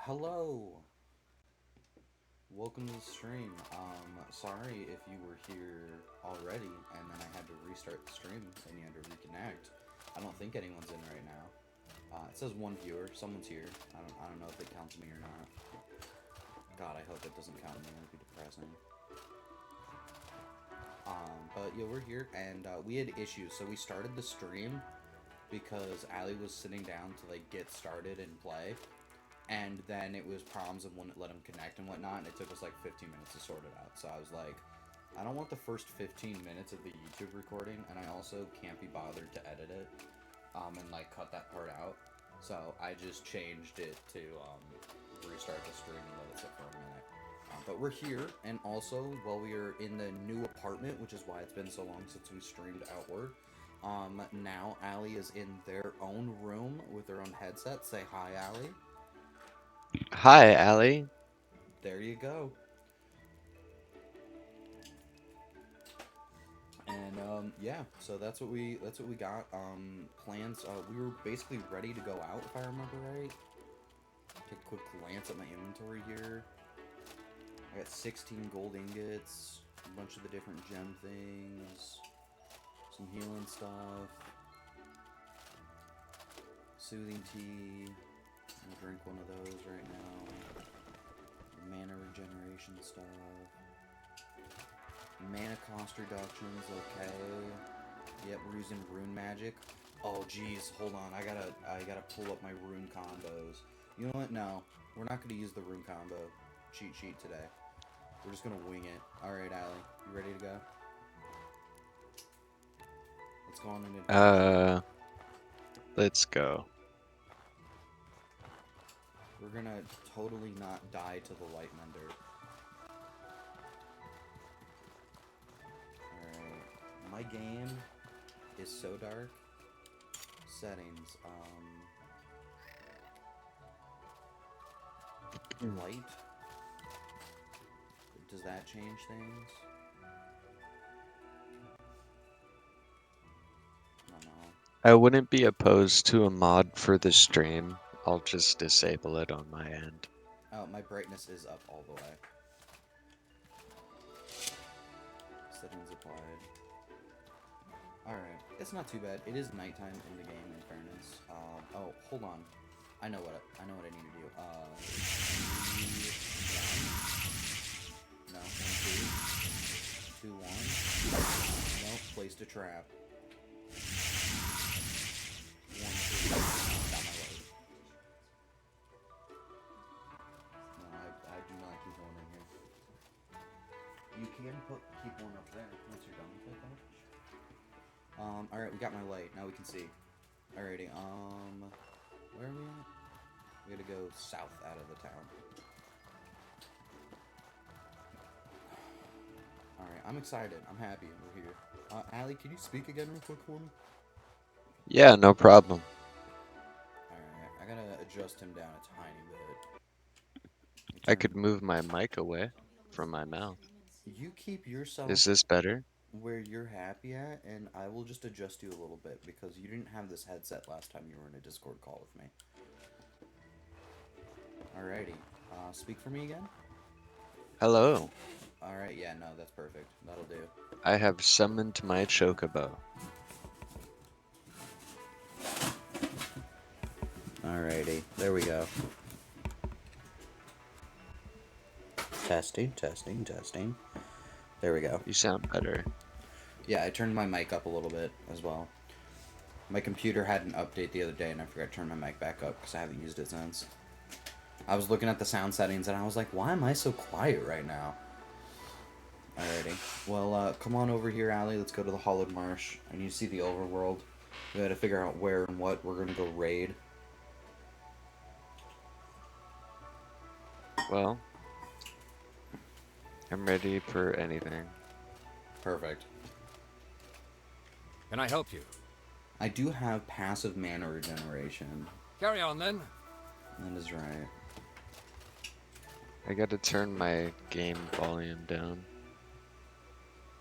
Hello, welcome to the stream. Sorry if you were here already and then I had to restart the stream and you had to reconnect. I don't think anyone's in right now. It says one viewer. Someone's here. I don't know if it counts me or not. God, I hope it doesn't count me. That'd be depressing. But yeah, we're here and we had issues. So we started the stream because Ali was sitting down to like get started and play, and then it was problems and wouldn't let him connect and whatnot, and it took us like 15 minutes to sort it out. So I was like, I don't want the first 15 minutes of the YouTube recording, and I also can't be bothered to edit it, and like cut that part out. So I just changed it to restart the stream and let it sit for a minute. But we're here, and also while we are in the new apartment, which is why it's been so long since we streamed outward. Now Allie is in their own room with their own headset. Say hi, Allie. Hi, Allie. There you go. And yeah, so that's what we got. Plans. We were basically ready to go out, if I remember right. Take a quick glance at my inventory here. I got 16 gold ingots, a bunch of the different gem things, some healing stuff, soothing tea. I'm gonna drink one of those right now. Mana regeneration stuff. Mana cost reductions, okay. Yep, we're using rune magic. Oh geez, hold on. I gotta pull up my rune combos. You know what? No, we're not gonna use the rune combo cheat sheet today. We're just gonna wing it. Alright, Allie, you ready to go? Let's go on an adventure. Uh, let's go. We're gonna totally not die to the light mender. Alright. My game is so dark. Settings. Light. Does that change things? I don't know. I wouldn't be opposed to a mod for the stream. I'll just disable it on my end. Oh, my brightness is up all the way. Settings applied. Alright, it's not too bad. It is nighttime in the game, in fairness. Oh, hold on. I know what I need to do. No, one, two. Two, one. No, placed a trap. One, two. Got my load. No, I do not keep one in here. You can keep one up there once you're done with it, though. Alright, we got my light. Now we can see. Alrighty, where are we at? We gotta go south out of the town. Alright, I'm excited. I'm happy we're here. Allie, can you speak again real quick for me? Yeah, no problem. Alright, I gotta adjust him down a tiny bit. Let me I turn. could move my mic away from my mouth. You keep yourself Is this better? where you're happy at, and I will just adjust you a little bit because you didn't have this headset last time you were in a Discord call with me. Alrighty. Speak for me again? Hello. Alright, yeah, no, that's perfect. That'll do. I have summoned my chocobo. Alrighty, there we go. Testing, testing, testing. There we go. You sound better. Yeah, I turned my mic up a little bit as well. My computer had an update the other day and I forgot to turn my mic back up because I haven't used it since. I was looking at the sound settings and I was like, why am I so quiet right now? Alrighty. Well, come on over here, Allie. Let's go to the Hollowed Marsh. I need to see the overworld. We gotta figure out where and what we're gonna go raid. Well, I'm ready for anything. Perfect. Can I help you? I do have passive mana regeneration. Carry on then. That is right. I gotta turn my game volume down.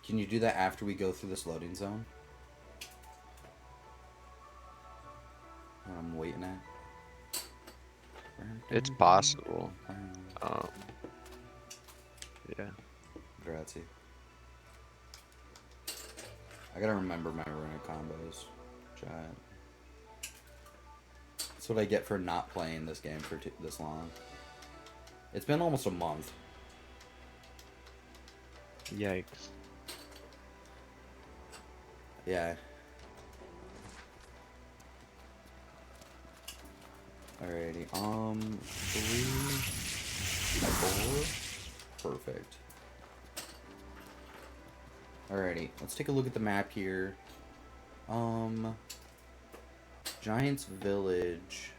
Can you do that after we go through this loading zone? What I'm waiting at? It's possible. Yeah. Grazie. I gotta remember my runic combos. Giant. That's what I get for not playing this game for this long. It's been almost a month. Yikes. Yeah. Alrighty. 3, 4. Perfect. Alrighty. Let's take a look at the map here. Giants Village.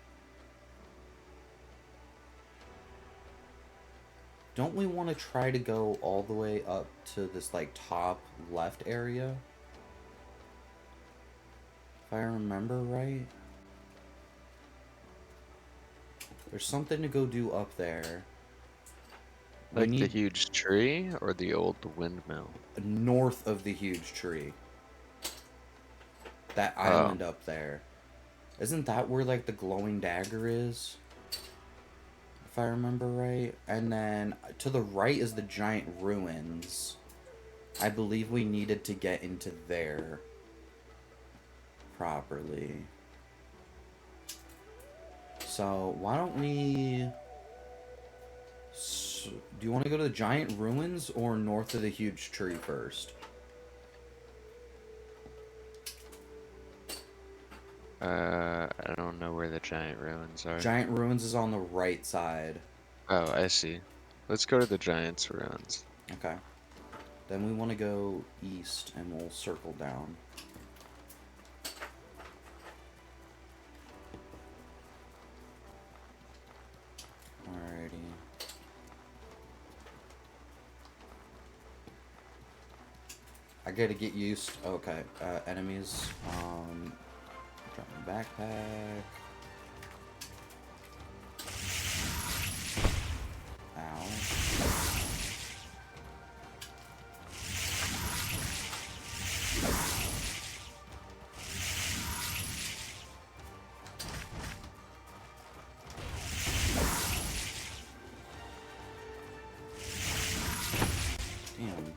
Don't we want to try to go all the way up to this, like, top left area? If I remember right. There's something to go do up there. Like the huge tree or the old windmill? North of the huge tree. That island up there. Isn't that where, like, the glowing dagger is? If I remember right. And then to the right is the giant ruins. I believe we needed to get into there properly. So, why don't we... do you want to go to the giant ruins or north of the huge tree first? I don't know where the giant ruins are. Giant ruins is on the right side. Oh, I see. Let's go to the giant's ruins. Okay. Then we want to go east and we'll circle down. Alrighty. I gotta get used. Okay. Enemies. Drop my backpack. Ow. Damn.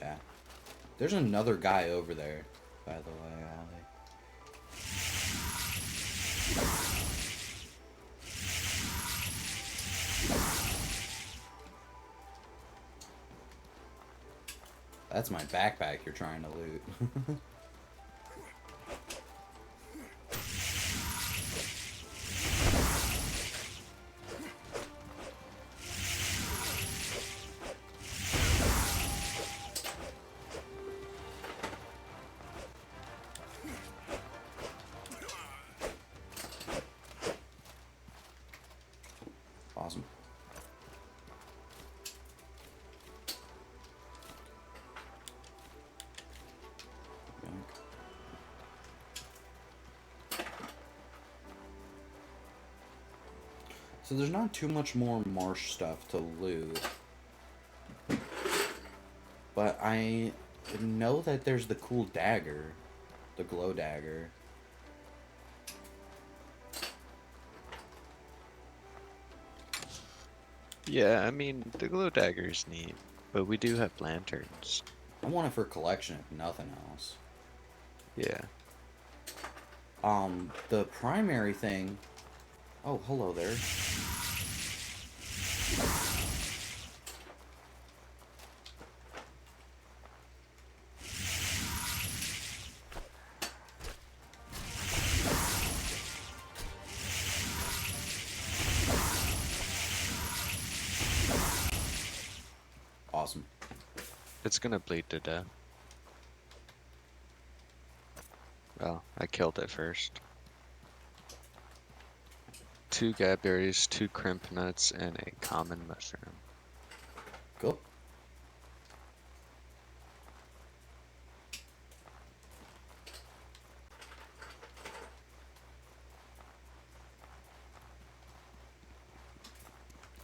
Yeah. There's another guy over there, by the way, Allie. That's my backpack you're trying to loot. Awesome. So there's not too much more Marsh stuff to loot. But I know that there's the cool dagger. The glow dagger. Yeah, I mean, the glow dagger's neat, but we do have lanterns. I want it for collection, if nothing else. Yeah. The primary thing... Oh, hello there. Awesome. It's gonna bleed to death. Well, I killed it first. 2 gabberries, 2 crimp nuts, and a common mushroom. Cool.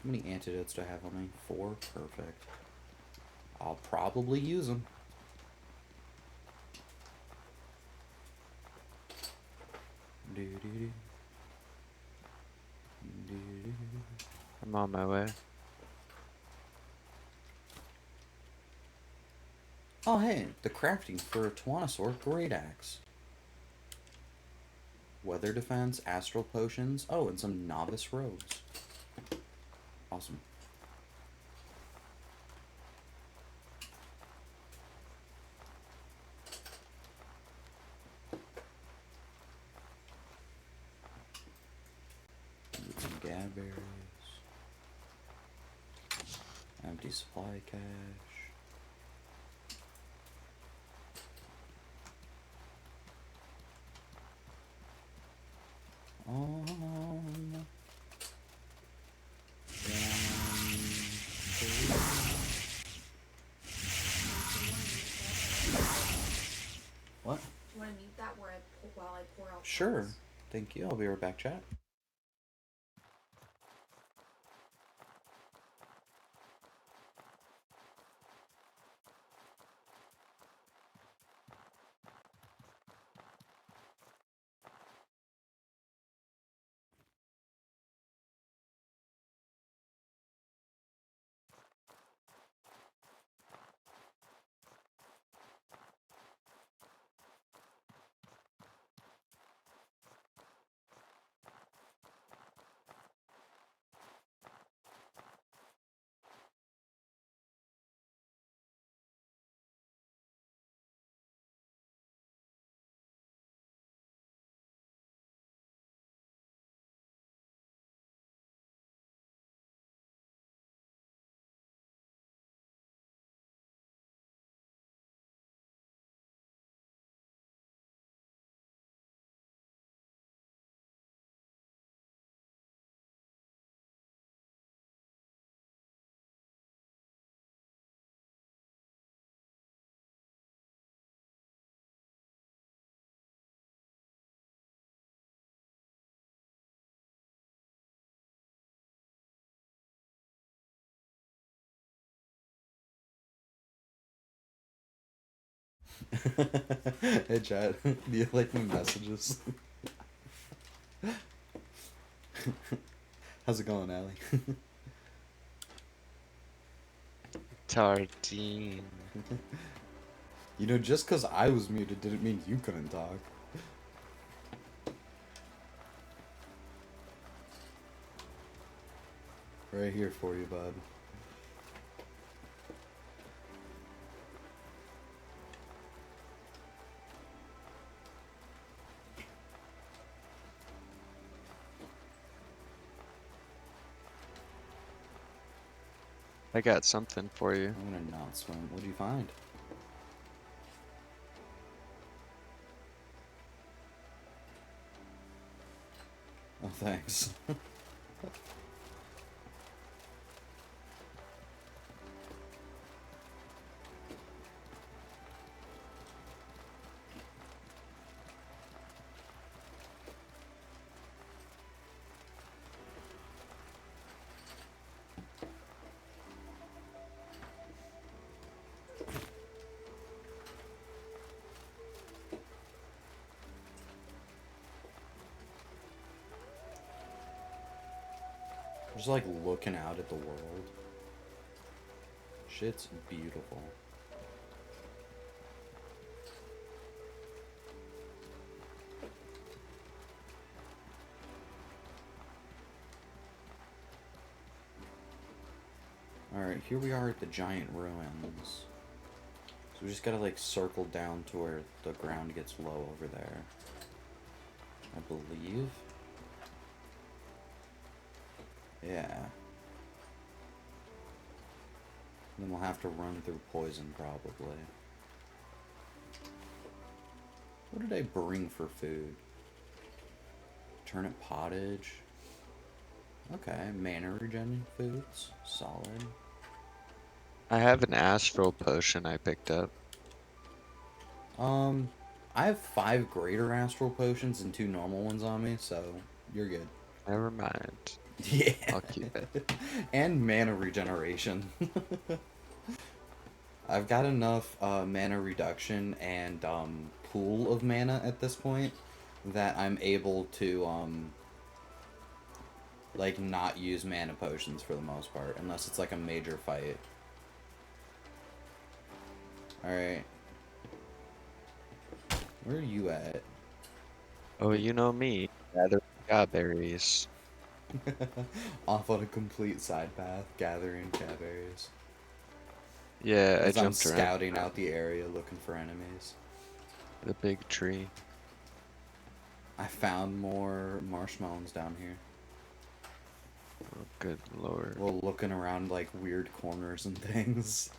How many antidotes do I have on me? 4? Perfect. I'll probably use them. I'm on my way. Oh hey, the crafting for a Twanosaur Great Axe. Weather defense, astral potions. Oh, and some novice robes. Awesome. Get some gadberries. Empty supply cache. On what? Do you want to mute that while I pour out? Sure. sauce? Thank you. I'll be right back, chat. Hey, chat. Do you like my messages? How's it going, Allie? Tartine. You know, just because I was muted didn't mean you couldn't talk. Right here for you, bud. I got something for you. I'm gonna not swim. What'd you find? Oh, thanks. Just like looking out at the world. Shit's beautiful. Alright, here we are at the giant ruins. So we just gotta like circle down to where the ground gets low over there. I believe. Yeah. Then we'll have to run through poison, probably. What did I bring for food? Turnip pottage. Okay, mana regen foods. Solid. I have an astral potion I picked up. I have 5 greater astral potions and 2 normal ones on me, so you're good. Never mind. Yeah. I'll keep it. And mana regeneration. I've got enough mana reduction and pool of mana at this point that I'm able to like not use mana potions for the most part unless it's like a major fight. Alright. Where are you at? Oh, you know me. Gather berries. Off on a complete side path, gathering catberries. Yeah, I As I'm jumped around scouting out the area looking for enemies. the big tree. I found more marshmallows down here. Oh, good lord. Well, looking around like weird corners and things.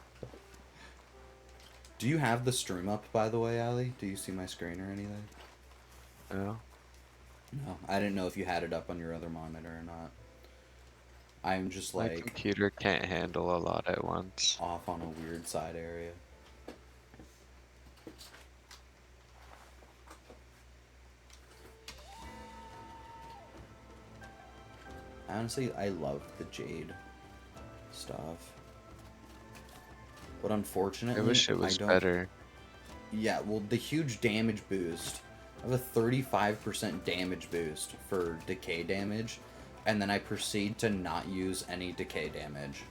Do you have the stream up, by the way, Ali? Do you see my screen or anything? No? No, I didn't know if you had it up on your other monitor or not. I'm just My like computer can't handle a lot at once. off on a weird side area. Honestly, I love the Jade stuff. But unfortunately, I wish it was don't... better. Yeah, well, the huge damage boost. I have a 35% damage boost for decay damage, and then I proceed to not use any decay damage.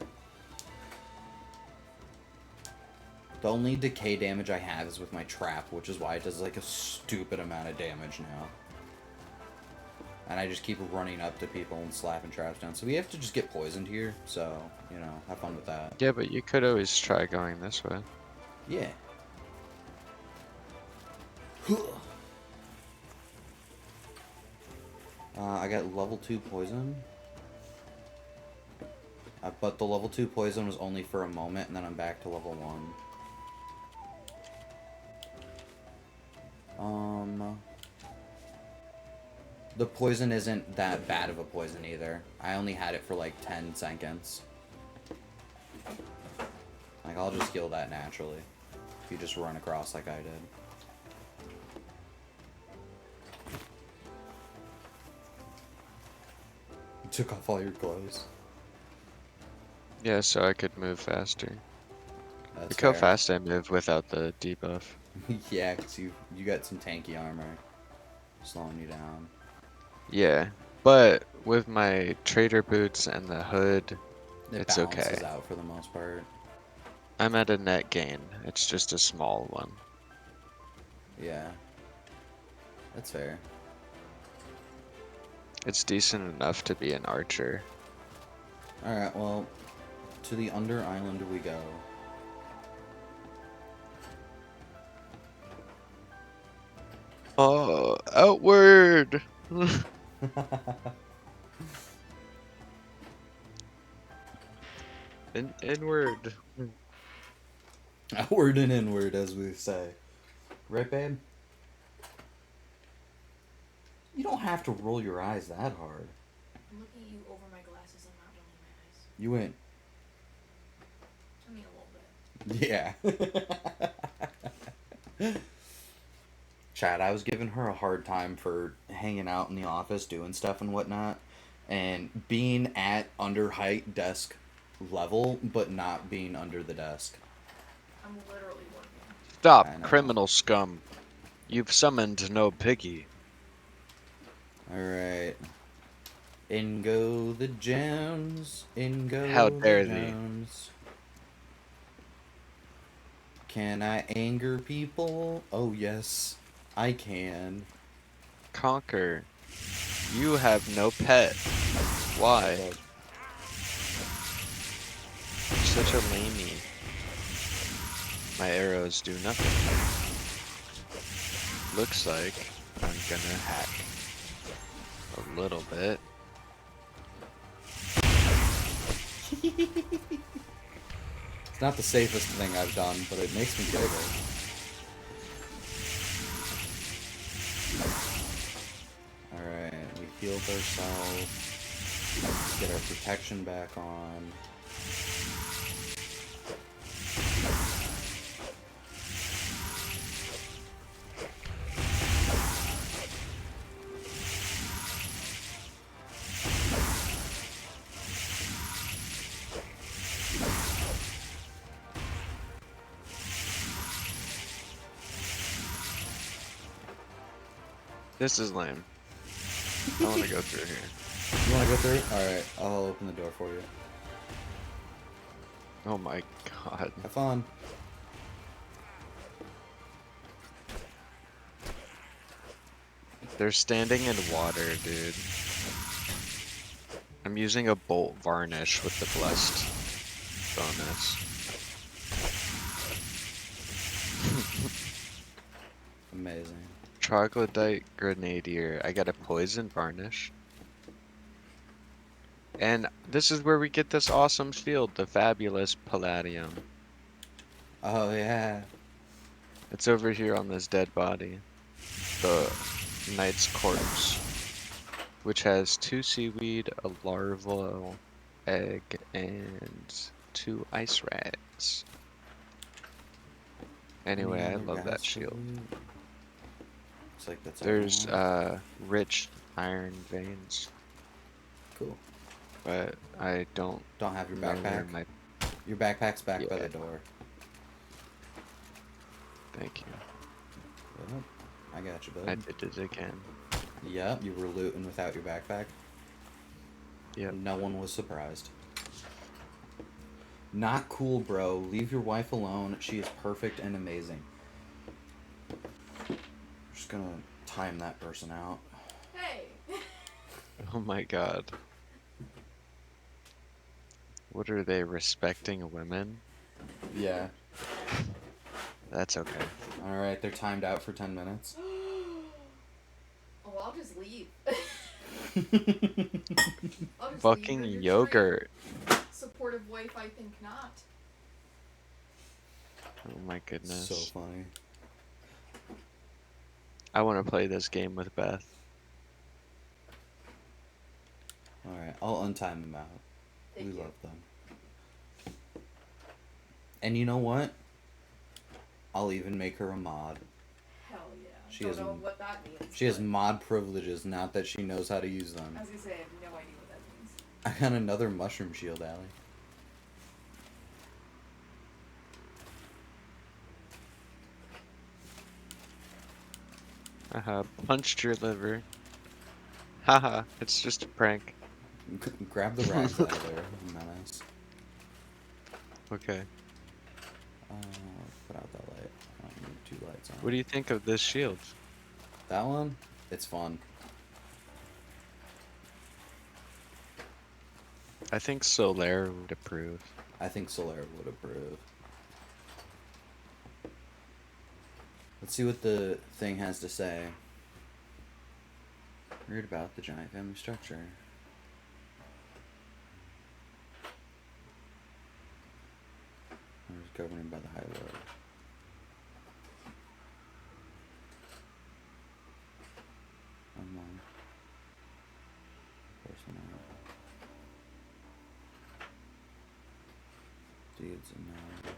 The only decay damage I have is with my trap, which is why it does like a stupid amount of damage now. And I just keep running up to people and slapping traps down. So we have to just get poisoned here, so, you know, have fun with that. Yeah, but you could always try going this way. Yeah. I got level 2 poison. But the level 2 poison was only for a moment, and then I'm back to level 1. The poison isn't that bad of a poison either. I only had it for like 10 seconds. Like, I'll just heal that naturally. If you just run across like I did. You took off all your clothes. Yeah, so I could move faster. That's Look how fair. fast I move without the debuff. Yeah, because you got some tanky armor. Slowing you down. Yeah, but with my trader boots and the hood, It it's balances okay. out for the most part. I'm at a net gain. It's just a small one. Yeah. That's fair. It's decent enough to be an archer. Alright, well, to the Under Island we go. Oh, outward! Inward. Outward and inward, as we say. Right, babe? You don't have to roll your eyes that hard. I'm looking at you over my glasses. I'm not rolling my eyes. You went, I mean, a little bit. yeah. Chad, I was giving her a hard time for hanging out in the office, doing stuff and whatnot, and being at under height desk level, but not being under the desk. I'm literally working. I Stop, know. criminal scum. You've summoned no piggy. Alright. In go the gems. In go How the dare thee. gems. Can I anger people? Oh, yes. I can. Conquer. You have no pet. Why? You're such a lamey. My arrows do nothing. Looks like I'm gonna hack. A little bit. It's not the safest thing I've done, but it makes me giggle. Alright, we healed ourselves. Let's get our protection back on. This is lame. I want to go through here. You want to go through? Alright, I'll open the door for you. Oh my god. Have fun. They're standing in water, dude. I'm using a bolt varnish with the blessed bonus. Amazing. Troglodyte grenadier. I got a poison varnish. And this is where we get this awesome shield, the fabulous palladium. Oh, yeah. It's over here on this dead body. The knight's corpse. Which has 2 seaweed, a larval egg, and 2 ice rags. Anyway, I Any other love that guys to shield. loot? Looks like that's There's everyone. rich iron veins, Cool. but I don't Don't have your know where backpack? my... Your backpack's back by Yeah. the door. Thank you. Yep. I got you, bud. I did it again. Yep, you were looting without your backpack. Yep. No one was surprised. Not cool, bro. Leave your wife alone. She is perfect and amazing. Just gonna time that person out. Hey! Oh my god. What are they, respecting women? Yeah. That's okay. Alright, they're timed out for 10 minutes. Oh, I'll just leave. I'll just Fucking leave. yogurt. Supportive wife, I think not. Oh my goodness. So funny. I want to play this game with Beth. Alright, I'll untime them out. Thank We you. love them. And you know what? I'll even make her a mod. Hell yeah. She Don't has know m- what that means. She has but mod privileges, not that she knows how to use them. I was gonna say, I have no idea what that means. I got another mushroom shield, Allie. Haha, punched your liver. Haha, it's just a prank. Grab the rags out of there, menace. Okay. Put out that light. I don't need 2 lights on. What do you think of this shield? That one? It's fun. I think Solaire would approve. I think Solaire would approve. Let's see what the thing has to say. Read about the giant family structure. It was governed by the High Lord. Among personnel. Deeds and knowledge.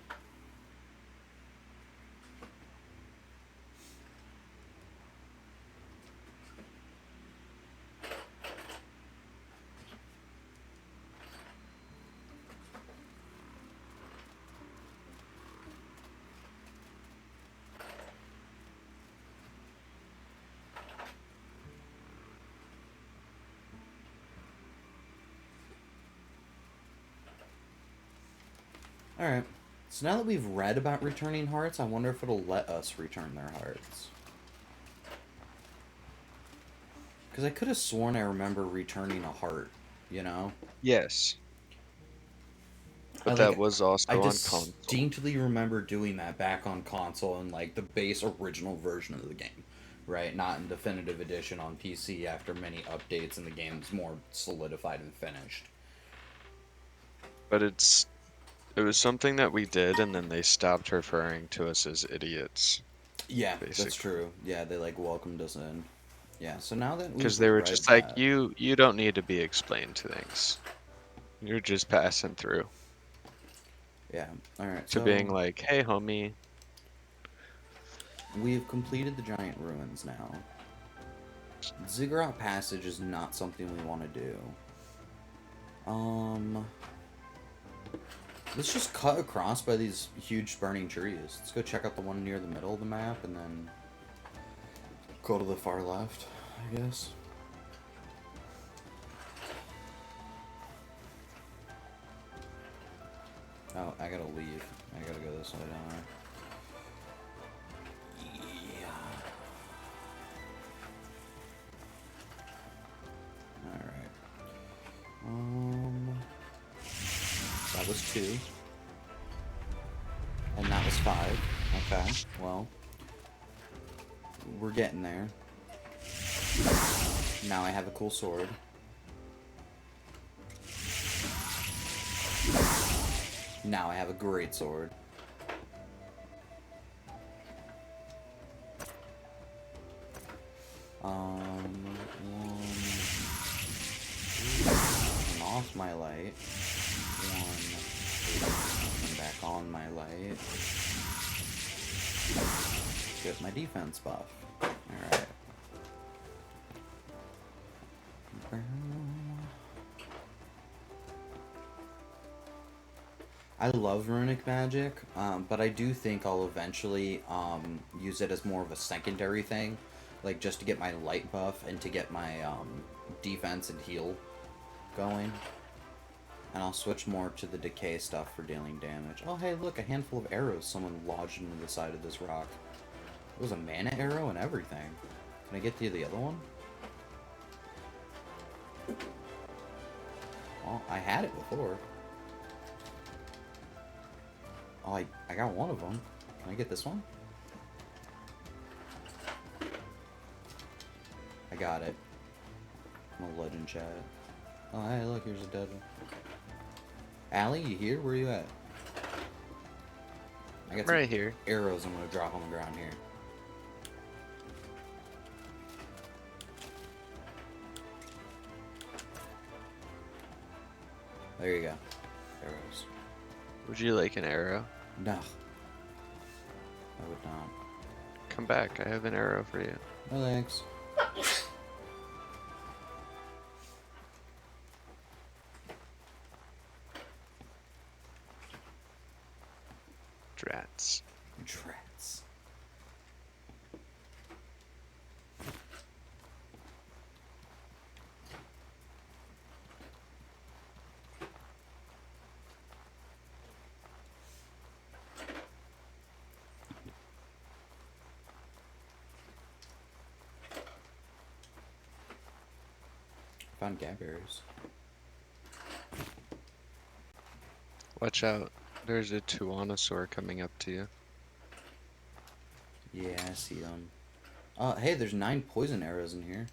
Alright. So now that we've read about returning hearts, I wonder if it'll let us return their hearts. Because I could have sworn I remember returning a heart, you know? Yes. But I that was also I on console. distinctly remember doing that back on console in like the base original version of the game, right? Not in definitive edition on PC after many updates and the game's more solidified and finished. But it was something that we did, and then they stopped referring to us as idiots. Yeah, that's Basically. true. Yeah, they like welcomed us in. Yeah, so now that we've Because they were read just like, that, you don't need to be explained to things. You're just passing through. yeah. All right. To So being like, hey, homie. we've completed the giant ruins now. Ziggurat Passage is not something we want to do. Let's just cut across by these huge burning trees. Let's go check out the one near the middle of the map, and then Go to the far left, I guess. Oh, I gotta leave. I gotta go this way, don't I? Yeah. Alright. That was 2. And that was 5. Okay, well. We're getting there. Now I have a cool sword. Now I have a great sword. Turn off my light. 1. Turn back on my light. Get my defense buff. Alright. I love runic magic, but I do think I'll eventually use it as more of a secondary thing, like just to get my light buff and to get my defense and heal going. And I'll switch more to the decay stuff for dealing damage. Oh hey, look, a handful of arrows someone lodged into the side of this rock. It was a mana arrow and everything. Can I get to the other one? Well, I had it before. Oh, I got one of them. Can I get this one? I got it. I'm a legend chat. Oh, hey, look, here's a dead one. Allie, you here? Where are you at? I got right here. Arrows I'm gonna drop on the ground here. There you go. Arrows. Would you like an arrow? No. I would not. Come back, I have an arrow for you. No thanks. Drats. Drats. Found gabberries. Watch out. There's a Tuanosaur coming up to you. Yeah, I see them. Hey, there's 9 poison arrows in here.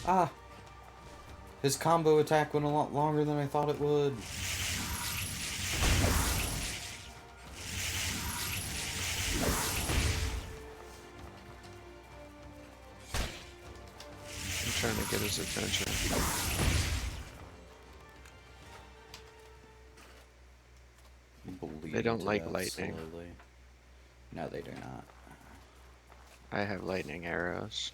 Oh, his combo attack went a lot longer than I thought it would. I'm trying to get his attention. They don't like lightning. Slowly. No, they do not. I have lightning arrows.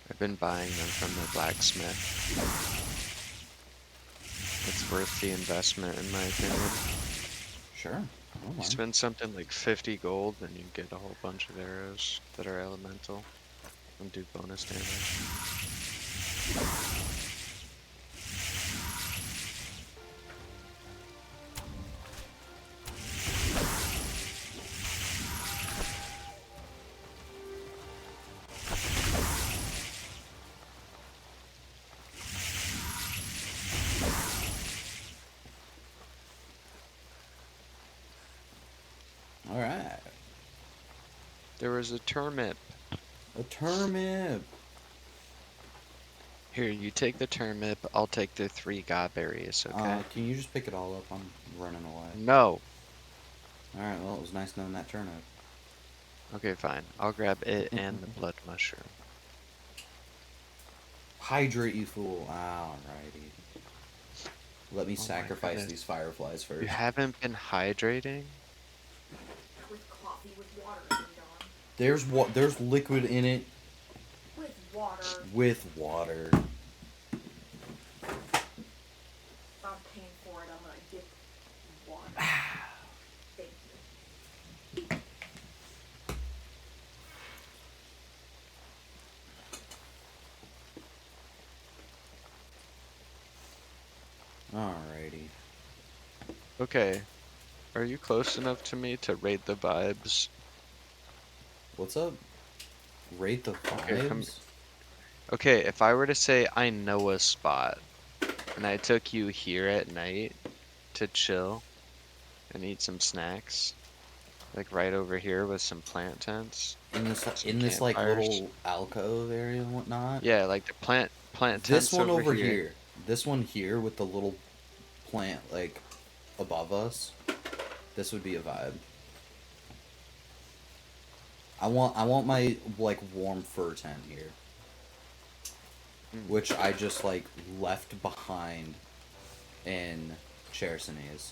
I've been buying them from the blacksmith. It's worth the investment in my opinion. Sure. You spend something like 50 gold and you get a whole bunch of arrows that are elemental and do bonus damage. Alright. There was a turnip. A turnip! Here, you take the turnip, I'll take the 3 gobberries, okay? Can you just pick it all up? I'm running away. No! Alright, well, it was nice knowing that turnip. Okay, fine. I'll grab it and the blood mushroom. Hydrate, you fool. Alrighty. Let me Oh my sacrifice goodness. these fireflies You first. haven't been hydrating? With coffee, with water in it on. There's liquid in it With water. with water. If I'm paying for it, I'm gonna get water. Thank you. Alrighty. Okay. Are you close enough to me to rate the vibes? What's up? Rate the Okay, come. vibes? Okay, if I were to say I know a spot, and I took you here at night to chill and eat some snacks, like right over here with some plant tents, some In this like campfires. little alcove area and whatnot. Yeah, like the plant This tents one over over here. here. This one here with the little plant like above us. This would be a vibe. I want my like warm fur tent here. Mm. Which I just like left behind in Chersonese.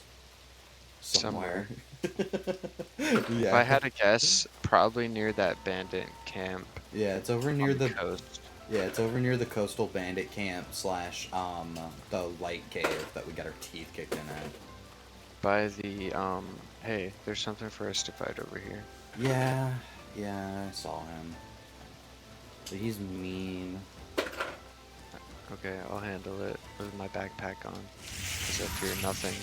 Somewhere. If I had to guess, probably near that bandit camp Yeah, it's over near on the the coast. yeah, it's over near the coastal bandit camp / the light cave that we got our teeth kicked in at. By the, hey, there's something for us to fight over here. Yeah, yeah, I saw him. But he's mean. Okay, I'll handle it with my backpack on, because I fear nothing.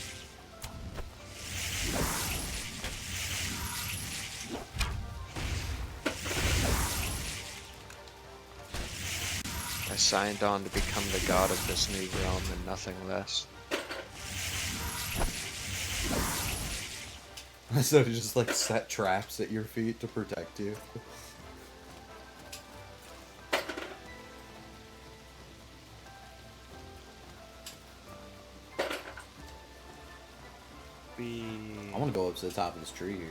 I signed on to become the god of this new realm and nothing less. So he just like set traps at your feet to protect you. I want to go up to the top of this tree here.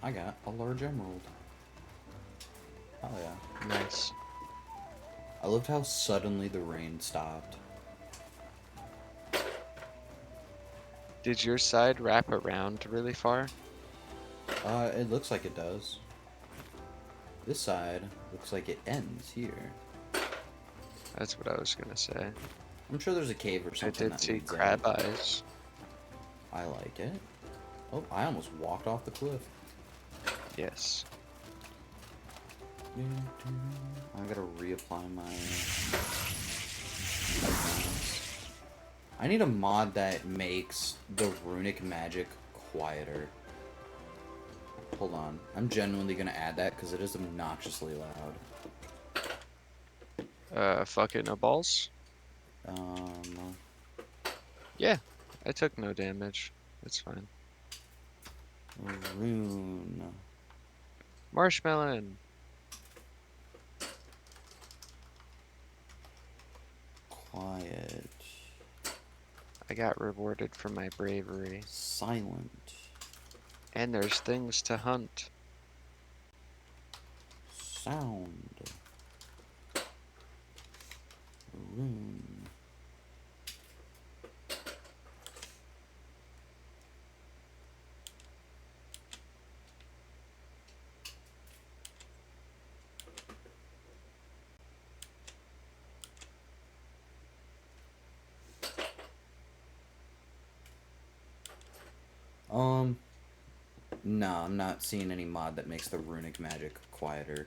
I got a large emerald. Oh yeah. Nice. I loved how suddenly the rain stopped. Did your side wrap around really far? It looks like it does. This side looks like it ends here. That's what I was gonna say. I'm sure there's a cave or I something did that see leads crab in. eyes. I like it. Oh, I almost walked off the cliff. Yes. I gotta reapply my. I need a mod that makes the runic magic quieter. Hold on. I'm genuinely gonna add that because it is obnoxiously loud. Fucking no balls? Um, Yeah, I took no damage. It's fine. rune. Marshmallow. Quiet. I got rewarded for my bravery. Silent. And there's things to hunt. Sound. Rune. No, I'm not seeing any mod that makes the runic magic quieter.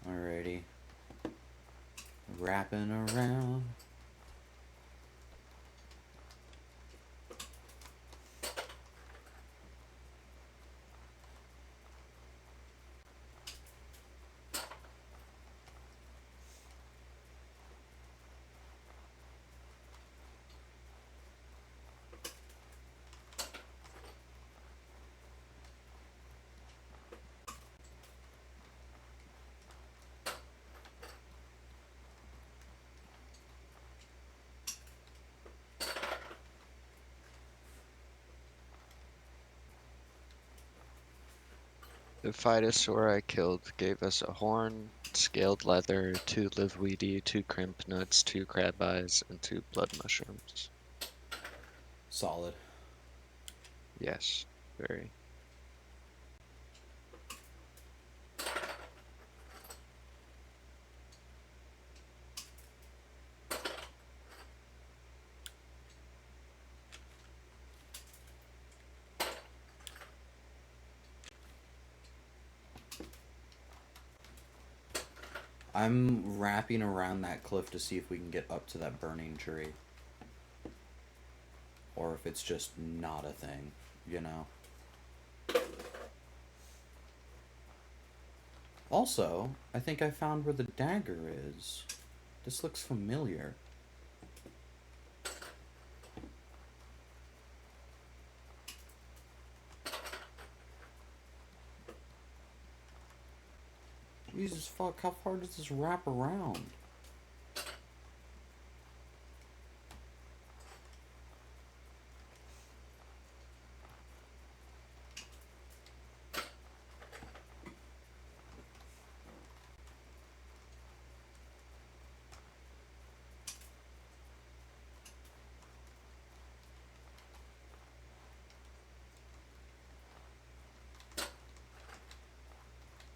Alrighty. Wrapping around. The Phytosaur I killed gave us a horn, scaled leather, 2 live weedy, 2 crimp nuts, 2 crab eyes, and 2 blood mushrooms. Solid. Yes, very. I'm wrapping around that cliff to see if we can get up to that burning tree. Or if it's just not a thing, you know? Also, I think I found where the dagger is. This looks familiar. Jesus fuck, how far does this wrap around?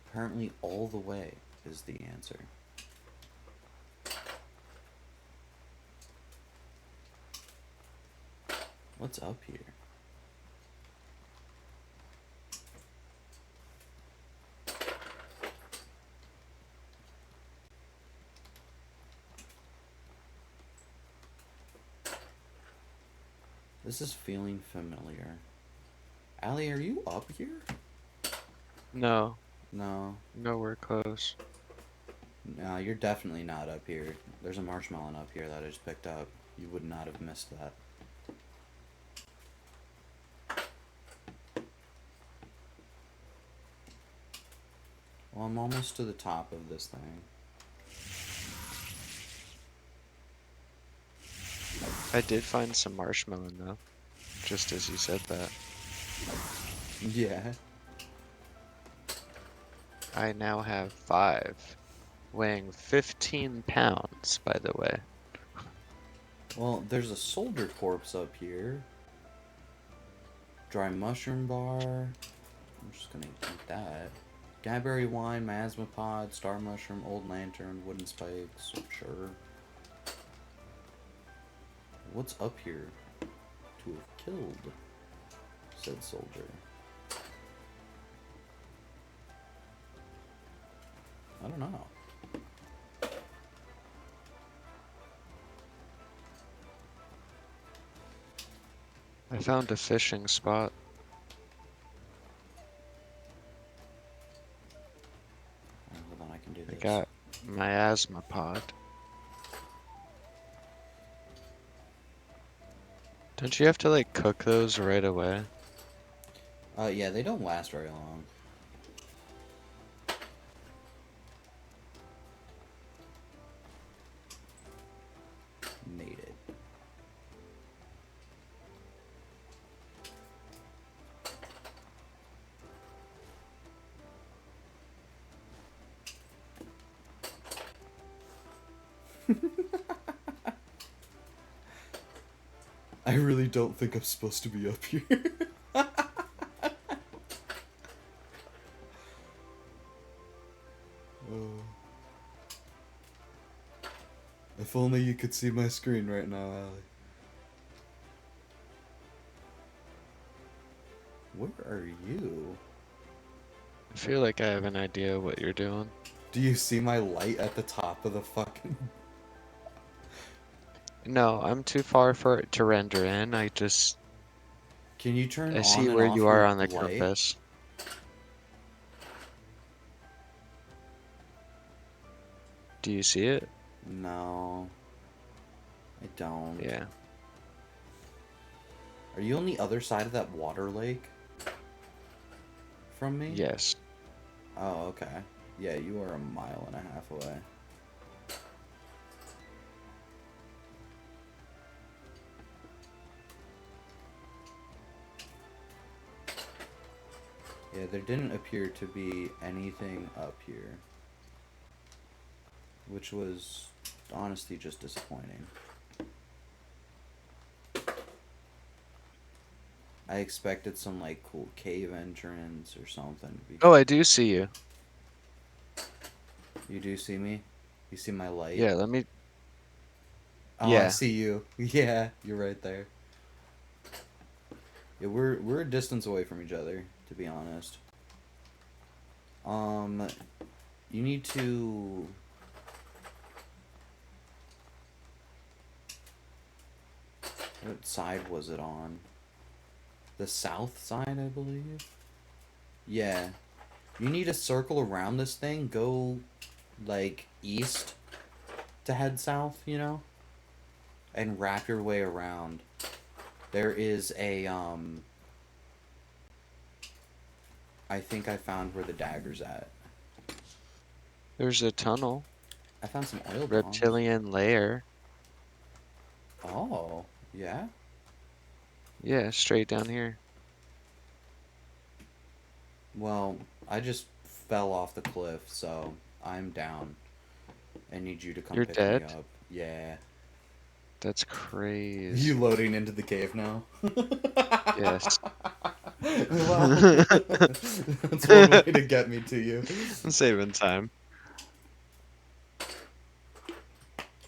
Apparently all the way is the answer. What's up here? This is feeling familiar. Allie, are you up here? No, No. nowhere close. No, you're definitely not up here. There's a marshmallow up here that I just picked up. You would not have missed that. Well, I'm almost to the top of this thing. I did find some marshmallow though, just as you said that. Yeah. I now have 5, weighing 15 pounds, by the way. Well, there's a soldier corpse up here. Dry mushroom bar. I'm just gonna eat that. Gaberry wine, miasma pod, star mushroom, old lantern, wooden spikes. Sure. What's up here to have killed said soldier? I don't know. I found a fishing spot. Oh, hold on, I can do I this. got miasma pod. Don't you have to like cook those right away? Yeah, they don't last very long. Made it. I really don't think I'm supposed to be up here. Oh. If only you could see my screen right now, Allie. Where are you? I feel like I have an idea what you're doing. Do you see my light at the top of the fucking... No, I'm too far for it to render in. Can you turn I on see and where off you are your on the light? compass. Do you see it? No. I don't. Yeah. Are you on the other side of that water lake? From me? Yes. Oh, okay. Yeah, you are 1.5 miles away. Yeah, there didn't appear to be anything up here. Which was, honestly, just disappointing. I expected some, like, cool cave entrance or something. Oh, I do see you. You do see me? You see my light? Yeah, let me. Oh, I Yeah. see you. Yeah, you're right there. Yeah, we're a distance away from each other, to be honest. You need to... What side was it on? The south side, I believe? Yeah. You need to circle around this thing, go, like, east to head south, you know? And wrap your way around. There is a, I think I found where the dagger's at. There's a tunnel. I found some oil bombs. Reptilian lair. Oh, yeah? Yeah, straight down here. Well, I just fell off the cliff, so I'm down. I need you to come You're pick me dead? up. Yeah. That's You crazy. loading into the cave now? Yes. Well, I'm that's one way to get me to you. saving time.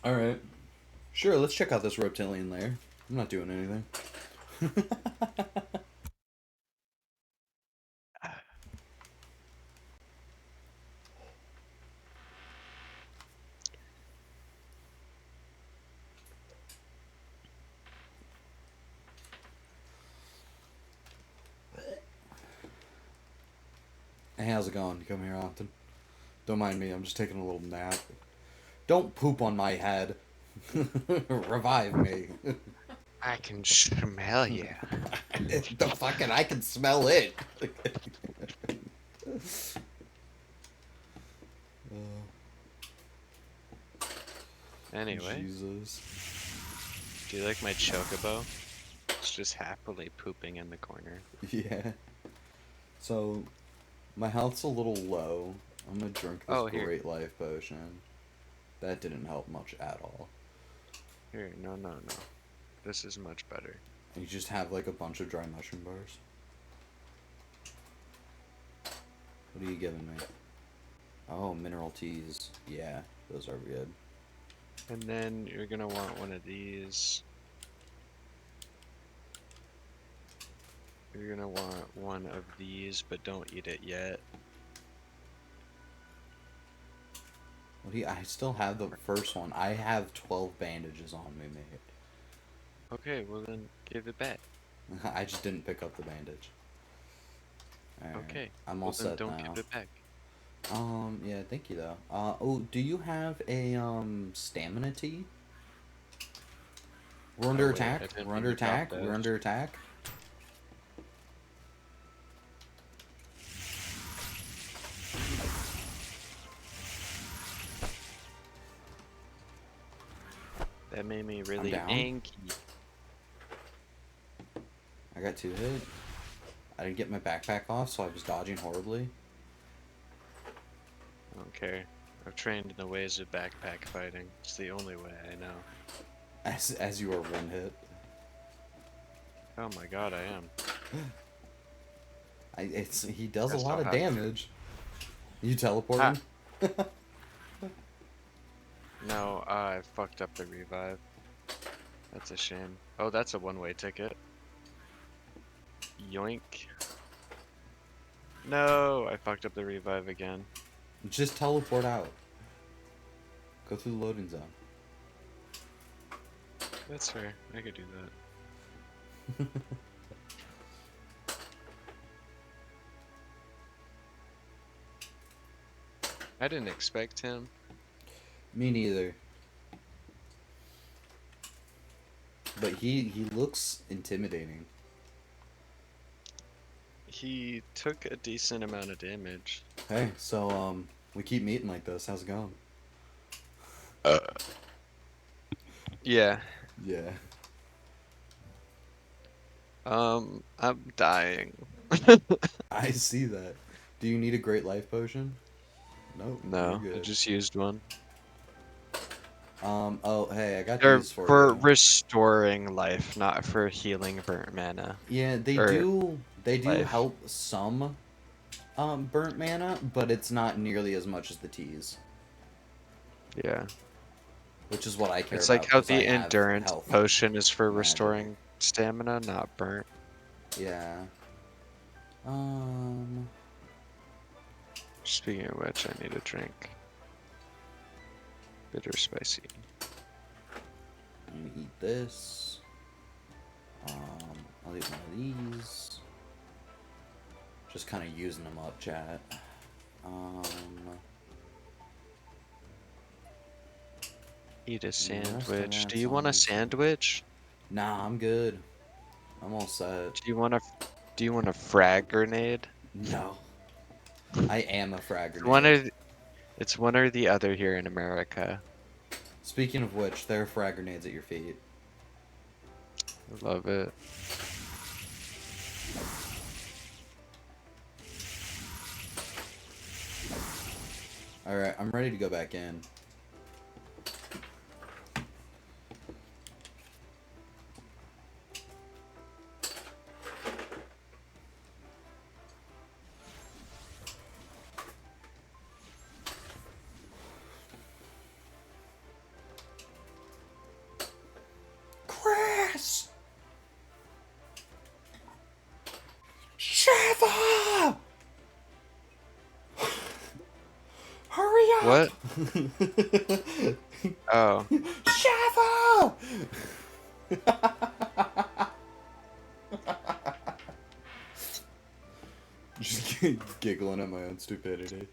Alright. Sure, let's check out this reptilian lair. I'm not doing anything. Hey, how's it going? You come here often? Don't mind me, I'm just taking a little nap. Don't poop on my head. Revive me. I can smell you. The fucking I can smell it. Anyway, Jesus. do you like my chocobo? It's just happily pooping in the corner. Yeah. So, my health's a little low. I'm gonna drink this Oh, here. great life potion. That didn't help much at all. Here, no. This is much better. You just have like a bunch of dry mushroom bars. What are you giving me? Oh, mineral teas. Yeah, those are good. And then you're gonna want one of these. You're gonna want one of these, but don't eat it yet. What do you, I still have the first one. I have 12 bandages on me, mate. Okay, well then give it back. I just didn't pick up the bandage. Alright, Okay. I'm Well all then set don't now. give it back. Yeah, thank you though. Oh, do you have a, stamina tea? We're under Oh, wait, I attack. didn't We're mean under to drop attack. We're those. under attack. That made me really down. angry. I got 2 hit. I didn't get my backpack off, so I was dodging horribly. I don't care. I've trained in the ways of backpack fighting. It's the only way I know. As you are 1 hit. Oh my god, I am. He does a Guess lot I'll of have to. damage. You teleport Ha. him? No, I fucked up the revive. That's a shame. Oh, that's a one-way ticket. Yoink. No, I fucked up the revive again. Just teleport out. Go through the loading zone. That's fair. I could do that. I didn't expect him. Me neither. But he looks intimidating. He took a decent amount of damage. Hey, so we keep meeting like this. How's it going? Yeah. Yeah. I'm dying. I see that. Do you need a great life potion? Nope, you're No, I good. just used one. Oh, hey, I got They're these for for you. restoring life, not for healing burnt mana. Yeah, Or they do life. help some burnt mana, but it's not nearly as much as the teas, Yeah. which is what I care It's like about how because I the have endurance health potion is for magic. restoring stamina, not burnt. Yeah. Um, Speaking of which, I need a drink. Bitter spicy. let me eat this. I'll eat one of these. Just kind of using them up, chat. Um, Eat a the rest I sandwich. got Do you want a some. sandwich? Nah, I'm good. I'm all set. Do you want a frag grenade? No, I am a frag It's one grenade. or it's one or the other here in America. Speaking of which, there are frag grenades at your feet. I love it. Alright, I'm ready to go back in. Chris! Shiva! Hurry up! What? Oh, Shiva! Just giggling at my own stupidity.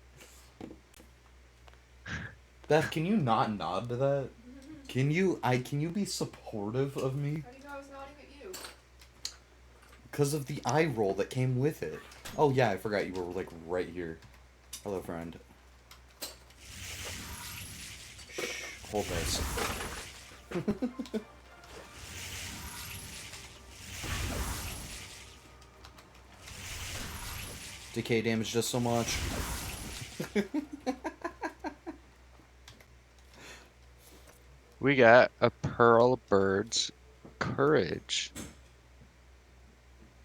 Beth, can you not nod to that? Can you be supportive of me? How do you know I was nodding at you? Because of the eye roll that came with it. Oh yeah, I forgot you were like right here. Hello, friend. Shh, hold this. Decay damage does so much. we got a pearl bird's courage.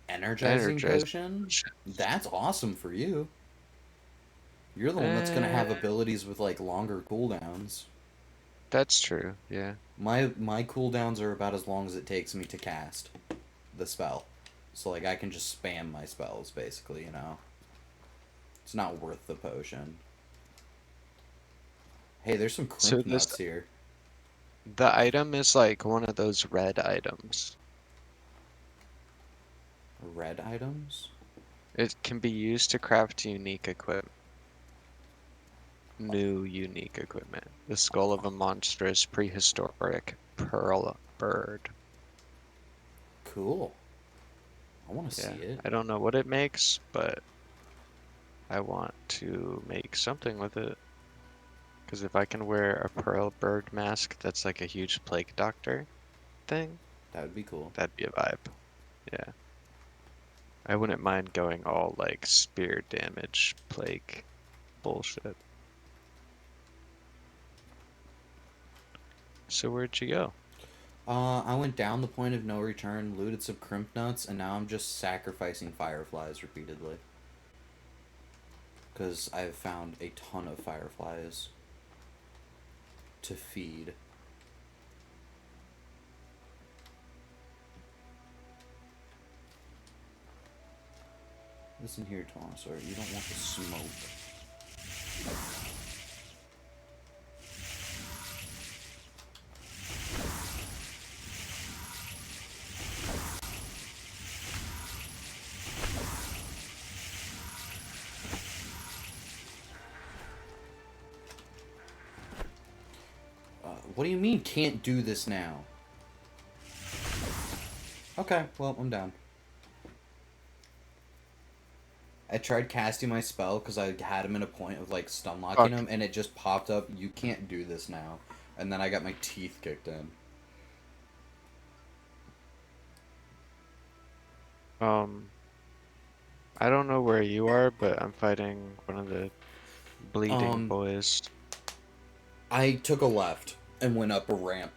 Energizing Energized potion? potion. That's awesome for you. You're the one that's gonna have abilities with like longer cooldowns. That's true, yeah. My cooldowns are about as long as it takes me to cast the spell. So like I can just spam my spells basically, you know. It's not worth the potion. Hey, there's some So crimp this nuts here. the item is like one of those red items. Red items? It can be used to craft unique equipment. New unique equipment. The skull of a monstrous prehistoric pearl bird. Cool. I want to Yeah, see it. I don't know what it makes, but I want to make something with it. Because if I can wear a pearl bird mask that's like a huge plague doctor thing, That would be cool. that'd be a vibe. Yeah. I wouldn't mind going all like spear damage plague bullshit. So where'd you go? I went down the point of no return, looted some crimp nuts, and now I'm just sacrificing fireflies repeatedly. Because I've found a ton of fireflies to feed. Listen here, Tonsor, you don't want the smoke. What do you mean can't do this now? Okay, well, I'm down. I tried casting my spell because I had him in a point of like stun locking Fuck. him, and it just popped up, you can't do this now. And then I got my teeth kicked in. Um, I don't know where you are, but I'm fighting one of the bleeding boys. I took a left and went up a ramp.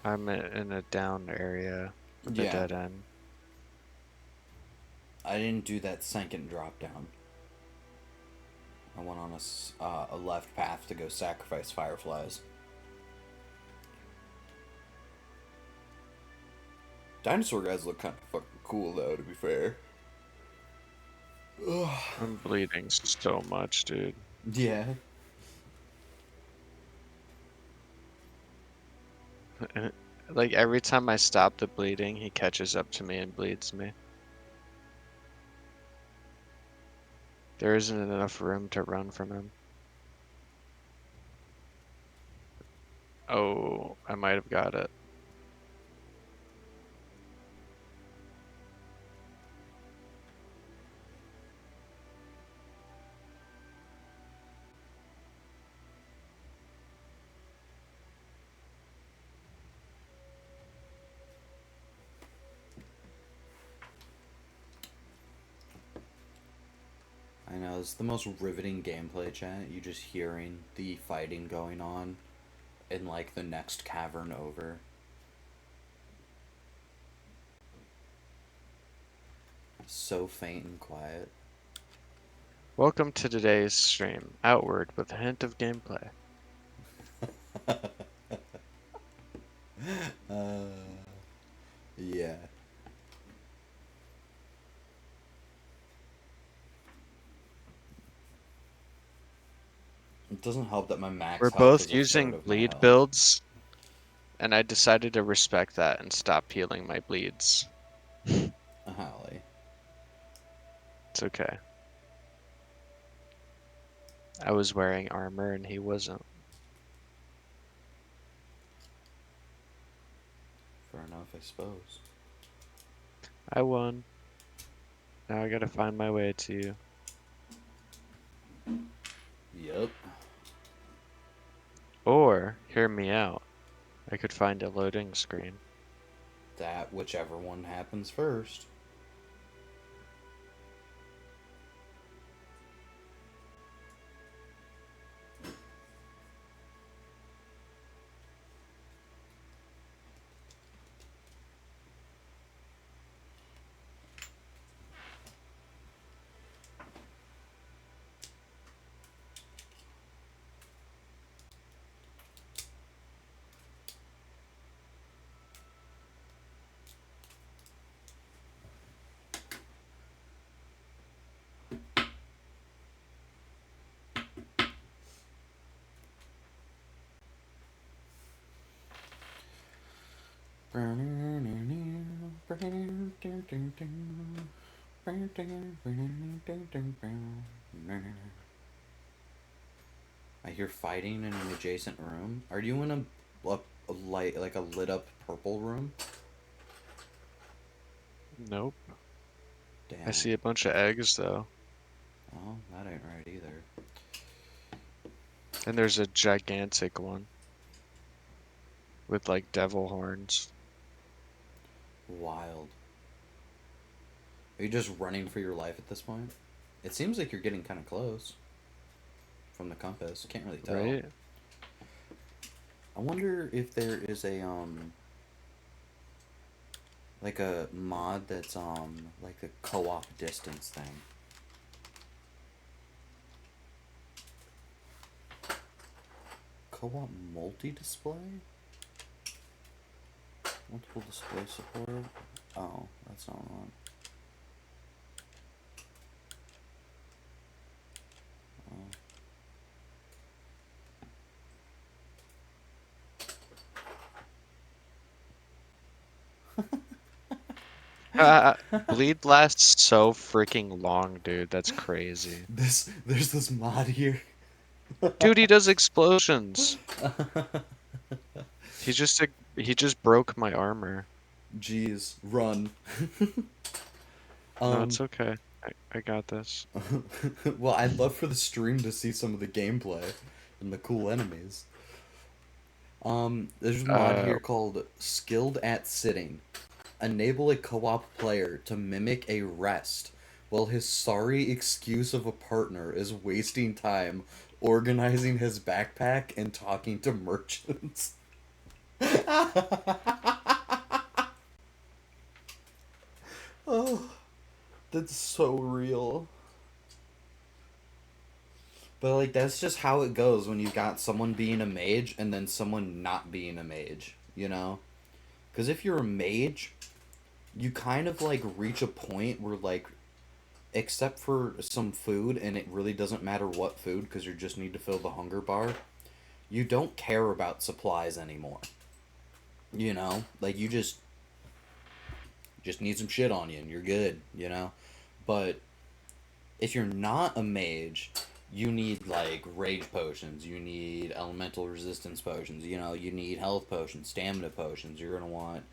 I'm in a down area with a Yeah. dead end. I didn't do that second drop down. I went on a left path to go sacrifice fireflies. Dinosaur guys look kind of fucking cool, though, to be fair. Ugh. I'm bleeding so much, dude. Yeah. Like, every time I stop the bleeding, he catches up to me and bleeds me. There isn't enough room to run from him. Oh, I might have got it. I know, it's the most riveting gameplay, chat. You just hearing the fighting going on in, like, the next cavern over. So faint and quiet. Welcome to today's stream. Outward with a hint of gameplay. Yeah. It doesn't help that my max We're health is both a using third of my bleed health. builds, and I decided to respect that and stop healing my bleeds. Holly. It's okay. I was wearing armor and he wasn't. Fair enough, I suppose. I won. Now I gotta find my way to you. Yep. Or, hear me out, I could find a loading screen. That, whichever one happens first. I hear fighting in an adjacent room. Are you in a light, like a lit up purple room? Nope. Damn. I see a bunch of eggs though. Oh, that ain't right either. And there's a gigantic one. With like devil horns. Wild. Are you just running for your life at this point? It seems like you're getting kind of close. From the compass. Can't really tell. Right? I wonder if there is a, like a mod that's, like a co-op distance thing. Co-op multi-display? Multiple display support? Oh, that's not one. Bleed lasts so freaking long, dude. That's crazy. There's this mod here. Dude, he does explosions. He just broke my armor. Jeez, run. No, it's okay. I got this. Well, I'd love for the stream to see some of the gameplay and the cool enemies. There's a mod here called Skilled at Sitting. enable a co-op player to mimic a rest while his sorry excuse of a partner is wasting time organizing his backpack and talking to merchants. Oh, that's so real. But like that's just how it goes when you've got someone being a mage and then someone not being a mage, you know? Because if you're a mage, you kind of like reach a point where like, except for some food, and it really doesn't matter what food because you just need to fill the hunger bar, you don't care about supplies anymore. You know? Like you just need some shit on you and you're good, you know? But if you're not a mage, you need like rage potions, you need elemental resistance potions, you know, you need health potions, stamina potions. You're gonna want,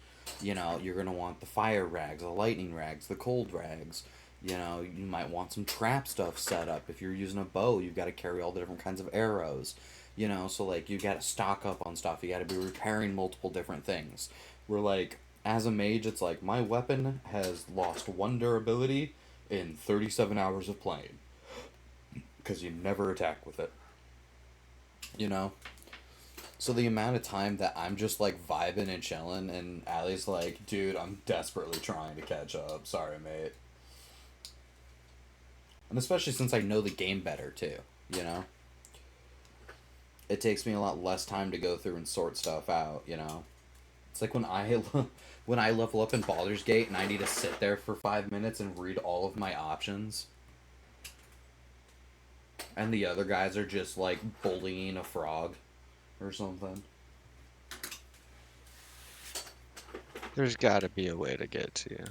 you know, you're gonna want the fire rags, the lightning rags, the cold rags. You know, you might want some trap stuff set up. If you're using a bow, you've got to carry all the different kinds of arrows. You know, so like you got to stock up on stuff. You got to be repairing multiple different things. Where like as a mage, it's like my weapon has lost 1 durability in 37 hours of playing because you never attack with it. You know? So the amount of time that I'm just like vibing and chilling and Allie's like, dude, I'm desperately trying to catch up. Sorry, mate. And especially since I know the game better too, you know? It takes me a lot less time to go through and sort stuff out, you know? It's like when I level up in Baldur's Gate and I need to sit there for 5 minutes and read all of my options. And the other guys are just like bullying a frog or something. There's gotta be a way to get to you.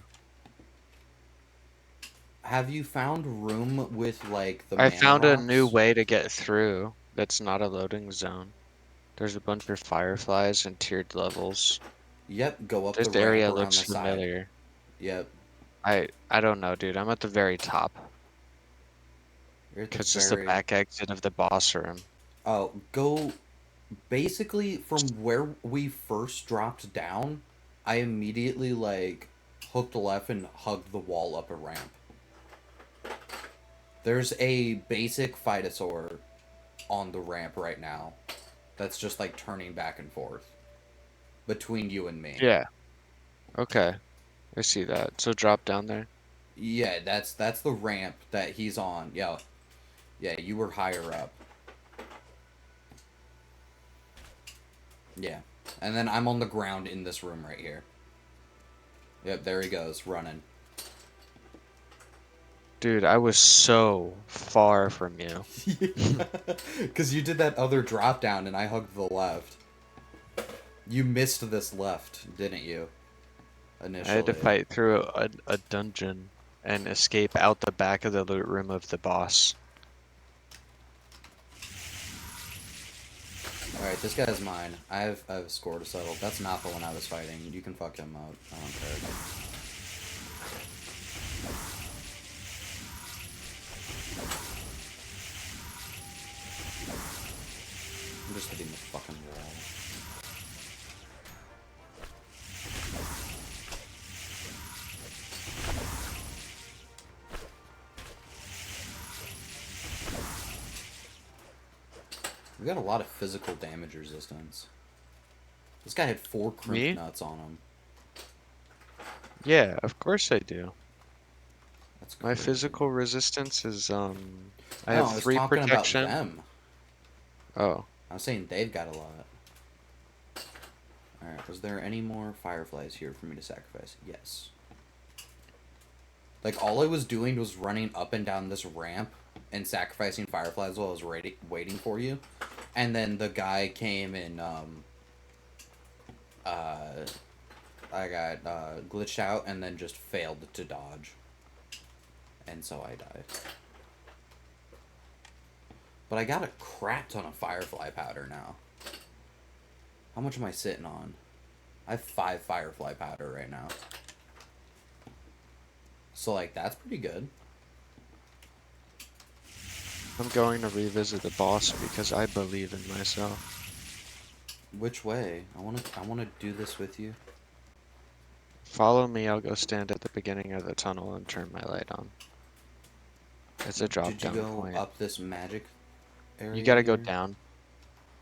Have you found room with like the I mana found a new rocks? way to get through that's not a loading zone. There's a bunch of fireflies and tiered levels. Yep, go up This the ramp area around looks the side. familiar. Yep. I don't know, dude. I'm at the very top. You're at the Because it's the very... back exit of the boss room. Oh, go... Basically, from where we first dropped down, I immediately, like, hooked left and hugged the wall up a ramp. There's a basic Phytosaur on the ramp right now that's just, like, turning back and forth between you and me. Yeah. Okay. I see that. So drop down there. Yeah, that's the ramp that he's on. Yeah. Yeah, you were higher up. Yeah. And then I'm on the ground in this room right here. Yep, there he goes, running. Dude, I was so far from you. Because you did that other drop down and I hugged the left. You missed this left, didn't you? I had to Initially. fight through a dungeon and escape out the back of the loot room of the boss. Alright, this guy's mine. I have a score to settle. That's not the one I was fighting. You can fuck him up. I don't care. I'm just hitting the fucking wall. We got a lot of physical damage resistance. This guy had 4 Me? crimp nuts on him. Yeah, of course I do. That's My crazy. physical resistance is I No, have I was 3 talking protection. about them. Oh. I was saying they've got a lot. Alright, was there any more fireflies here for me to sacrifice? Yes. Like, all I was doing was running up and down this ramp and sacrificing fireflies while I was waiting for you. And then the guy came and, I got, glitched out and then just failed to dodge. And so I died. But I got a crap ton of firefly powder now. How much am I sitting on? I have 5 firefly powder right now. So, like, that's pretty good. I'm going to revisit the boss because I believe in myself. Which way? I wanna do this with you. Follow me, I'll go stand at the beginning of the tunnel and turn my light on. It's a drop Did you down go point. up this magic area You gotta go here? down. Oh,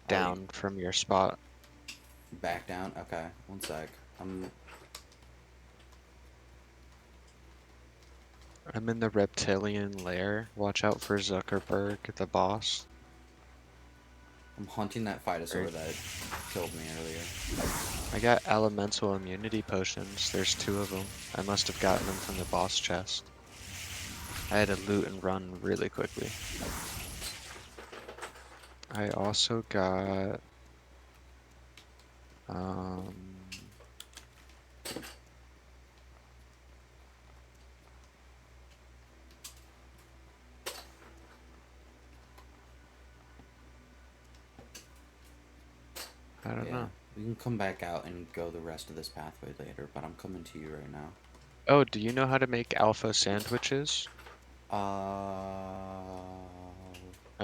you Down from your spot. back down? Okay, one sec. I'm in the reptilian lair. Watch out for Zuckerberg, the boss. I'm hunting that Phytosaur Right. that killed me earlier. I got elemental immunity potions. There's 2 of them. I must have gotten them from the boss chest. I had to loot and run really quickly. I also got um I don't know. We can come back out and go the rest of this pathway later, but I'm coming to you right now. Oh, do you know how to make alpha sandwiches? I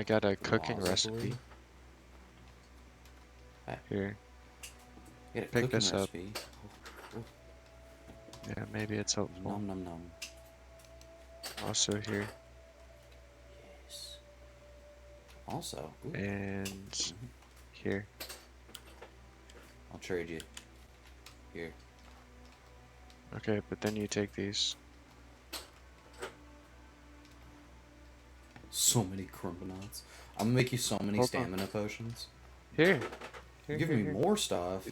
got a cooking Plausibly. recipe. Hey, Here, get a pick cooking this up. recipe. Oh, Yeah, maybe it's oh, helpful. num num num. Also here. Yes. Also, ooh, And here. I'll trade you. Here. Okay, but then you take these. So many crumbanots. I'm gonna make you so many Hold on. stamina potions. Here. You're Here, giving here, me here. more stuff.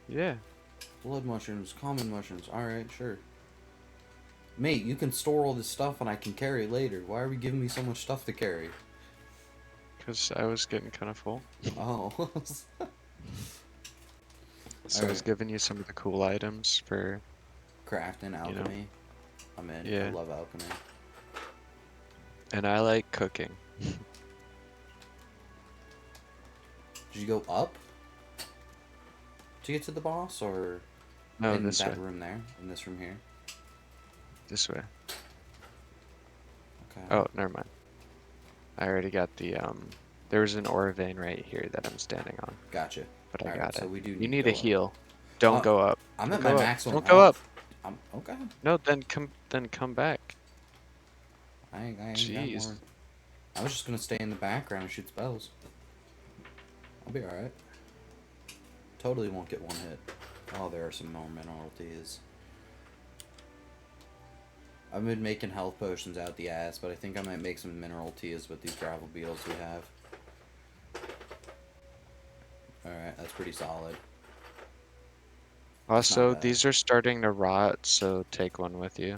Yeah. Blood mushrooms, common mushrooms. Alright, sure. Mate, you can store all this stuff and I can carry it later. Why are we giving me so much stuff to carry? Because I was getting kind of full. Oh. So I was Alright. giving you some of the cool items for... Crafting, You know. alchemy. I'm in. I Yeah. love alchemy. And I like cooking. Did you go up to get to the boss, or No, in this that way. room there? In this room here? This way. Okay. Oh, never mind. I already got the, There was an ore vein right here that I'm standing on. Gotcha. But I Alright, got so it. we do You need need to a go up. heal. Don't go up. I'm Don't at my go up. maximum Don't health. go up. I'm okay. No, then come back. I ain't got Jeez. more. I was just gonna stay in the background and shoot spells. I'll be alright. Totally won't get one hit. Oh, there are some more mineralities. I've been making health potions out the ass, but I think I might make some mineral teas with these gravel beetles we have. Alright, that's pretty solid. Also, bad. these are starting to rot, so take one with you.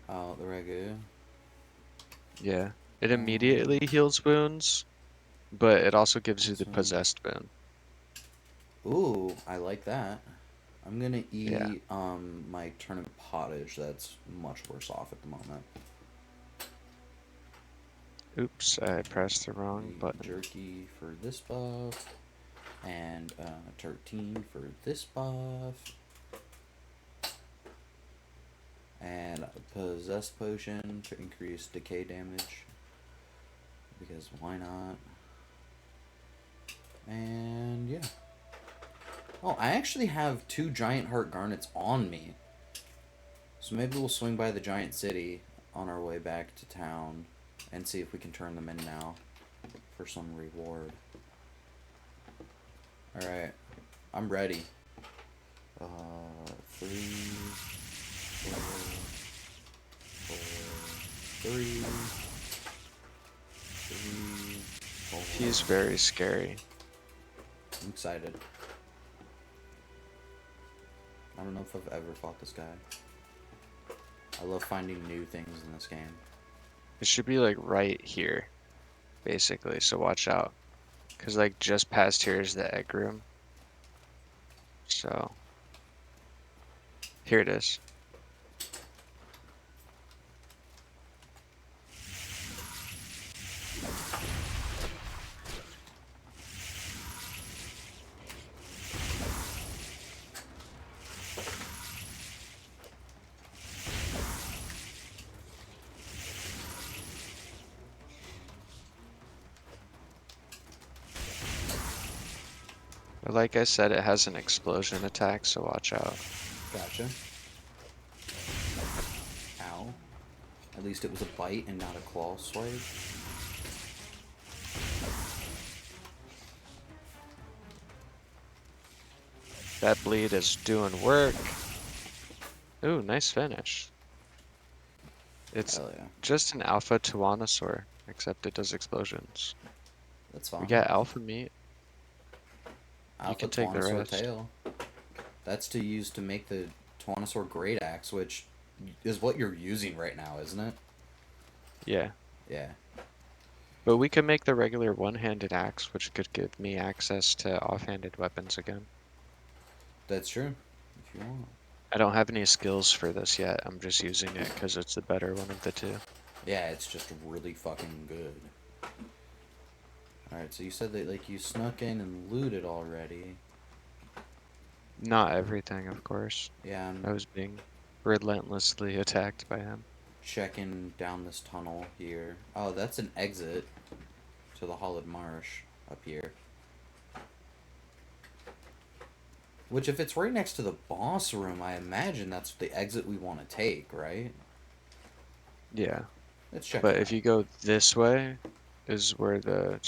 Oh, the ragu. Yeah. It immediately heals wounds, but it also gives you the Awesome. possessed boon. Ooh, I like that. I'm gonna eat Yeah. my turnip pottage that's much worse off at the moment. Oops, I pressed the wrong Eat button. jerky for this buff, and tartine for this buff, and a possess potion to increase decay damage, because why not? And yeah. Oh, I actually have 2 giant heart garnets on me. So maybe we'll swing by the giant city on our way back to town and see if we can turn them in now for some reward. Alright, I'm ready. 3, 4, 3, 4. He's very scary. I'm excited. I don't know if I've ever fought this guy. I love finding new things in this game. It should be like right here, basically, so watch out. Cause like just past here is the egg room. So, here it is. But like I said, it has an explosion attack, so watch out. Gotcha. Ow. At least it was a bite and not a claw swipe. That bleed is doing work. Ooh, nice finish. It's Hell yeah. just an alpha Tyrannosaur, except it does explosions. That's We fine. got alpha meat. You Alpha can take the Tyrannosaur rest. tail. That's to use to make the Tyrannosaur Great Axe, which is what you're using right now, isn't it? Yeah. Yeah. But we can make the regular one-handed axe, which could give me access to off-handed weapons again. That's true. If you want. I don't have any skills for this yet. I'm just using it because it's the better one of the two. Yeah, it's just really fucking good. Alright, so you said that like you snuck in and looted already. Not everything, of course. Yeah, I I'm was being relentlessly attacked by him. checking down this tunnel here. Oh, that's an exit to the Hollowed Marsh up here. Which, if it's right next to the boss room, I imagine that's the exit we want to take, right? Yeah. Let's check But it if out. you go this way, is where the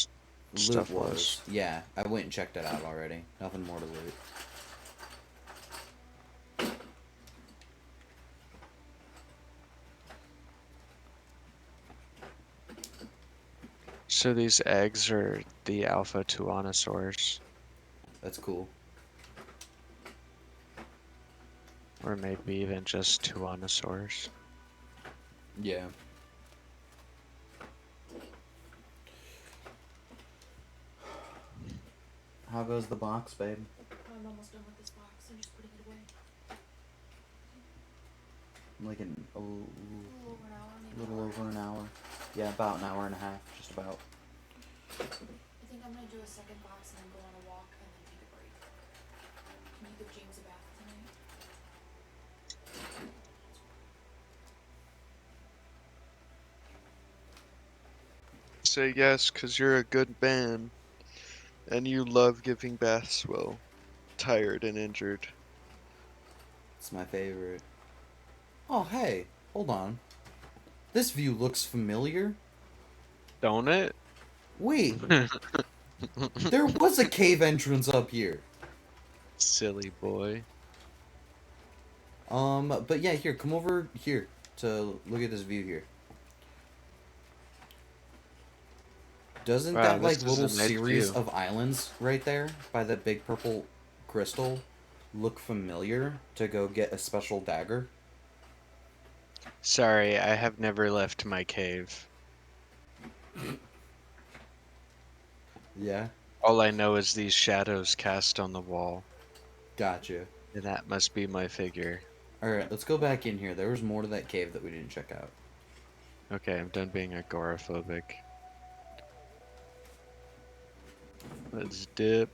Loot stuff was. was. Yeah, I went and checked it out already. Nothing more to loot. So these eggs are the alpha Tyrannosaurs, That's cool. or maybe even just Tyrannosaurs. Yeah. How goes the box, babe? I'm almost done with this box. I'm just putting it away. Like in a A little over an hour, maybe. little over an hour. Yeah, about an hour and a half, just about. I think I'm gonna do a second box and then go on a walk and then take a break. Can you give James a bath tonight? Say yes, 'cause you're a good man, and you love giving baths well, tired and injured. It's my favorite. Oh, hey, hold on. This view looks familiar. Don't it? Wait, there was a cave entrance up here. Silly boy. But yeah, here, come over here to look at this view here. Doesn't Wow, that, this like, is little a nice series view. of islands right there by the big purple crystal look familiar to go get a special dagger? Sorry, I have never left my cave. Yeah, All I know is these shadows cast on the wall, gotcha. and that must be my figure. Alright, let's go back in here. There was more to that cave that we didn't check out. Okay, I'm done being agoraphobic. Let's dip.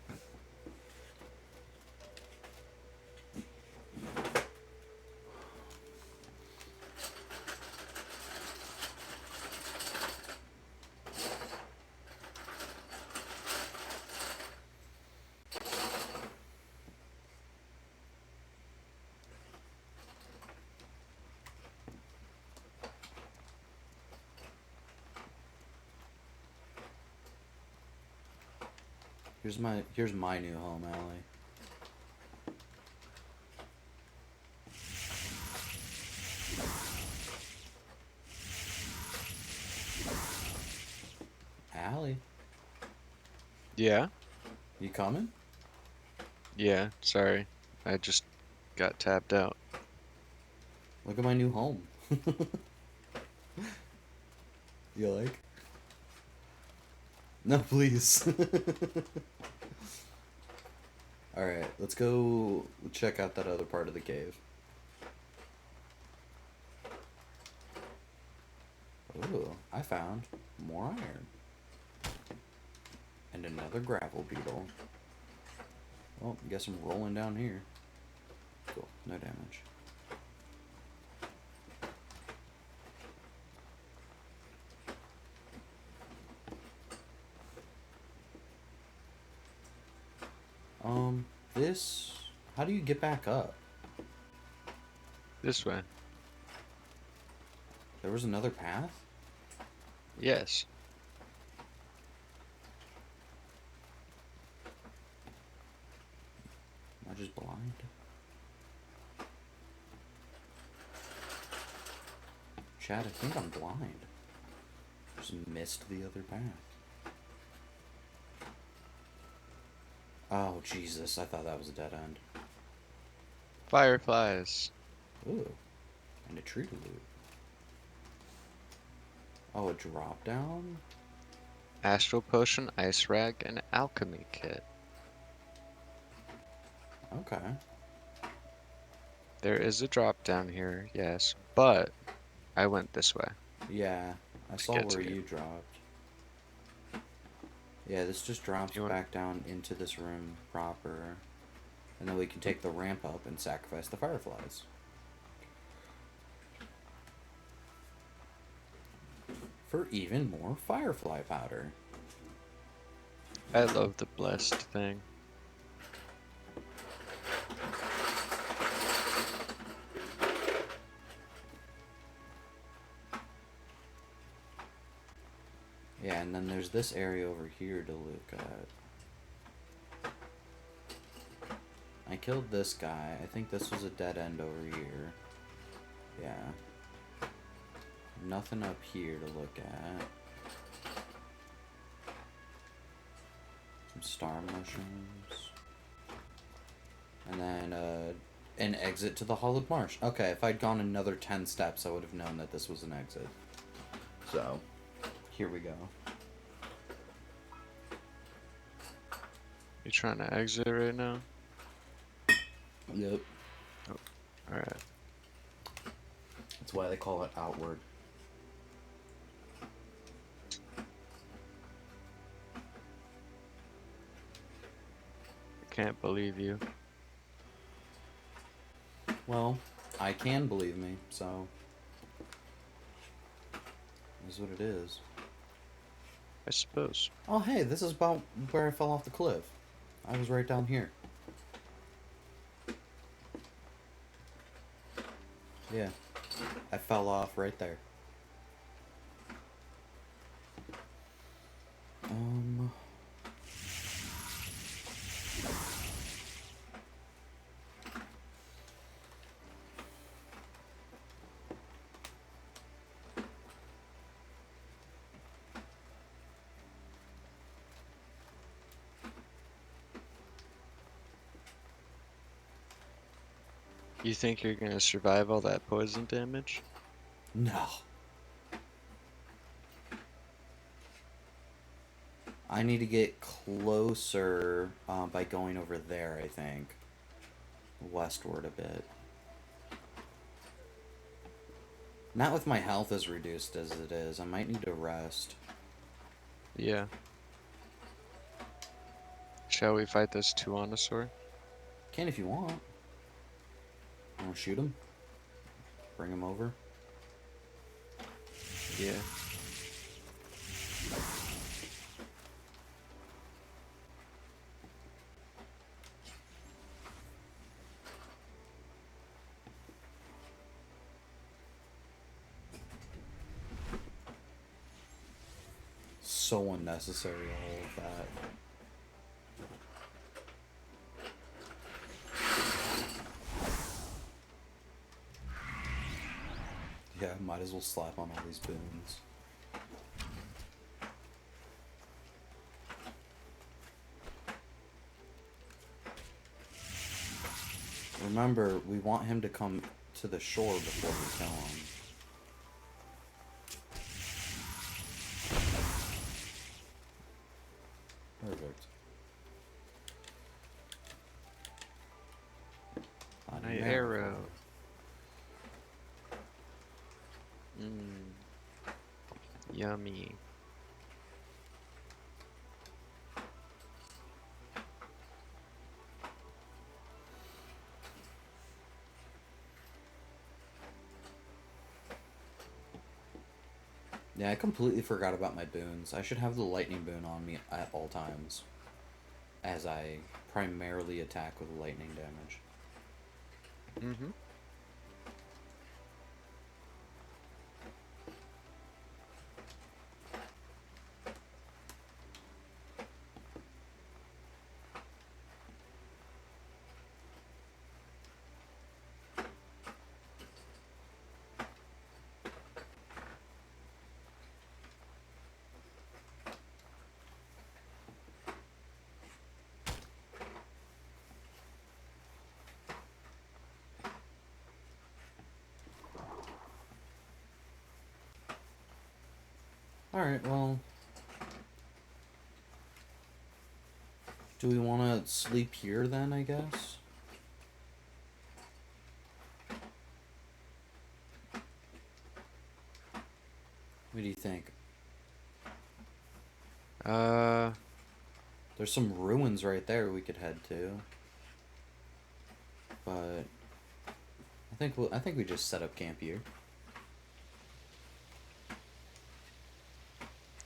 Here's my new home, Allie. Allie, Yeah? you coming? Yeah, sorry. I just got tapped out. Look at my new home. You like? No, please. Alright, let's go check out that other part of the cave. Ooh, I found more iron. And another gravel beetle. Well, guess I'm rolling down here. Cool, no damage. This. How do you get back up? This way. There was another path? Yes. Am I just blind? Chad, I think I'm blind. Just missed the other path. Oh, Jesus. I thought that was a dead end. Fireflies. Ooh. And a tree to loot. Oh, a drop down? Astral potion, ice rag, and alchemy kit. Okay. There is a drop down here, yes, but I went this way. Yeah. I To saw get to where you. you dropped. Yeah, this just drops You want- back down into this room proper. And then we can take the ramp up and sacrifice the fireflies. For even more firefly powder. I love the blessed thing. Yeah, and then there's this area over here to look at. I killed this guy. I think this was a dead end over here. Yeah. Nothing up here to look at. Some star mushrooms. And then an exit to the hollowed marsh. Okay, if I'd gone another 10 steps, I would have known that this was an exit. So, here we go. You trying to exit right now? Yep. Alright. That's why they call it outward. I can't believe you. Well, I can believe me, so. Is what it is. I suppose. Oh, hey, this is about where I fell off the cliff. I was right down here. Yeah. I fell off right there. You think you're gonna survive all that poison damage? No. I need to get closer by going over there, I think. Westward a bit. Not with my health as reduced as it is. I might need to rest. Yeah. Shall we fight this Tyrannosaur? Can if you want. Want to shoot him? Bring him over? Yeah. So unnecessary, all of that. Yeah, might as well slap on all these boons. Remember, we want him to come to the shore before we kill him. Perfect. My arrow. Mmm. Yummy. Yeah, I completely forgot about my boons. I should have the lightning boon on me at all times. as I primarily attack with lightning damage. Mm-hmm. Alright, well. Do we want to sleep here then, I guess? What do you think? There's some ruins right there we could head to. But I think we just set up camp here.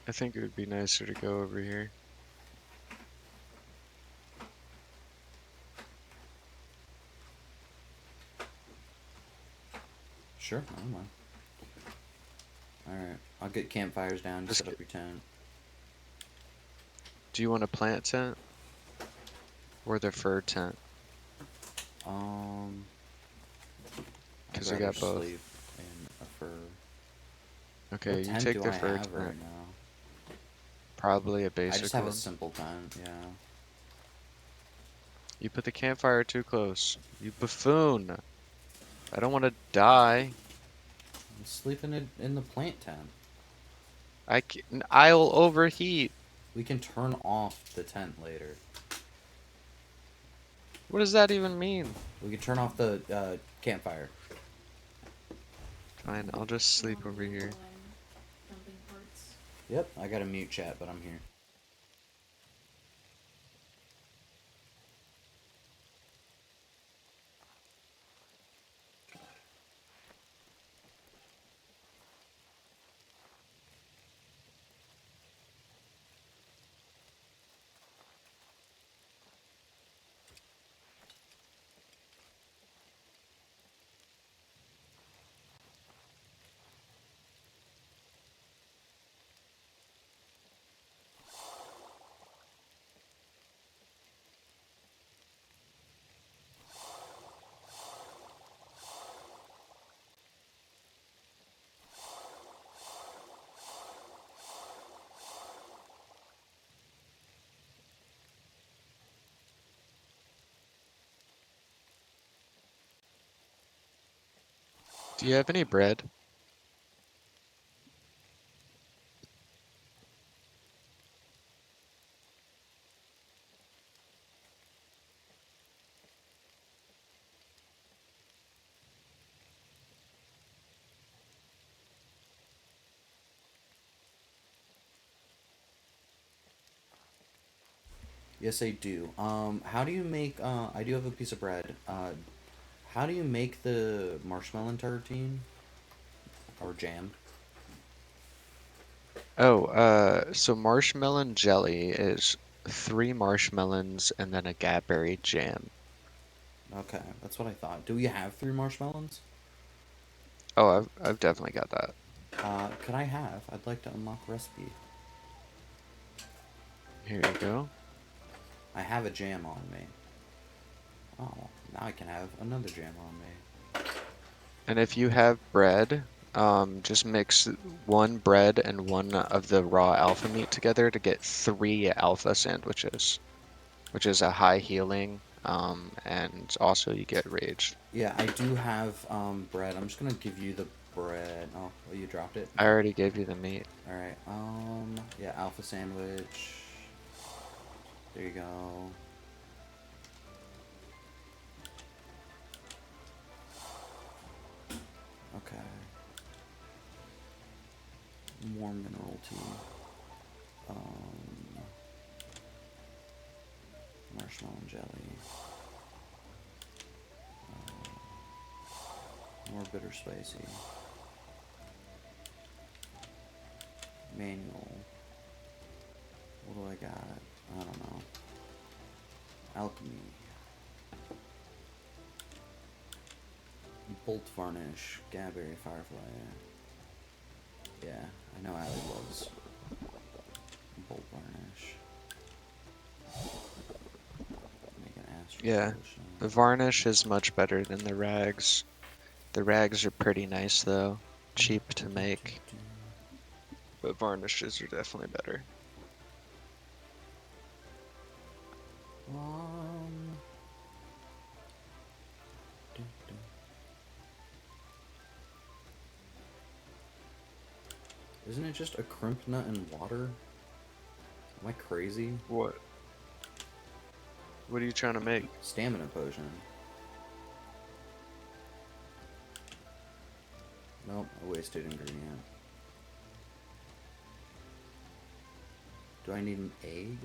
I think it would be nicer to go over here. Sure, I don't mind. Alright, I'll get campfires down, Just set up your tent. Do you want a plant tent? Or the fur tent? I'd Because I rather got both. sleep in a fur. Okay, What you tent take do the I fur have tent. right now? Probably a I basic just have one. a simple tent, yeah. You put the campfire too close. You buffoon! I don't want to die. I'm sleeping in the plant tent. I'll overheat. We can turn off the tent later. What does that even mean? We can turn off the campfire. Fine, I'll just You sleep want over me here. while I'm dumping parts? Yep, I got a mute chat, but I'm here. Do you have any bread? Yes, I do. How do you make? I do have a piece of bread. How do you make the marshmallow tartine or jam? Oh, so marshmallow jelly is 3 marshmallows and then a Cadbury jam. Okay, that's what I thought. Do we have 3 marshmallows? Oh, I've definitely got that. Could I have? I'd like to unlock recipe. Here you go. I have a jam on me. Oh, now I can have another jam on me. And if you have bread, just mix 1 bread and 1 of the raw alpha meat together to get 3 alpha sandwiches, which is a high healing, and also you get rage. Yeah, I do have bread. I'm just gonna give you the bread. Oh, well, you dropped it. I already gave you the meat. All right. Yeah, alpha sandwich. There you go. Okay. More mineral tea. Marshmallow jelly. More bitter spicy. Manual. What do I got? I don't know. Alchemy. Bolt varnish. Gabberry firefly. Yeah, I know Allie loves bolt varnish. Make an astral Yeah, potion. the varnish is much better than the rags. The rags are pretty nice though, cheap to make, but varnishes are definitely better. Um, Isn't it just a crimp nut and water? Am I crazy? What? What are you trying to make? Stamina potion. Nope, a wasted ingredient. Do I need an egg?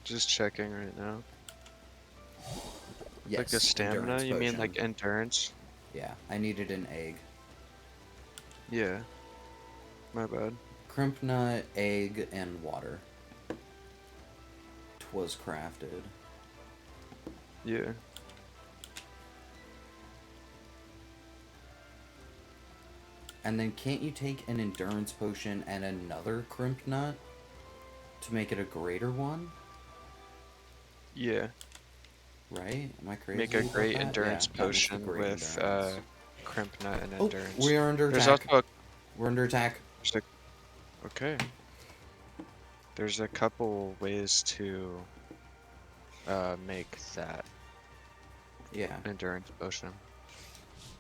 Just checking right now. Yes, Like a stamina? endurance You mean potion. like endurance? Yeah, I needed an egg. Yeah. My bad. Crimp nut, egg, and water. 'Twas crafted. Yeah. And then can't you take an endurance potion and another crimp nut to make it a greater one? Yeah. Right? Am I crazy Make a about great that? endurance Yeah, that makes the potion great with endurance. crimp nut and Oh, endurance. we are under There's attack. also a, We're under attack. there's a, okay. There's a couple ways to make that Yeah. endurance potion.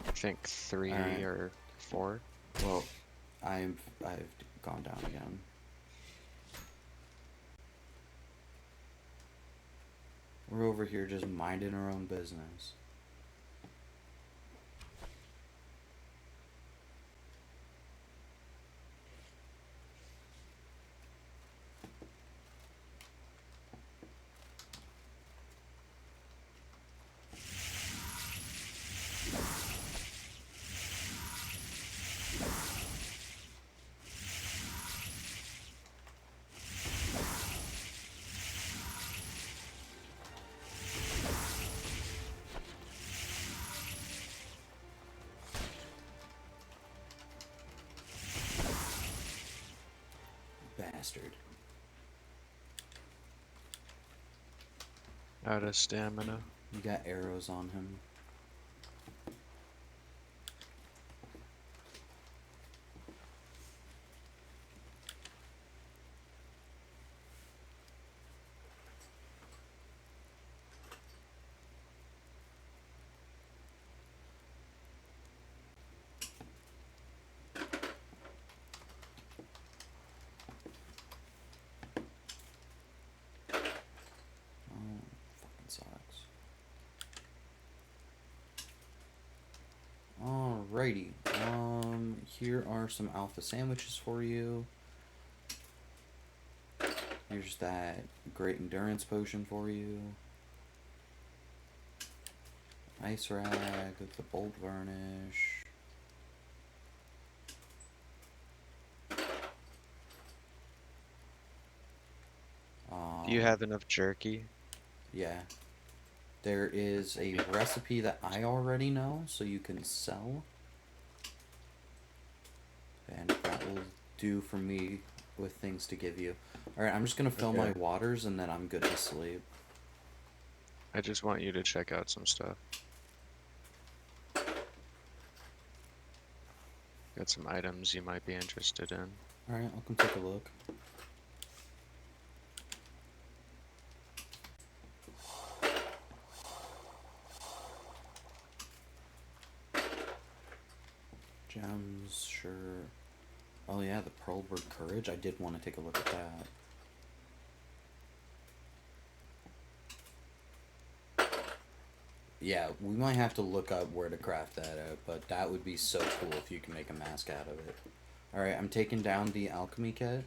I think 3 Alright. or 4. Well, I've gone down again. We're over here just minding our own business. Bastard. Out of stamina. You got arrows on him. Oh, fucking sucks. Alrighty. Here are some alpha sandwiches for you. Here's that great endurance potion for you. Ice rag with the bolt varnish. Do you have enough jerky? Yeah. There is a recipe that I already know, so you can sell. And that will do for me with things to give you. Alright, I'm just gonna fill my Okay. waters and then I'm good to sleep. I just want you to check out some stuff. Got some items you might be interested in. Alright, I'll come take a look. Gems, sure. Oh yeah, the Pearlbird Courage. I did want to take a look at that. Yeah, we might have to look up where to craft that out, but that would be so cool if you can make a mask out of it. Alright, I'm taking down the alchemy kit.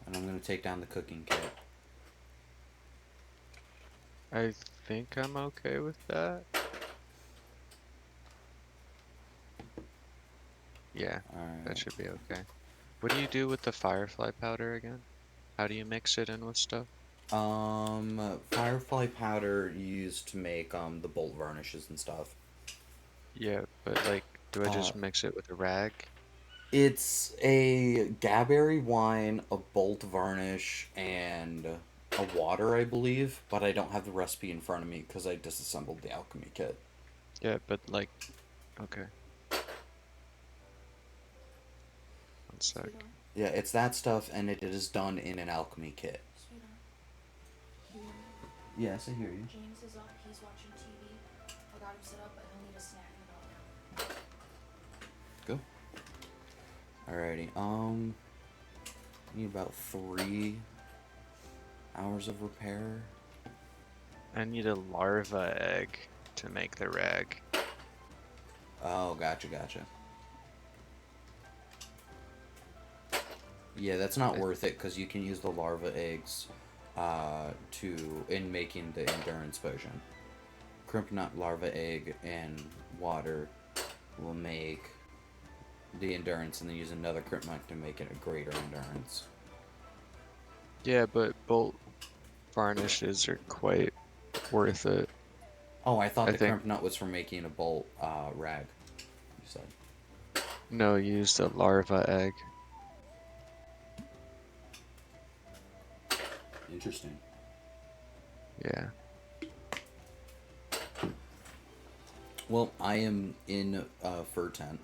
And I'm gonna take down the cooking kit. I think I'm okay with that. Yeah, that Alright. should be okay. What do you do with the firefly powder again? How do you mix it in with stuff? Firefly powder used to make the bolt varnishes and stuff. Yeah, but like, do I Uh, just mix it with a rag? it's a gaberry wine, a bolt varnish, and a water, I believe. But I don't have the recipe in front of me because I disassembled the alchemy kit. Yeah, but like, okay, one sec. Sweetheart, Yeah, it's that stuff, and it is done in an alchemy kit. sweetheart, you hear me? Yes, I hear you. James is up. He's watching TV. I got him set up, but he'll need a snack in about an Go. Alrighty. Need about 3 hours of repair. I need a larva egg to make the rag. Oh, gotcha. Yeah, that's not I- worth it because you can use the larva eggs in making the endurance potion. Crimpnut larva egg and water will make the endurance, and then use another crimpnut to make it a greater endurance. Yeah, but bolt varnishes are quite worth it. Oh, I thought I the think. crimpnut was for making a bolt rag. You said. No, use the larva egg. Interesting. Yeah. Well, I am in a fur tent.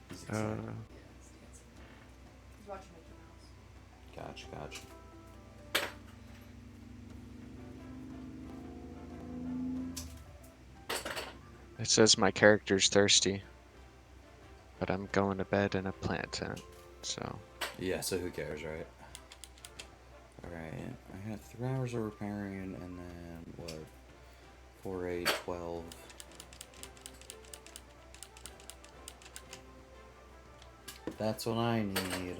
He's excited. hour. Yeah, he's dancing. He's watching Mickey Mouse. Gotcha. It says my character's thirsty, but I'm going to bed in a plant tent, so. Yeah, so who cares, right? Alright, I had 3 hours of repairing, and then, what? 4, 8, 12. That's what I need.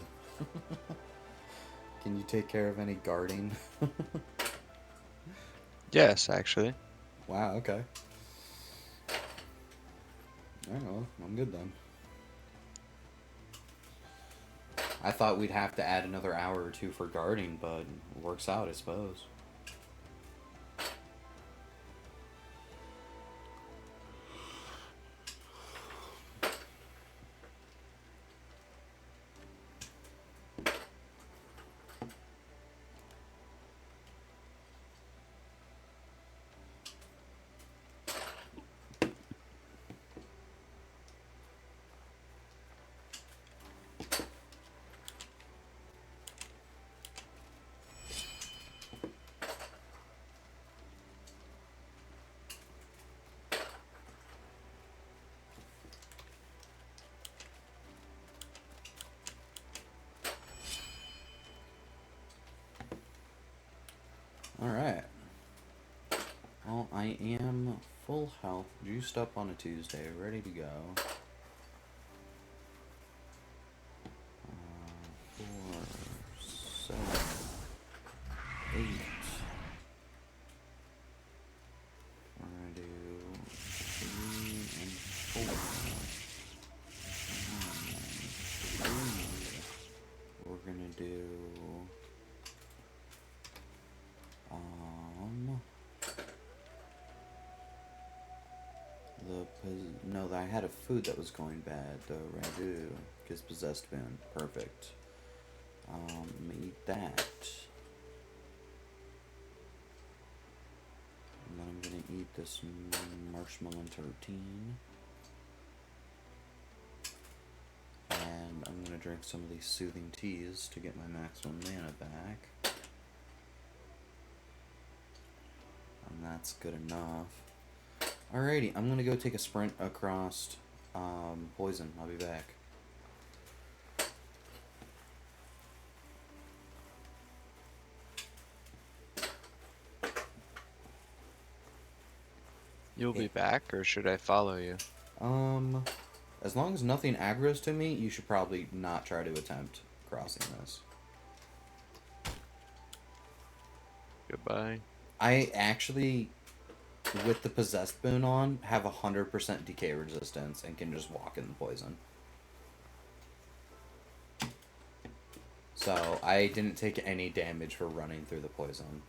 Can you take care of any guarding? Yes, actually. Wow, okay. Alright, well, I'm good then. I thought we'd have to add another hour or two for guarding, but it works out, I suppose. Alright. Well, I am full health, juiced up on a Tuesday, ready to go. 4, 7, 8. We're gonna do 3 and 4. 3. We're gonna do no, I had a food that was going bad. The ragu, because possessed bin, perfect. Eat that. And then I'm gonna eat this marshmallow tartine. And I'm gonna drink some of these soothing teas to get my maximum mana back. And that's good enough. Alrighty, I'm gonna go take a sprint across poison. I'll be back. You'll be back, or should I follow you? As long as nothing aggroes to me, you should probably not try to attempt crossing this. Goodbye. I actually, with the possessed boon on, have 100% decay resistance and can just walk in the poison. So I didn't take any damage for running through the poison.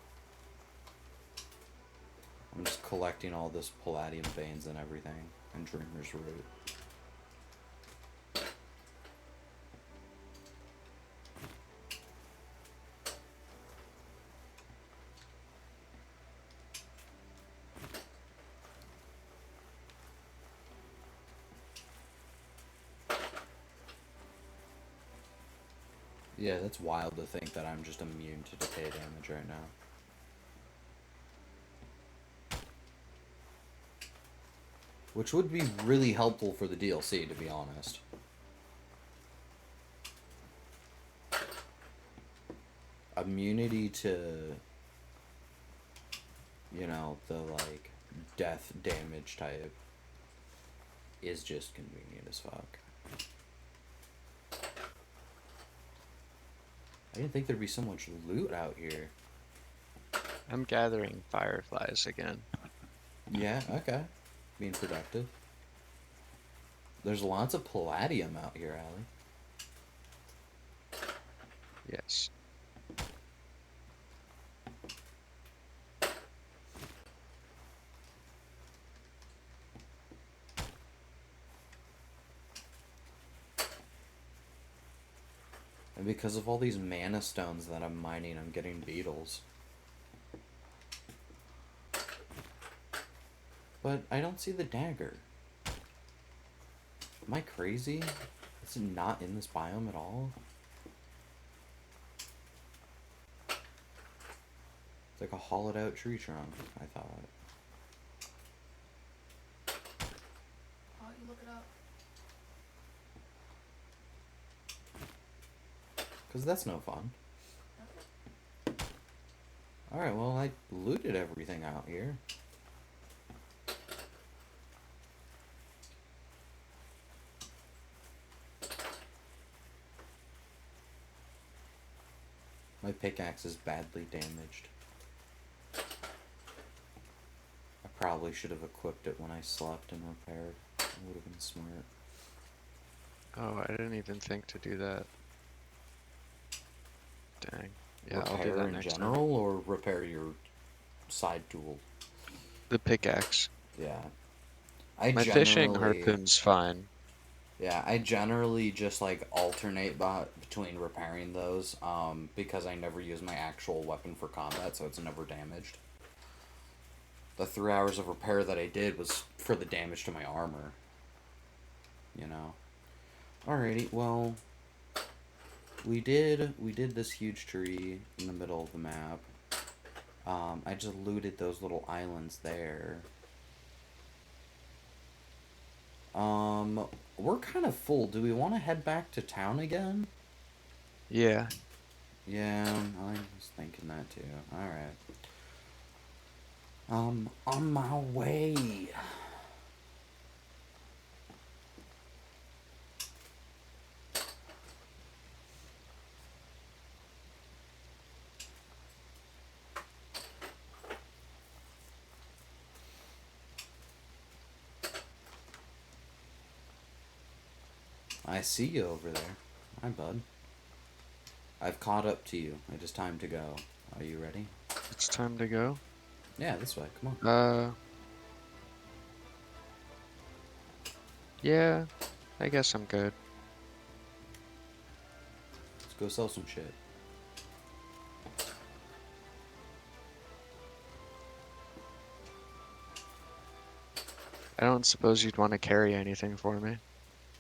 I'm just collecting all this palladium veins and everything, and Dreamer's Root. Yeah, that's wild to think that I'm just immune to decay damage right now. Which would be really helpful for the DLC, to be honest. Immunity to, you know, the, like, death damage type is just convenient as fuck. I didn't think there'd be so much loot out here. I'm gathering fireflies again. Yeah, okay. Being productive. There's lots of palladium out here, Allie. Yes. And because of all these mana stones that I'm mining, I'm getting beetles. But I don't see the dagger. Am I crazy? Is it not in this biome at all? It's like a hollowed out tree trunk, I thought. Oh, you look it up. Because that's no fun. Alright, well, I looted everything out here. My pickaxe is badly damaged. I probably should have equipped it when I slept and repaired. It would have been smart. Oh, I didn't even think to do that. Dang. Yeah, Repair I'll do that in next general, time. or repair your side tool? The pickaxe. Yeah. I My fishing generally... harpoon's fine. Yeah, I generally just, like, alternate between repairing those, because I never use my actual weapon for combat, so it's never damaged. The 3 hours of repair that I did was for the damage to my armor. You know? Alrighty, well... We did this huge tree in the middle of the map. I just looted those little islands there. We're kind of full. Do we want to head back to town again? Yeah. Yeah, I was thinking that too. Alright. On my way. I see you over there. Hi, bud. I've caught up to you. It is time to go. Are you ready? It's time to go. Yeah, this way. Come on. Yeah. I guess I'm good. Let's go sell some shit. I don't suppose you'd want to carry anything for me.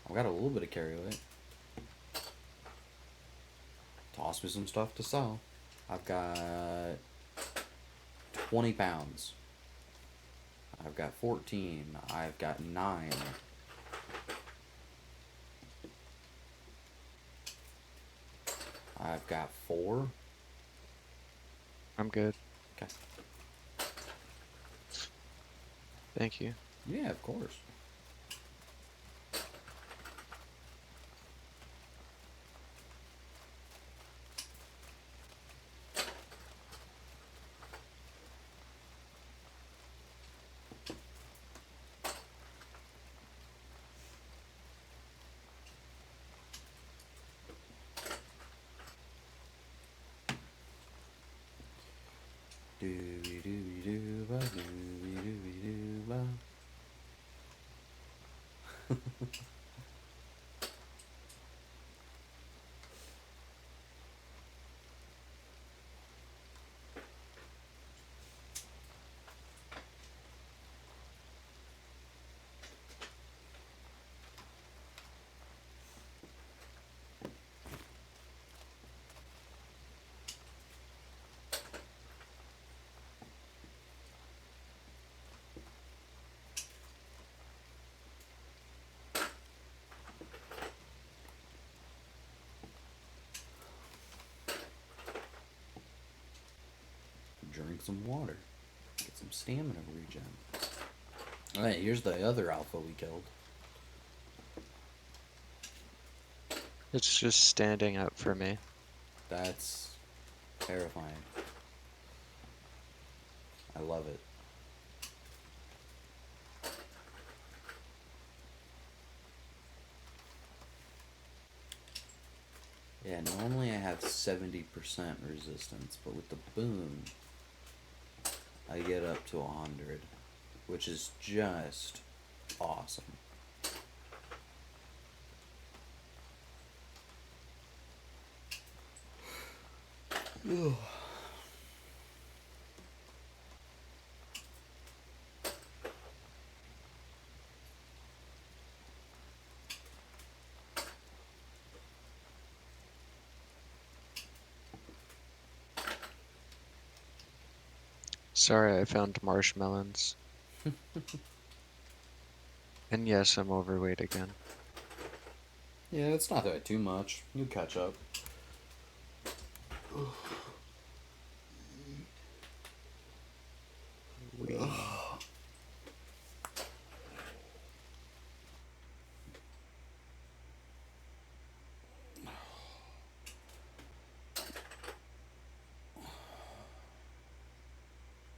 I've got a little bit of carry weight. Toss me some stuff to sell. I've got 20 pounds. I've got 14. I've got 9. I've got 4. I'm good. Okay. Thank you. Yeah, of course. Drink some water. Get some stamina regen. Alright, here's the other alpha we killed. It's just standing up for me. That's terrifying. I love it. Yeah, normally I have 70% resistance, but with the boom, I get up to 100, which is just awesome. Ugh. Sorry, I found marshmallows. And yes, I'm overweight again. Yeah, it's not that too much. You catch up.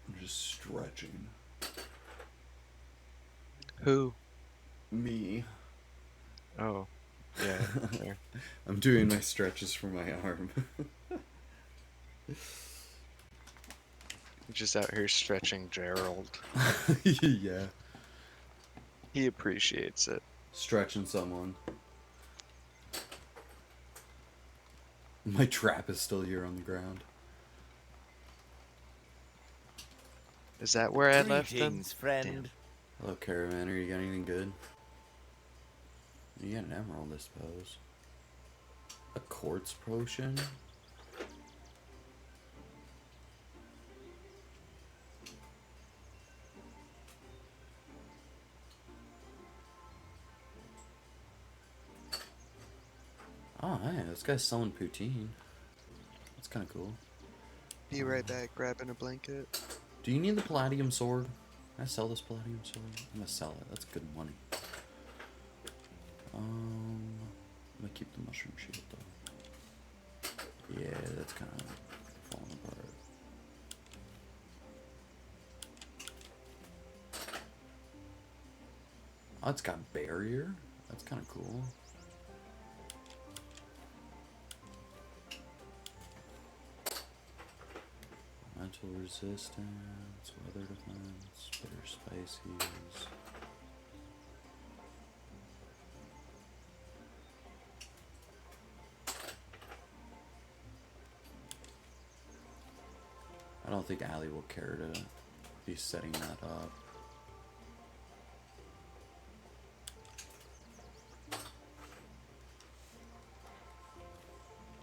I'm just stretching. Who? Me. Oh, yeah, there. I'm doing my stretches for my arm. Just out here stretching Gerald. Yeah. He appreciates it. Stretching someone. My trap is still here on the ground. Is that where I left them? Greetings, friend. Damn. Hello, Caravaner. You got anything good? You got an emerald, I suppose. A quartz potion? Oh, hey, this guy's selling poutine. That's kind of cool. Be right back, grabbing a blanket. Do you need the palladium sword? Can I sell this palladium sword? I'm gonna sell it. That's good money. I'm gonna keep the mushroom shield though. Yeah, that's kind of falling apart. Oh, it's got barrier. That's kind of cool. Mental resistance, weather defense, bitter spices. I don't think Allie will care to be setting that up.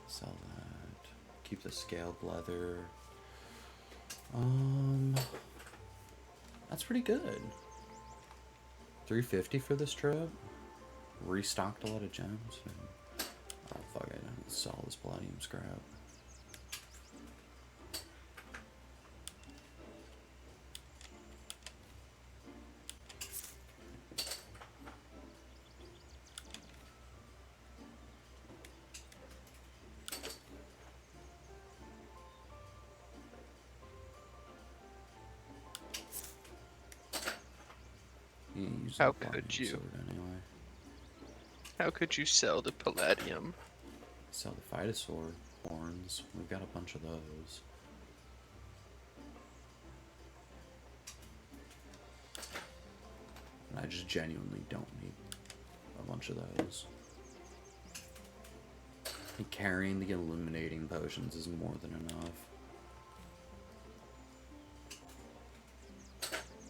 Sell that. Keep the scaled leather. That's pretty good. 350 for this trip. Restocked a lot of gems. Oh fuck it, let's sell this palladium scrap. How could you? Sword anyway. How could you sell the palladium? Sell the Phytosaur horns. We've got a bunch of those. And I just genuinely don't need bunch of those. And carrying the illuminating potions is more than enough.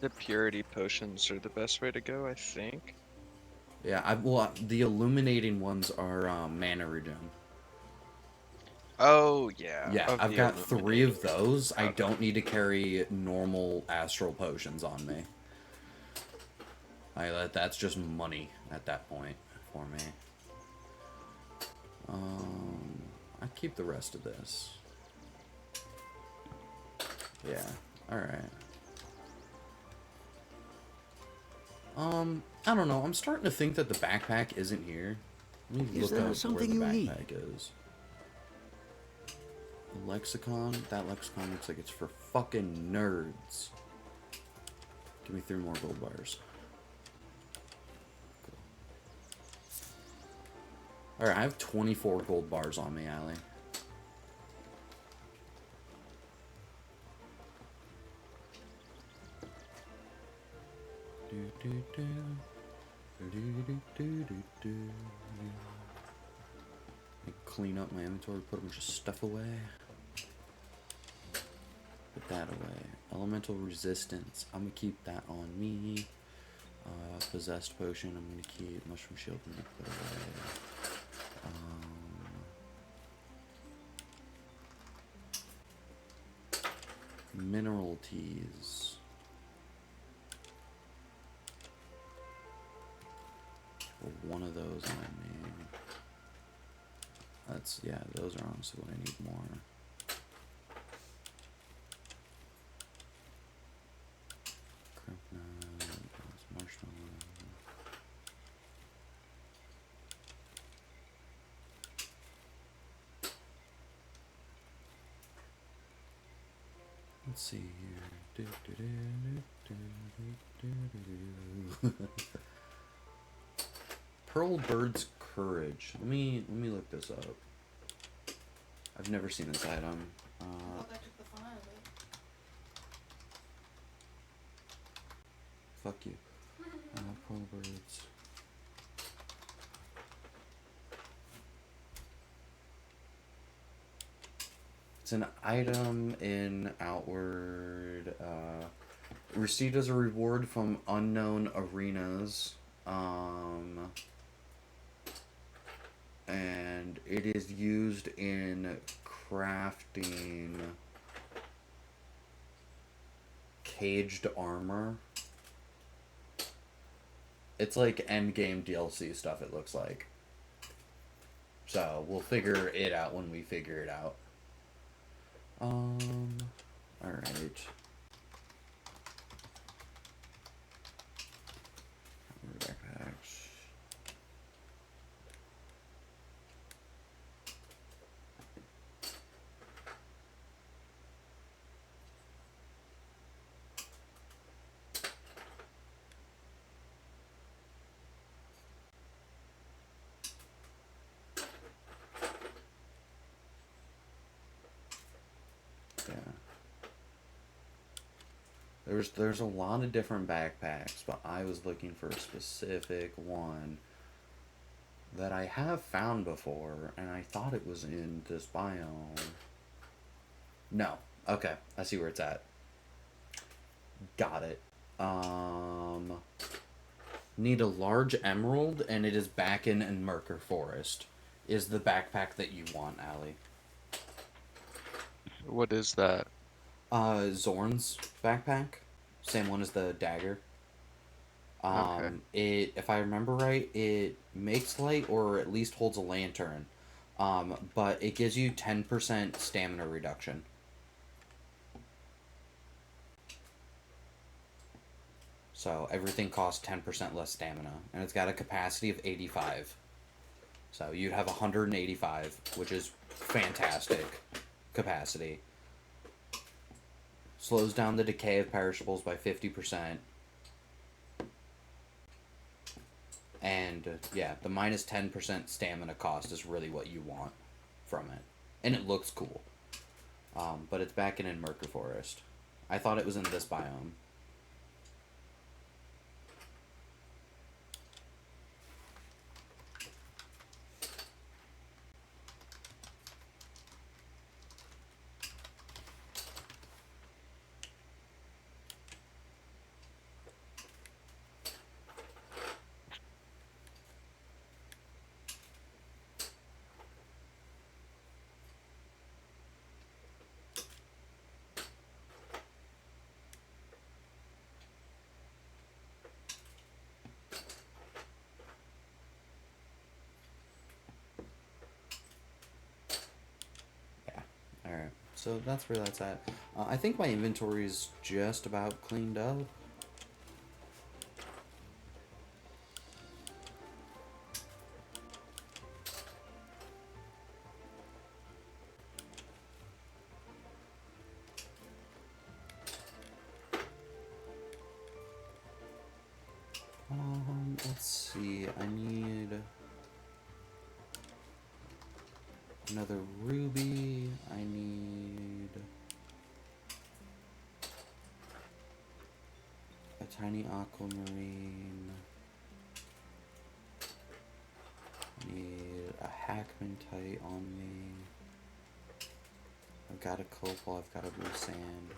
The purity potions are the best way to go, I think. Yeah, well, the illuminating ones are mana regen. Oh, yeah. Yeah, of I've the got 3 of illuminating. those. I Okay. don't need to carry normal astral potions on me. That's just money at that point for me. I keep the rest of this. Yeah, alright. I don't know. I'm starting to think that the backpack isn't here. Let me Is look there up something where the you need? backpack is. The lexicon? That lexicon looks like it's for fucking nerds. Give me 3 more gold bars. Cool. Alright, I have 24 gold bars on me, Allie. Clean up my inventory, put a bunch of stuff away. Put that away. Elemental resistance, I'm gonna keep that on me. Possessed potion, I'm gonna keep. Mushroom shield, I'm gonna put away. Mineral teas. One of those on me. That's, yeah, those are honestly what I need more. Marshmallow. Let's see here. Pearl Bird's Courage. Let me look this up. I've never seen this item. I thought that took the fun out of it. Fuck you. Pearl Birds. It's an item in Outward. Received as a reward from unknown arenas. And it is used in crafting caged armor. It's like endgame DLC stuff, it looks like. So, we'll figure it out when we figure it out. Alright. Backpacks. Yeah. There's a lot of different backpacks, but I was looking for a specific one that I have found before, and I thought it was in this biome. No. Okay, I see where it's at. Got it. Need a large emerald, and it is back in Merker Forest. Is the backpack that you want, Allie. What is that? Zorn's backpack. Same one as the dagger. Okay. If I remember right, it makes light or at least holds a lantern. But it gives you 10% stamina reduction. So everything costs 10% less stamina. And it's got a capacity of 85. So you'd have 185, which is fantastic capacity. Slows down the decay of perishables by 50%. And, yeah, the minus 10% stamina cost is really what you want from it. And it looks cool. But it's back in Merker Forest. I thought it was in this biome. So that's where that's at. I think my inventory is just about cleaned up. Let's see. I need another ruby. I need a tiny aquamarine. Need a hackmantite on me. I've got a copal. I've got a blue sand.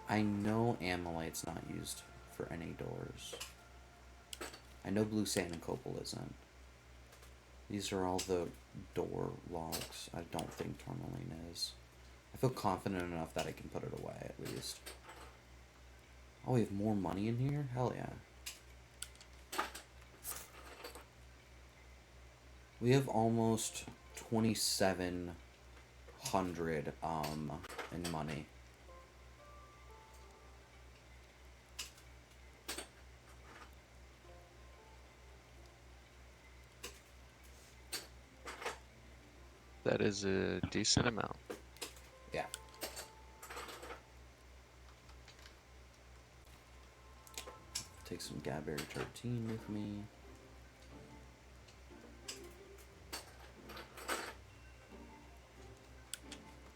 I know ammonite's not used for any doors. I know blue sand and copal isn't. These are all the door logs. I don't think tourmaline is. I feel confident enough that I can put it away at least. Oh, we have more money in here? Hell yeah. We have almost 2,700 in money. That is a decent amount. Yeah. Take some Gadberry Tartine with me.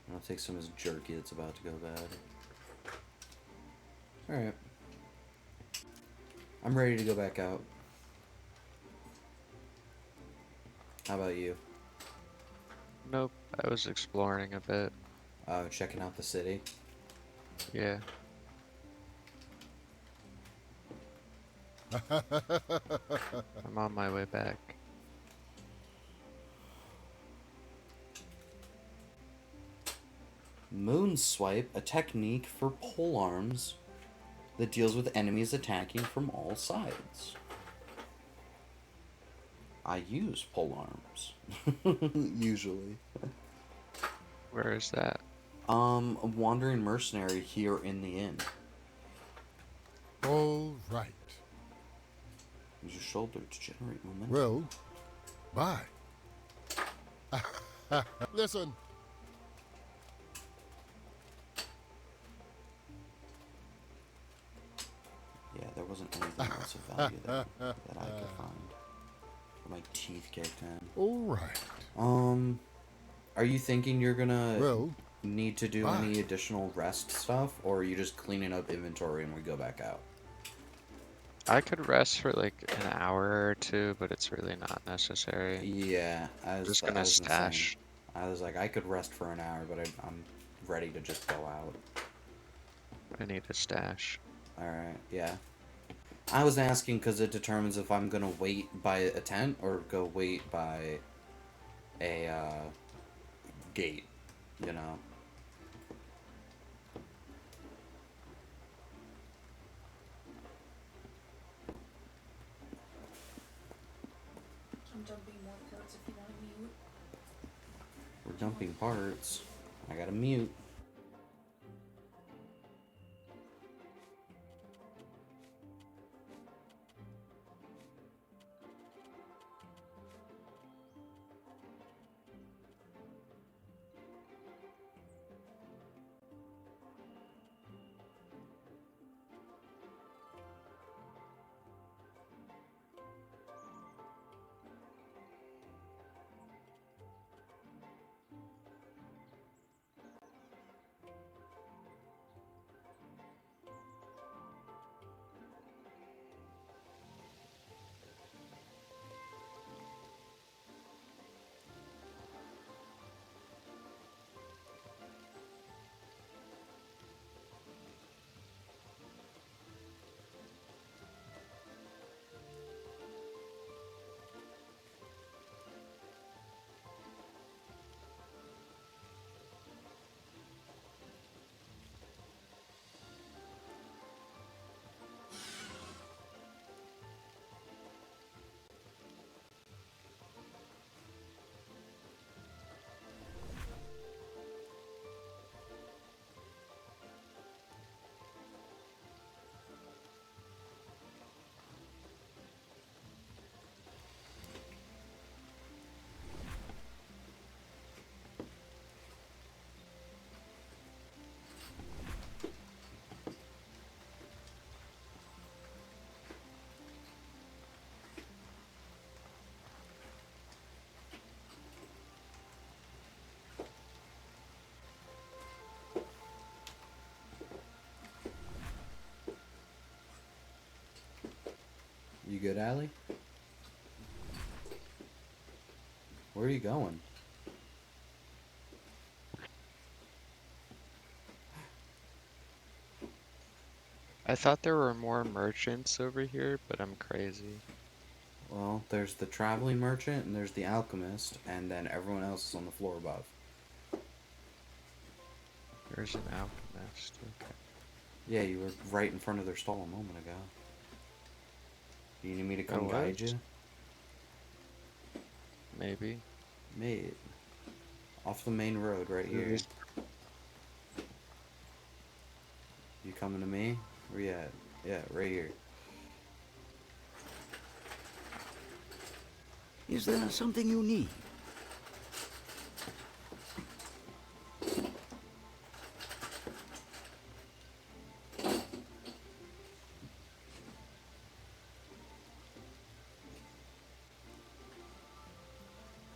And I'll take some of his jerky that's about to go bad. Alright. I'm ready to go back out. How about you? Nope, I was exploring a bit. Checking out the city. Yeah. I'm on my way back. Moon Swipe, a technique for polearms that deals with enemies attacking from all sides. I use polearms. Usually. Where is that? A wandering mercenary here in the inn. All right. Use your shoulder to generate momentum. Well, bye. Listen. Yeah, there wasn't anything else of value there that I could find. My teeth kicked in. All right. Are you thinking you're gonna Well, need to do bye. any additional rest stuff, or are you just cleaning up inventory and we go back out? I could rest for like an hour or two, but it's really not necessary. Yeah, I'm just gonna I was the same. stash. I was like, I could rest for an hour, but I'm ready to just go out. I need a stash. Alright, yeah. I was asking because it determines if I'm gonna wait by a tent or go wait by a gate, you know? I'm dumping more parts if you want to mute. We're dumping parts. I gotta mute. You good, Allie? Where are you going? I thought there were more merchants over here, but I'm crazy. Well, there's the traveling merchant, and there's the alchemist, and then everyone else is on the floor above. There's an alchemist. Okay. Yeah, you were right in front of their stall a moment ago. Do you need me to come I guide was? you? Maybe. Mate. Off the main road right here. There's- You coming to me? Where you at? Yeah, right here. Is there something you need?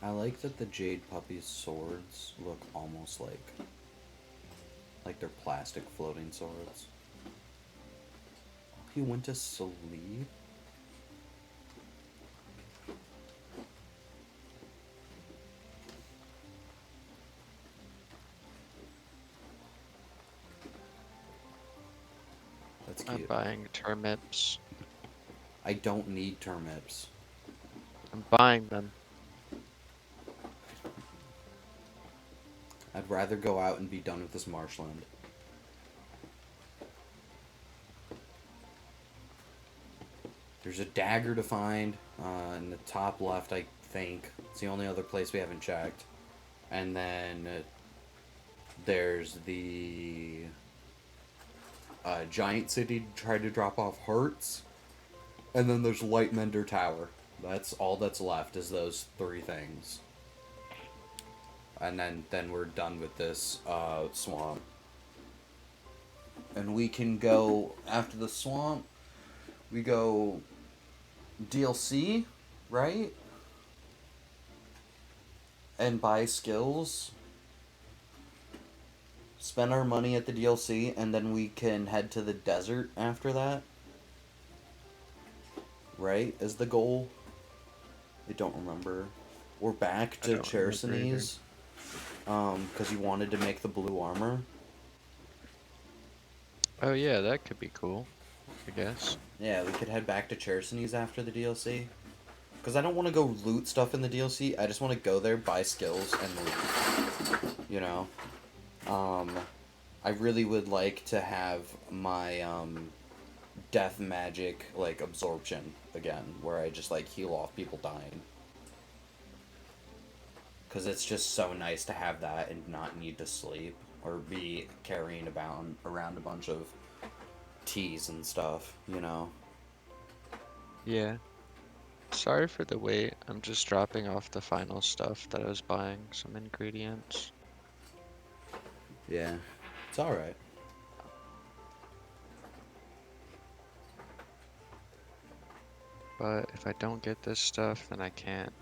I like that the Jade Puppy's swords look almost like they're plastic floating swords. He went to sleep? That's I'm cute. buying turnips. I don't need turnips. I'm buying them. I'd rather go out and be done with this marshland. There's a dagger to find in the top left, I think. It's the only other place we haven't checked. And then there's the giant city tried to drop off hearts. And then there's Lightmender Tower. That's all that's left is those three things. And then we're done with this swamp. And we can go, after the swamp, we go DLC, right? And buy skills. Spend our money at the DLC, and then we can head to the desert after that. Right? Is the goal? I don't remember. We're back I to don't remember either. Chersonese. Because you wanted to make the blue armor. Oh yeah, that could be cool. I guess. Yeah, we could head back to Chersonese after the DLC. Because I don't want to go loot stuff in the DLC. I just want to go there, buy skills, and loot. You know? I really would like to have my, death magic, like, absorption again. Where I just, like, heal off people dying. Because it's just so nice to have that and not need to sleep. Or be carrying around a bunch of teas and stuff, you know? Yeah. Sorry for the wait. I'm just dropping off the final stuff that I was buying. Some ingredients. Yeah. It's alright. But if I don't get this stuff, then I can't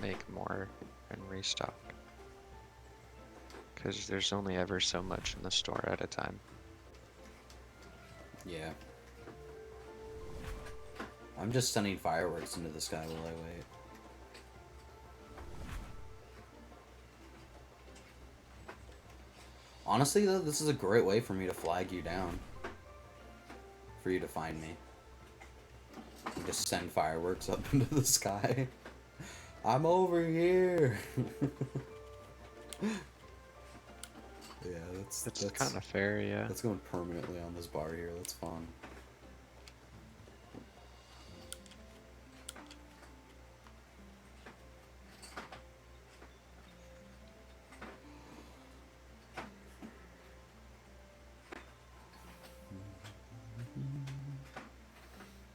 make more and restock. Because there's only ever so much in the store at a time. Yeah. I'm just sending fireworks into the sky while I wait. Honestly, though, this is a great way for me to flag you down. For you to find me. Just send fireworks up into the sky. I'm over here! Yeah, It's kind of fair, yeah. That's going permanently on this bar here. That's fun.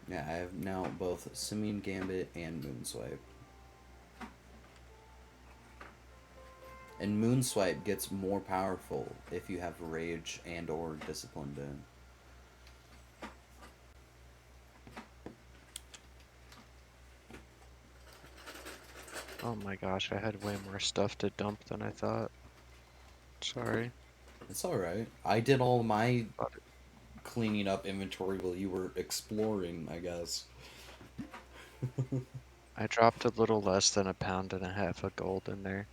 Yeah, I have now both Simian Gambit and Moonswipe. And Moonswipe gets more powerful if you have Rage and or Disciplined in. Oh my gosh, I had way more stuff to dump than I thought. Sorry. It's alright. I did all my cleaning up inventory while you were exploring, I guess. I dropped a little less than 1.5 pounds of gold in there.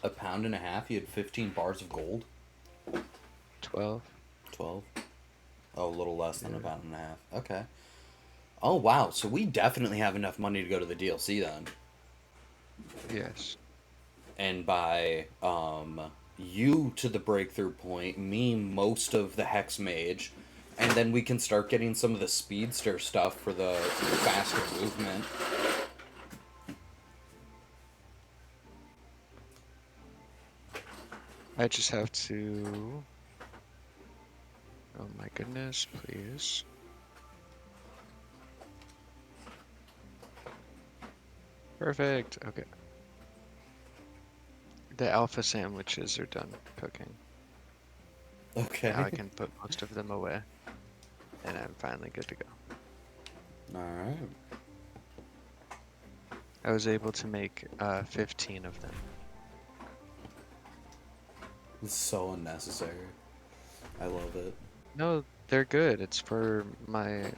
1.5 pounds? You had 15 bars of gold? 12. 12? Oh, a little less than Yeah. 1.5 pounds. Okay. Oh, wow. So we definitely have enough money to go to the DLC then. Yes. And by you to the breakthrough point, me most of the Hex Mage, and then we can start getting some of the speedster stuff for the faster movement. I just have to... Oh my goodness, please. Perfect. Okay. The alpha sandwiches are done cooking. Okay. Now I can put most of them away. And I'm finally good to go. Alright. I was able to make 15 of them. It's so unnecessary. I love it. No, they're good. It's for my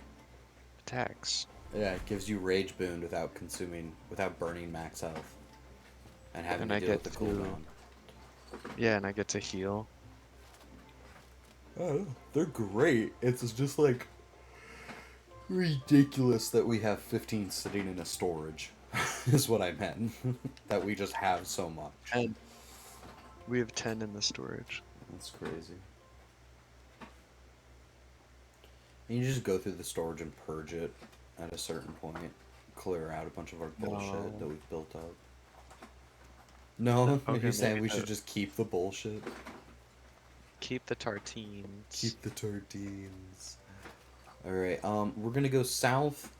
attacks. Yeah, it gives you rage boon without burning max health. And having And to I deal get with the to... cooldown. Yeah, and I get to heal. Oh, they're great. It's just like ridiculous that we have 15 sitting in a storage. Is what I meant. That we just have so much. And we have 10 in the storage. That's crazy. And you just go through the storage and purge it at a certain point. Clear out a bunch of our bullshit that we've built up. No, Okay, you're saying maybe we should just keep the bullshit? Keep the tartines. Keep the tartines. Alright, we're gonna go south,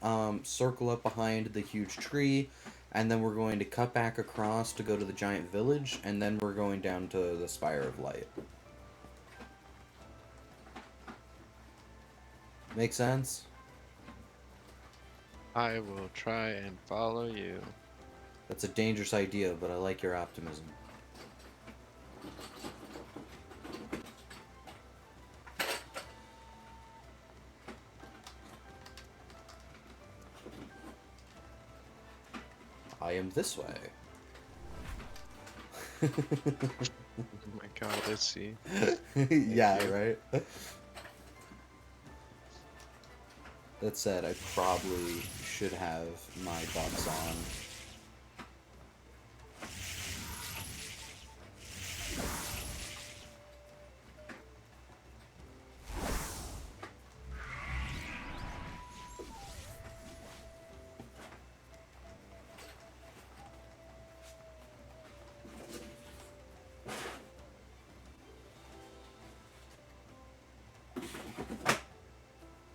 circle up behind the huge tree, and then we're going to cut back across to go to the giant village, and then we're going down to the Spire of Light. Make sense? I will try and follow you. That's a dangerous idea, but I like your optimism. I am this way. Oh my god, let's see. Yeah, right? That said, I probably should have my buffs on.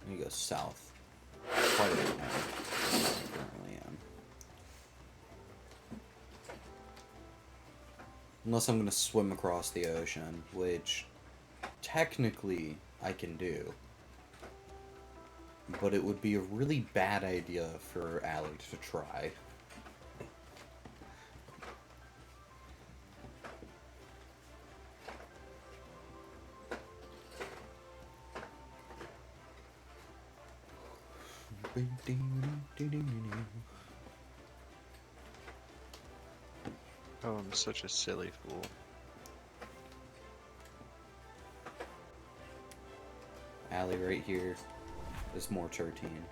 Let me go south. Quite a bit now. I currently am. Unless I'm gonna swim across the ocean, which technically I can do. But it would be a really bad idea for Allie to try. Oh, I'm such a silly fool. Allie, right here. There's more tertine.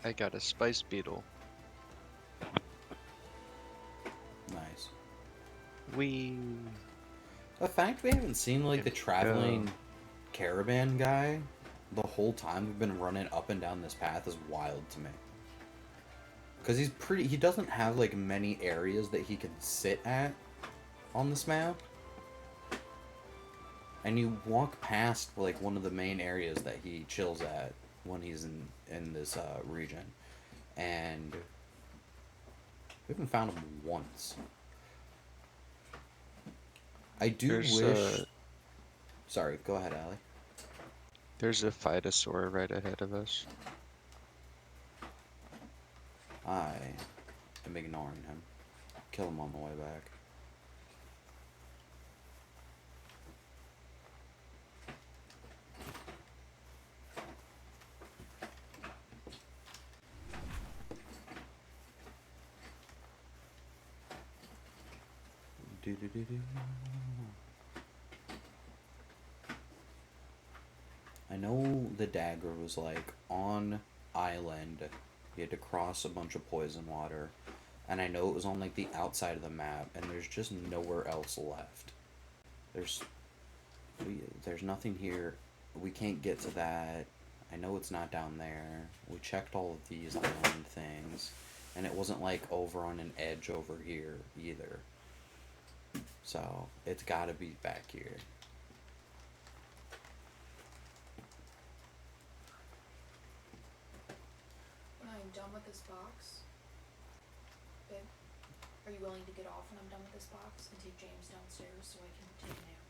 I got a spice beetle. Nice. Wee. The fact we haven't seen like the Here we traveling go. caravan guy the whole time we've been running up and down this path is wild to me. Because he doesn't have like many areas that he can sit at on this map. And you walk past like one of the main areas that he chills at when he's in this region. And we haven't found him once. I do There's, wish... Sorry, go ahead, Allie. There's a Phytosaur right ahead of us. I am ignoring him. Kill him on the way back. Do-do-do-do. I know the dagger was like on island. You had to cross a bunch of poison water. And I know it was on like the outside of the map, and there's just nowhere else left. There's nothing here. We can't get to that. I know it's not down there. We checked all of these island things, and it wasn't like over on an edge over here either. So it's gotta be back here. When I'm done with this box, babe, are you willing to get off when I'm done with this box and take James downstairs so I can take a nap?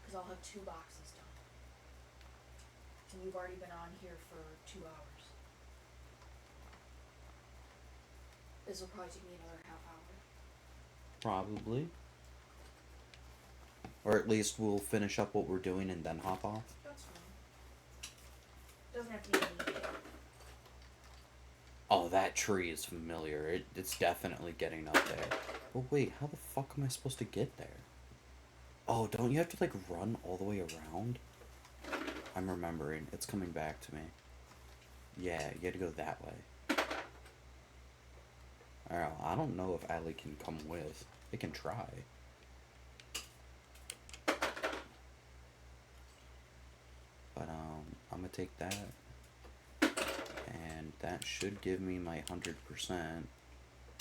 Because I'll have 2 boxes done. And you've already been on here for 2 hours. This will probably take me another half hour. Probably. Or at least we'll finish up what we're doing and then hop off. That's fine. Doesn't have to be immediate. Oh, that tree is familiar. It's definitely getting up there. But wait, how the fuck am I supposed to get there? Oh, don't you have to like run all the way around? I'm remembering. It's coming back to me. Yeah, you gotta go that way. Alright, I don't know if Allie can come with. They can try. But, I'm gonna take that. And that should give me my 100%.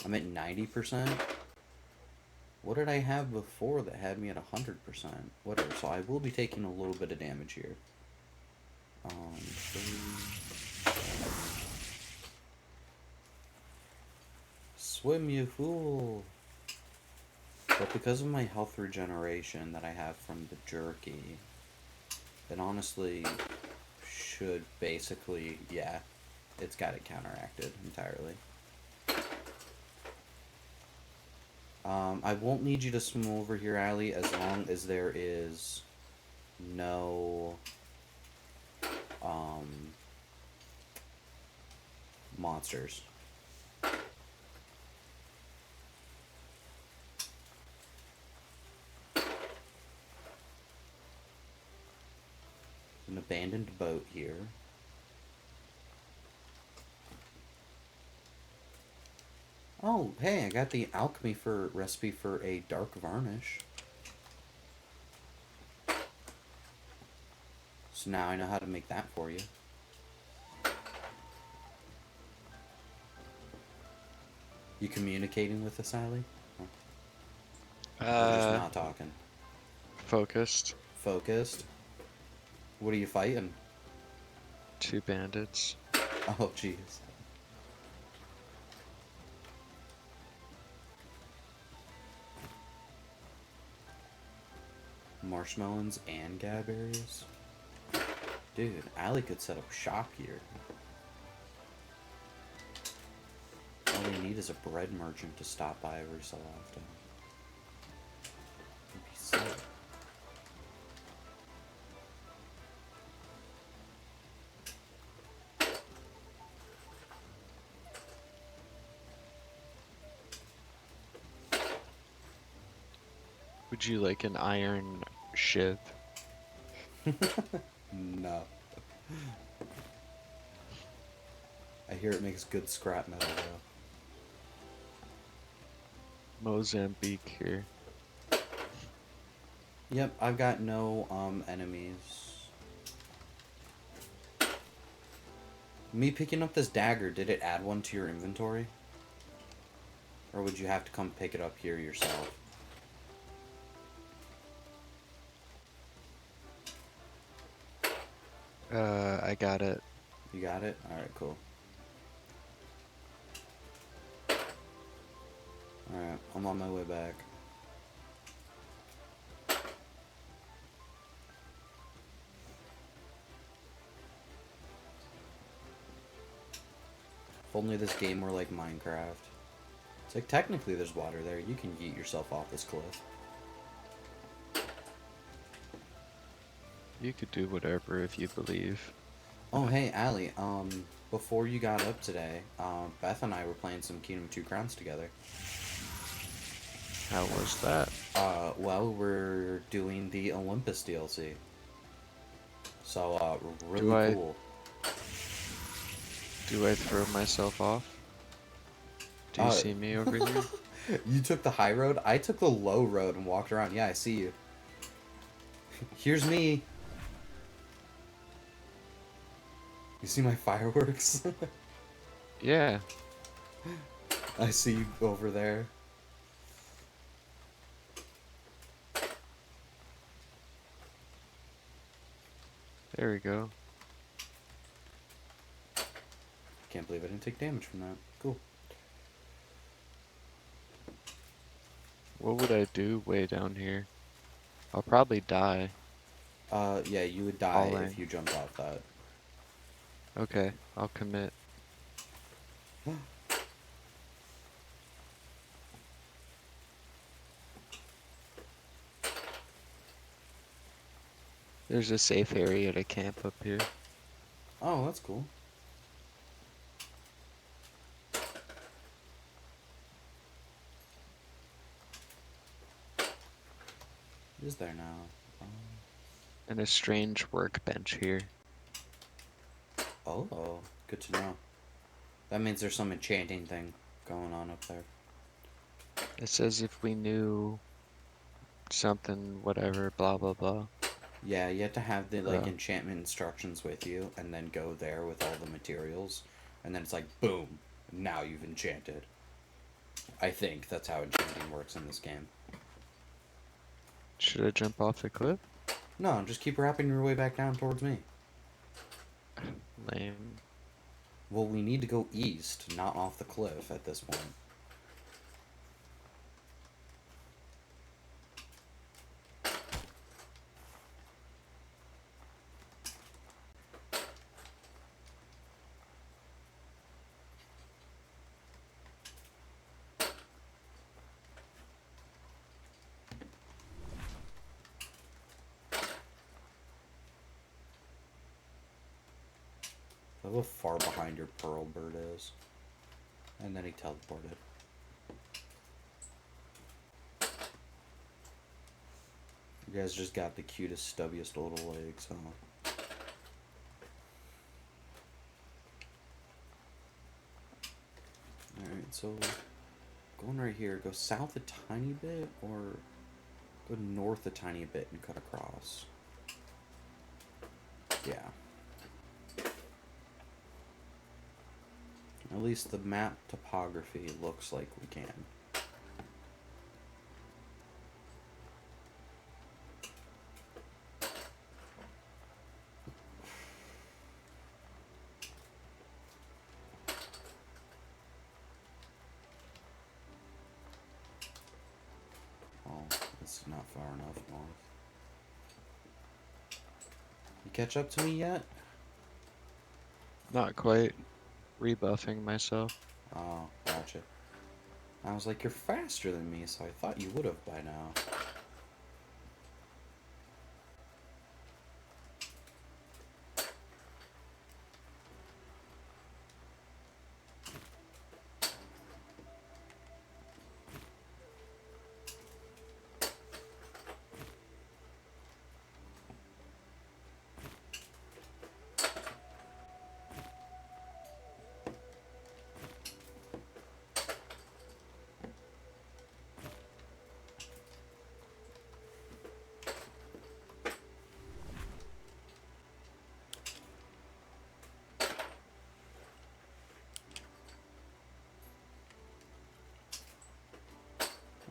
I'm at 90%. What did I have before that had me at 100%? Whatever, so I will be taking a little bit of damage here. 3, swim, you fool! But because of my health regeneration that I have from the jerky, it honestly should basically, yeah, it's got it counteracted entirely. I won't need you to swim over here, Allie, as long as there is no monsters. An abandoned boat here. Oh, hey, I got the alchemy recipe for a dark varnish. So now I know how to make that for you. You communicating with us, Allie? Or just not talking? Focused. Focused? What are you fighting? 2 bandits. Oh, jeez. Marshmallows and gabberries? Dude, Allie could set up shop here. All we need is a bread merchant to stop by every so often. It'd be sick. Would you like an iron shiv? No. I hear it makes good scrap metal though. Mozambique here. Yep, I've got no enemies. Me picking up this dagger, did it add one to your inventory? Or would you have to come pick it up here yourself? I got it. You got it? Alright, cool. Alright, I'm on my way back. If only this game were like Minecraft. It's like, technically there's water there. You can yeet yourself off this cliff. You could do whatever if you believe. Oh, hey, Allie, before you got up today, Beth and I were playing some Kingdom 2 Crowns together. How was that? Well, we're doing the Olympus DLC. So, really Do I- cool. Do I throw myself off? Do you see me over here? You took the high road? I took the low road and walked around. Yeah, I see you. Here's me. You see my fireworks? Yeah. I see you over there. There we go. Can't believe I didn't take damage from that. Cool. What would I do way down here? I'll probably die. Yeah, you would die Falling. if you jumped off that. Okay, I'll commit. There's a safe area to camp up here. Oh, that's cool. Is there now? And a strange workbench here. Oh, good to know. That means there's some enchanting thing going on up there. It says if we knew something, whatever, blah blah blah. Yeah, you have to have the like Yeah. enchantment instructions with you, and then go there with all the materials, and then it's like boom, now you've enchanted. I think that's how enchanting works in this game. Should I jump off the cliff? No, just keep wrapping your way back down towards me. Lame. Well, we need to go east, not off the cliff at this point. Look how far behind your pearl bird is. And then he teleported. You guys just got the cutest, stubbiest little legs, huh? Alright, so going right here, go south a tiny bit or go north a tiny bit and cut across. Yeah. At least the map topography looks like we can. Oh, this is not far enough north. You catch up to me yet? Not quite. Rebuffing myself. Oh, gotcha. I was like, you're faster than me, so I thought you would have by now.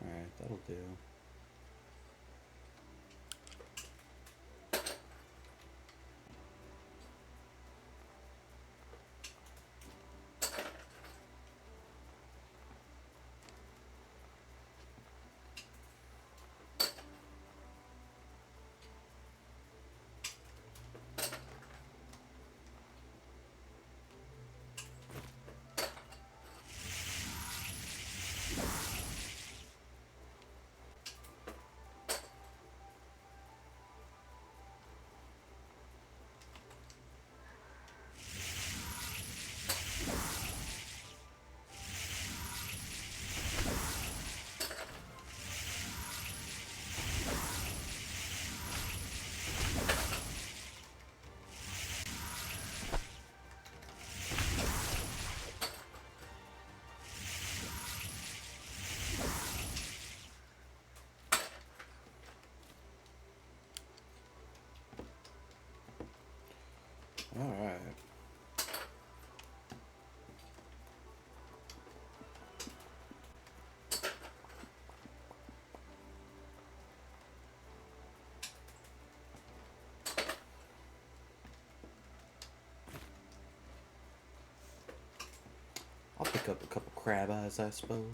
Alright, that'll do. Alright. I'll pick up a couple crab eyes, I suppose.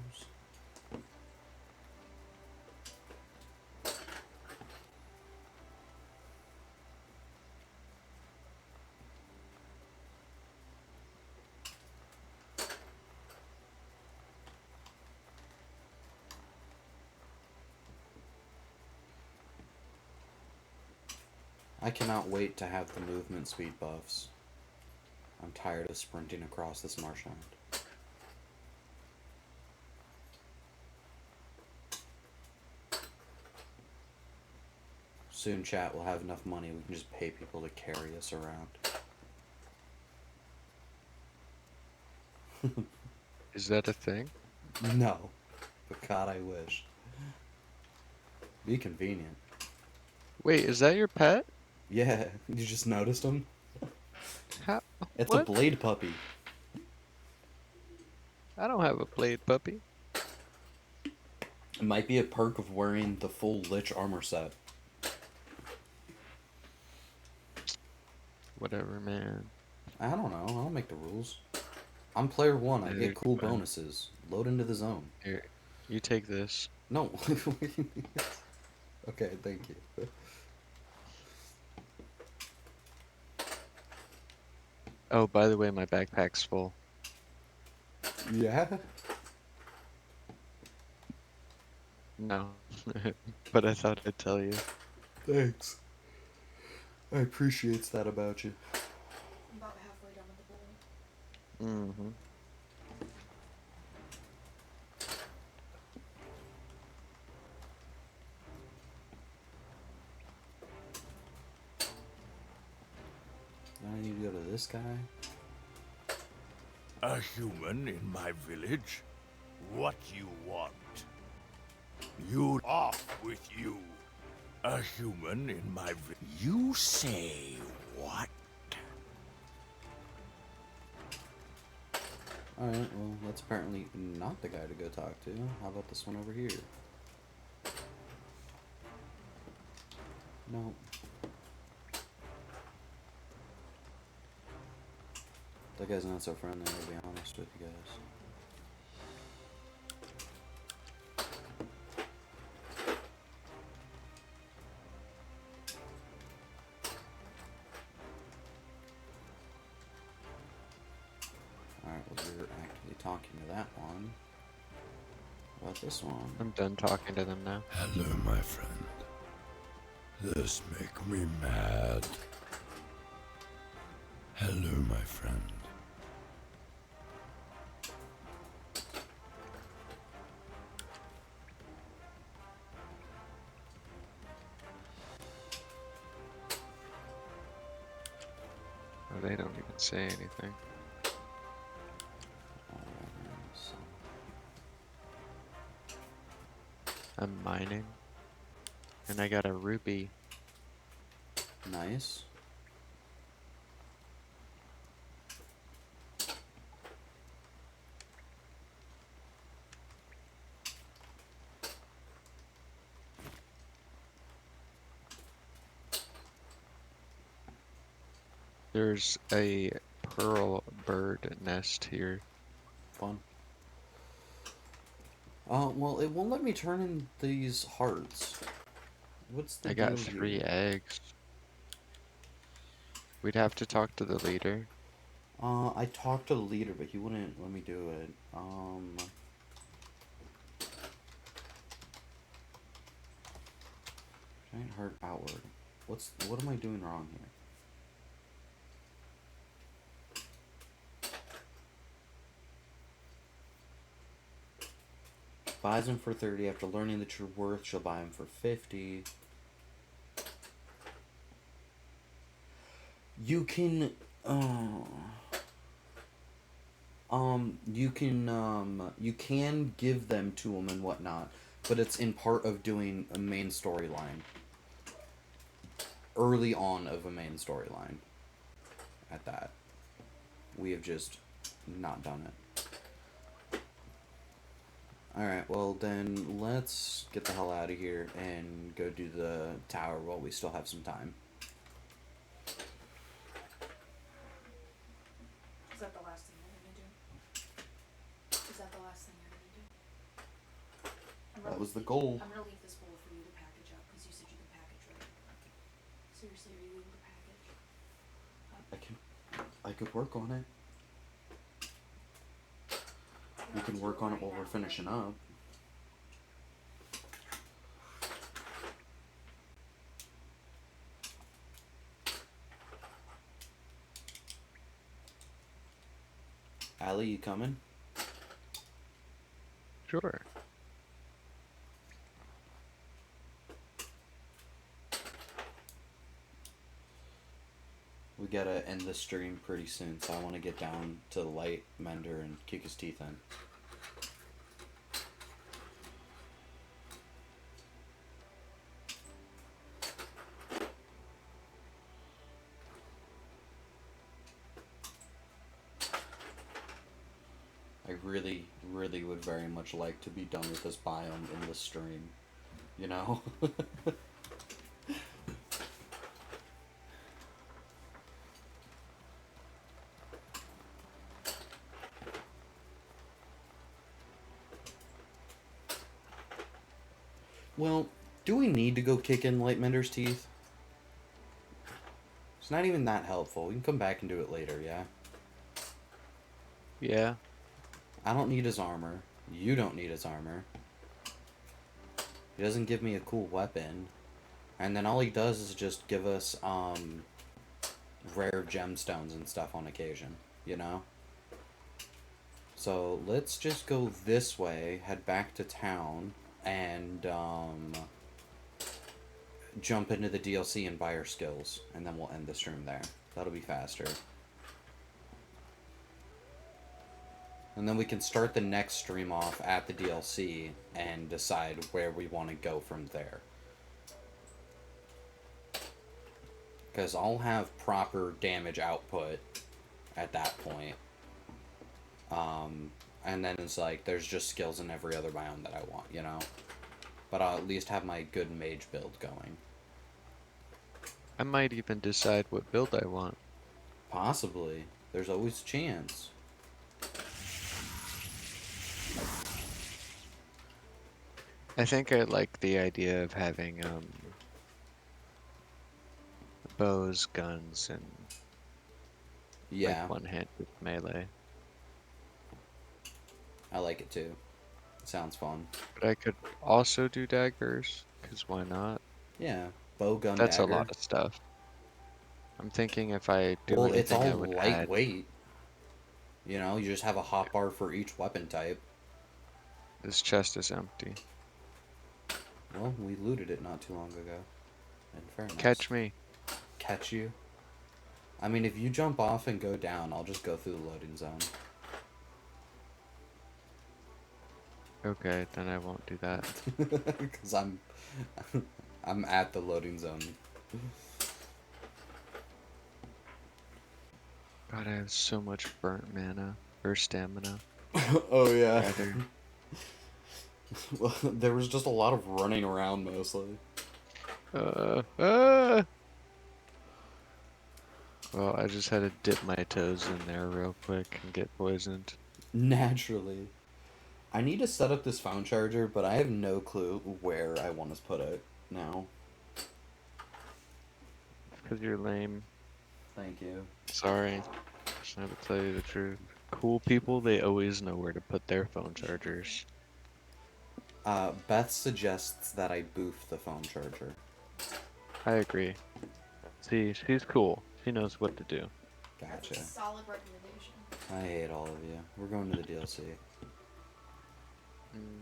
I cannot wait to have the movement speed buffs. I'm tired of sprinting across this marshland. Soon, chat, will have enough money we can just pay people to carry us around. Is that a thing? No. But God, I wish. Be convenient. Wait, is that your pet? Yeah, you just noticed him? How? It's What? a blade puppy. I don't have a blade puppy. It might be a perk of wearing the full Lich armor set. Whatever, man. I don't know. I don't make the rules. I'm player 1. I Dude, get cool fine. bonuses. Load into the zone. Here, you take this. No. Okay, thank you. Oh, by the way, my backpack's full. Yeah? No. But I thought I'd tell you. Thanks. I appreciate that about you. I'm about halfway done with the bowl. Mm-hmm. Now I need to go to this guy. A human in my village? What you want? You off with you. A human in my village. You say what? Alright, well, that's apparently not the guy to go talk to. How about this one over here? No. That guy's not so friendly, to be honest with you guys. Alright, well, you're actively talking to that one. What about this one? I'm done talking to them now. Hello, my friend. This make me mad. Hello, my friend. Oh, they don't even say anything. So, I'm mining. And I got a ruby. nice. There's a pearl bird nest here. Fun. Well, it won't let me turn in these hearts. What's the I got deal 3 here? eggs. We'd have to talk to the leader. I talked to the leader, but he wouldn't let me do it. Giant heart outward. What am I doing wrong here? Buys them for 30. After learning the true worth, she'll buy them for 50. You can, you can give them to them and whatnot, but it's in part of doing a main storyline. Early on of a main storyline. at that. We have just not done it. Alright, well then let's get the hell out of here and go do the tower while we still have some time. Is that the last thing you're gonna do? Is that the last thing you're gonna do? That was the goal. I'm gonna leave this bowl for you to package up, because you said you could package right. Seriously, are you able to package? I could work on it. We can work on it while we're finishing up. Allie, you coming? Sure. We gotta end the stream pretty soon, so I want to get down to the light mender and kick his teeth in. I really, really would very much like to be done with this biome in the stream, you know? Well, do we need to go kick in Lightmender's teeth? It's not even that helpful. We can come back and do it later, yeah? Yeah. I don't need his armor. You don't need his armor. He doesn't give me a cool weapon. And then all he does is just give us, rare gemstones and stuff on occasion, you know? So, let's just go this way, head back to town, and, jump into the DLC and buy our skills. And then we'll end the stream there. That'll be faster. And then we can start the next stream off at the DLC and decide where we want to go from there. Because I'll have proper damage output at that point. And then it's like, there's just skills in every other biome that I want, you know? But I'll at least have my good mage build going. I might even decide what build I want. Possibly. There's always a chance. I think I like the idea of having bows, guns, and Yeah, like one-handed melee. I like it too. Sounds fun. But I could also do daggers, because why not? Yeah, bow, gun, That's dagger. a lot of stuff. I'm thinking if I do Well, it's anything, I all would add. lightweight. You know, you just have a hotbar for each weapon type. This chest is empty. Well, we looted it not too long ago. In fairness. Catch me. Catch you? I mean, if you jump off and go down, I'll just go through the loading zone. Okay, then I won't do that. Because I'm at the loading zone. God, I have so much burnt mana or stamina. Oh yeah. Rather. Well, there was just a lot of running around mostly. Well, I just had to dip my toes in there real quick and get poisoned. Naturally. I need to set up this phone charger, but I have no clue where I want to put it now. Because you're lame. Thank you. Sorry. Just have to tell you the truth. Cool people, they always know where to put their phone chargers. Beth suggests that I boof the phone charger. I agree. See, she's cool. She knows what to do. That's a Gotcha. solid recommendation. I hate all of you. We're going to the DLC. Mm.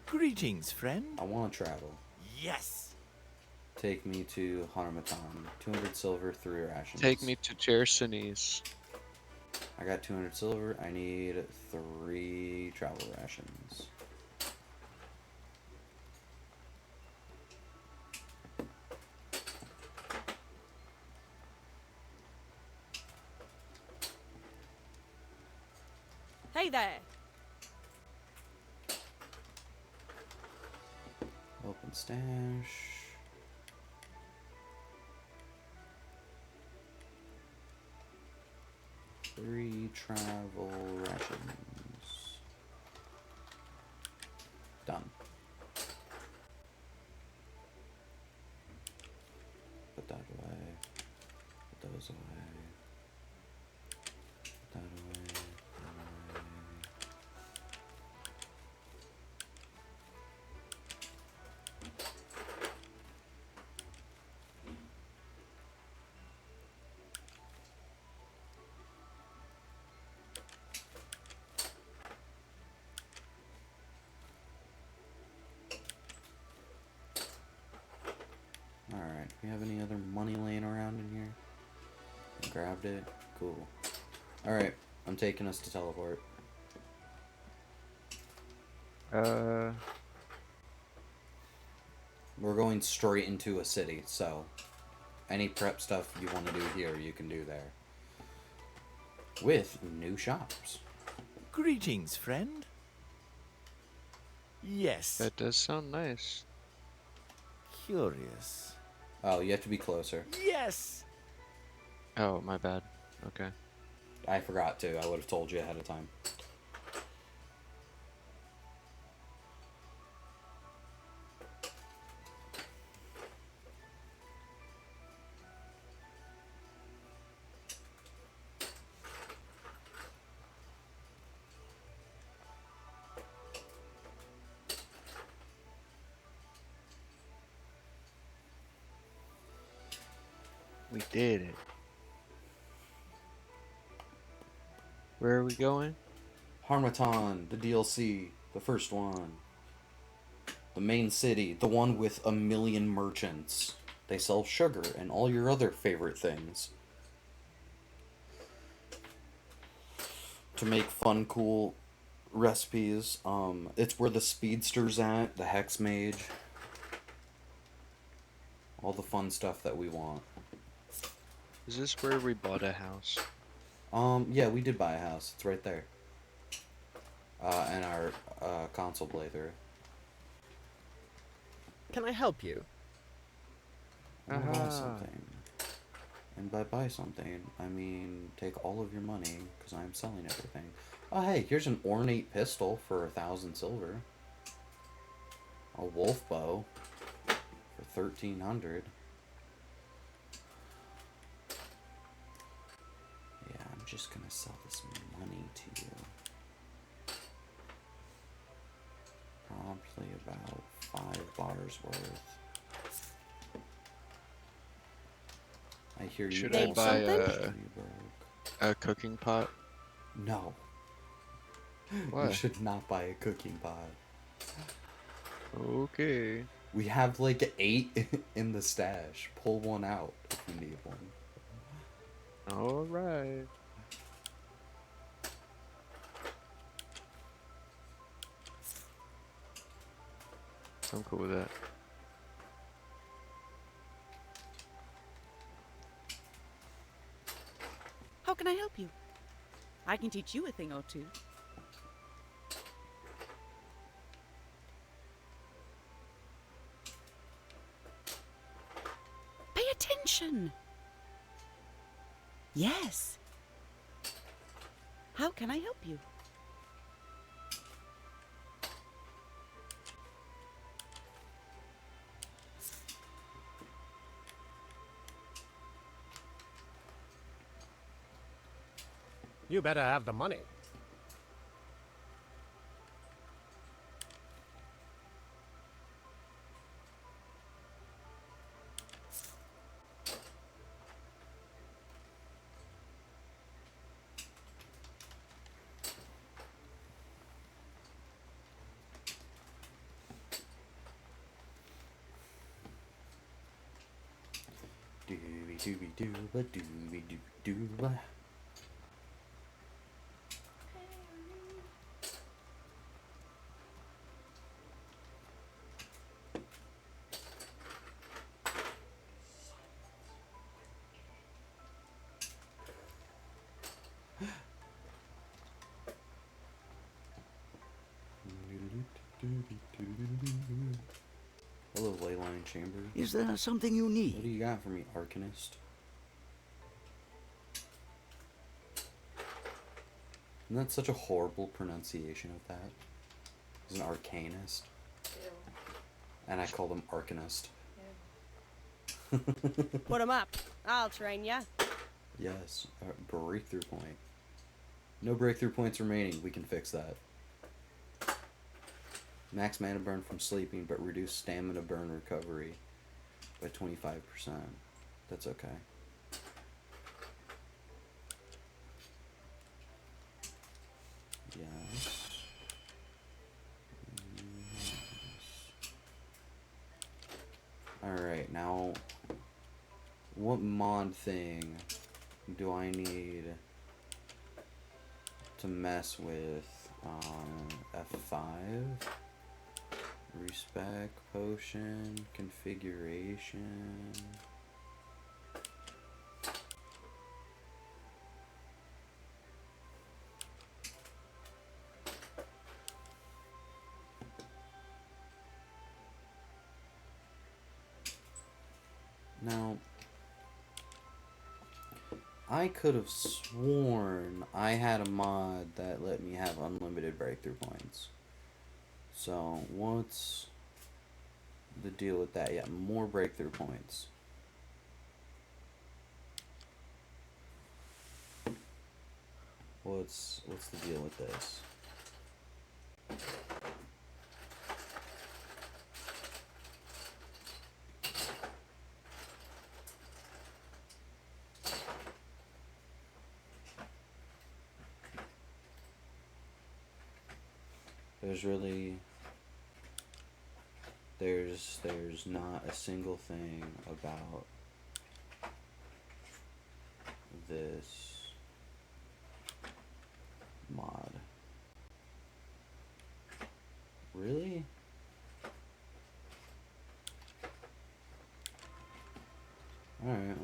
Greetings, friend. I want to travel. Yes. Take me to Harmatan. 200 silver, 3 rations. Take me to Jersenes. I got 200 silver. I need 3 travel rations. Hey there. Open stash. Three travel rations. Done. Put that away. Put those away. Put that away. Put that away. Alright, we have any other money laying around in here? Grabbed it. Cool. Alright, I'm taking us to teleport. We're going straight into a city, so any prep stuff you want to do here, you can do there. With new shops. Greetings, friend. Yes. That does sound nice. Curious. Oh, you have to be closer. Yes. Oh, my bad. Okay. I forgot to. I would have told you ahead of time. We did it. Where are we going? Harmattan, the DLC, the first one. The main city, the one with 1 million merchants. They sell sugar and all your other favorite things. To make fun, cool recipes. It's where the speedster's at, the hex mage. All the fun stuff that we want. Is this where we bought a house? Yeah, we did buy a house. It's right there. In our console playthrough. Can I help you? I wanna buy Aha. something. And by buy something, I mean take all of your money, because I'm selling everything. Oh hey, here's an ornate pistol for 1,000 silver. A wolf bow for 1,300. Yeah, I'm just gonna sell this money to you. Probably about 5 bars worth. I hear you. Should I also buy mentioned you broke. A cooking pot? No. You Why? should not buy a cooking pot. Okay. We have like 8 in the stash. Pull one out if you need one. Alright. I'm cool with that. How can I help you? I can teach you a thing or two. Pay attention. Yes. How can I help you? You better have the money. Dooby dooby dooba dooby doo dooba. Hello, Leyline Chamber. Is there something you What do need? you got for me, Arcanist? Isn't that such a horrible pronunciation of that? He's an Arcanist. Ew. And I call them Arcanist. Ew. Put 'em up. I'll train ya. Yes, breakthrough point. No breakthrough points remaining. We can fix that. Max mana burn from sleeping, but reduce stamina burn recovery by 25%. That's okay. Yes. Alright, now what mod thing do I need to mess with on F5? Respec potion, configuration. Now, I could have sworn I had a mod that let me have unlimited breakthrough points. So, what's the deal with that? Yeah, more breakthrough points. What's the deal with this? There's not a single thing about this mod. Really? Alright,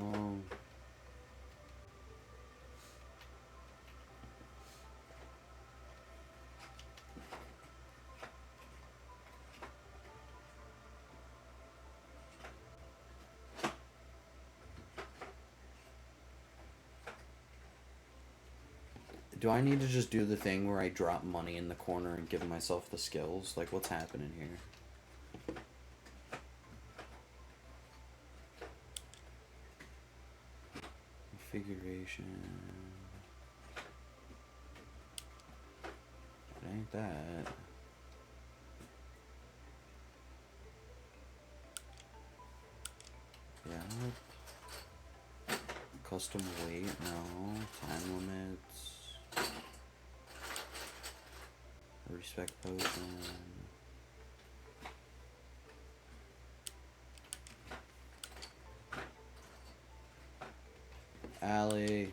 do I need to just do the thing where I drop money in the corner and give myself the skills? Like, what's happening here? Configuration. It ain't that. Yeah. Custom weight, no. Time limits. Respect potion. Allie.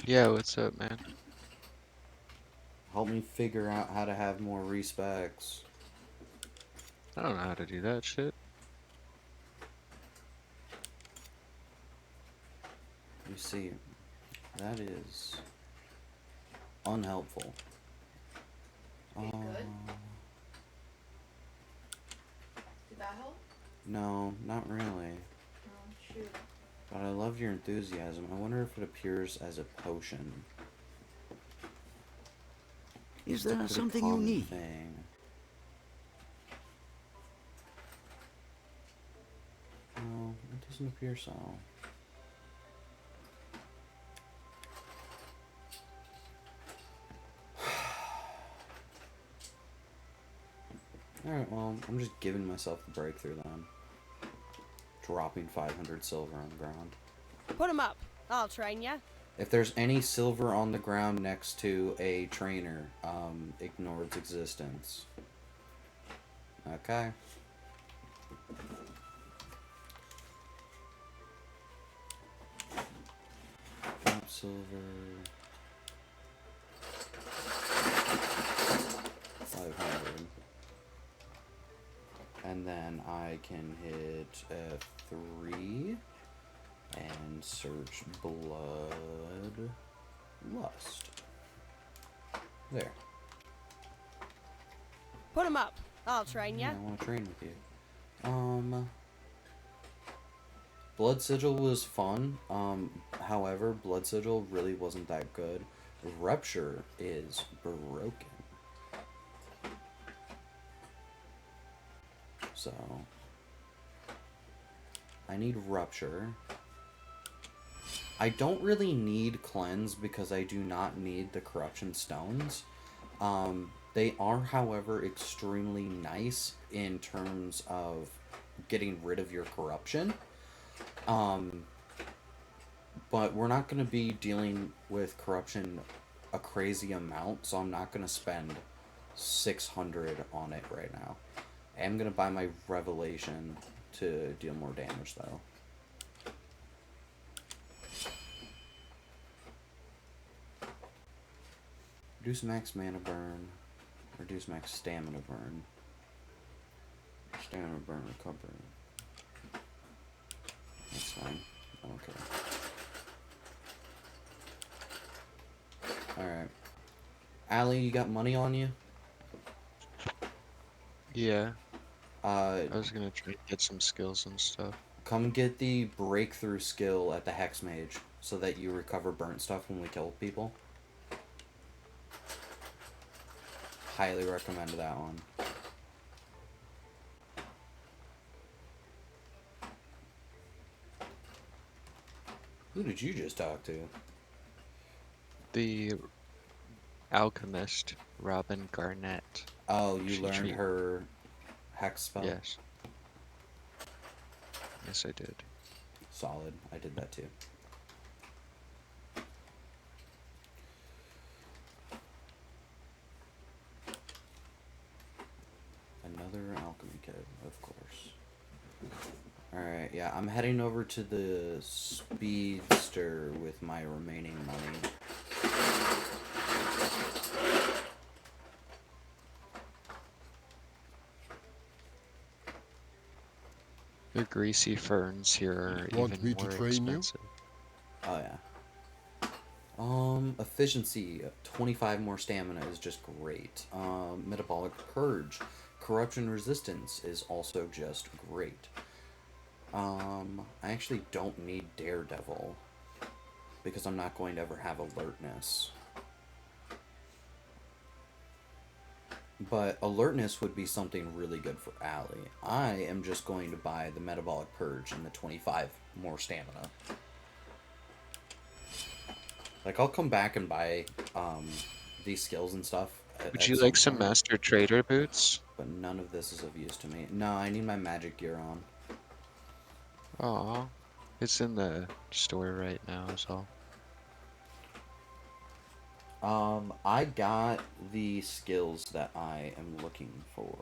Yeah, what's up, man? Help me figure out how to have more respects. I don't know how to do that shit. You see, that is unhelpful. Okay, good. Did that help? No, not really. Oh, shoot. But I love your enthusiasm. I wonder if it appears as a potion. Is It's a there pretty something you common need? thing. No, it doesn't appear so. Alright, well, I'm just giving myself the breakthrough then. Dropping 500 silver on the ground. Put 'em up. I'll train ya. If there's any silver on the ground next to a trainer, ignore its existence. Okay. Drop silver. 500. And then I can hit F3 and search blood lust. There. Put him up. I'll train ya. Yeah, I want to train with you. Blood Sigil was fun. However, Blood Sigil really wasn't that good. Rupture is broken. So, I need Rupture. I don't really need Cleanse because I do not need the Corruption Stones. They are, however, extremely nice in terms of getting rid of your corruption. But we're not going to be dealing with corruption a crazy amount, so I'm not going to spend 600 on it right now. I am going to buy my Revelation to deal more damage, though. Reduce max mana burn. Reduce max stamina burn. Stamina burn recovery. That's fine. Okay. Alright. Allie, you got money on you? Yeah. I was gonna try to get some skills and stuff. Come get the breakthrough skill at the Hex Mage so that you recover burnt stuff when we kill people. Highly recommend that one. Who did you just talk to? The alchemist, Robin Garnett. Oh, you She learned treat- her Hex spell? Yes. Yes, I did. Solid. I did that too. Another alchemy kit, of course. Alright, yeah, I'm heading over to the Speedster with my remaining money. The greasy ferns here are Want even me to more train you? expensive. Oh, yeah. Efficiency, 25 more stamina is just great. Metabolic Purge, Corruption Resistance is also just great. I actually don't need Daredevil, because I'm not going to ever have Alertness. But Alertness would be something really good for Allie. I am just going to buy the Metabolic Purge and the 25 more stamina. Like, I'll come back and buy these skills and stuff. Would you like some Master Trader boots? But none of this is of use to me. No, I need my magic gear on. Aw. It's in the store right now is all. I got the skills that I am looking for.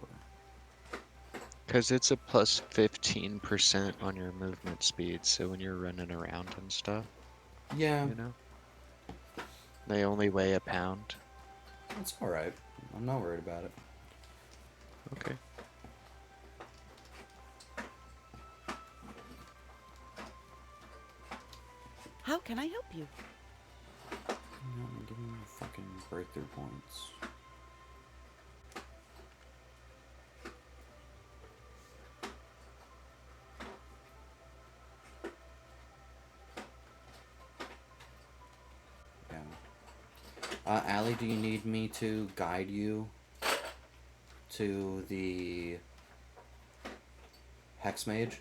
Because it's a plus 15% on your movement speed, so when you're running around and stuff, Yeah, you know? They only weigh a pound. that's alright. I'm not worried about it. Okay. How can I help you? No, give me your fucking breakthrough points. Yeah. Allie, do you need me to guide you to the Hex Mage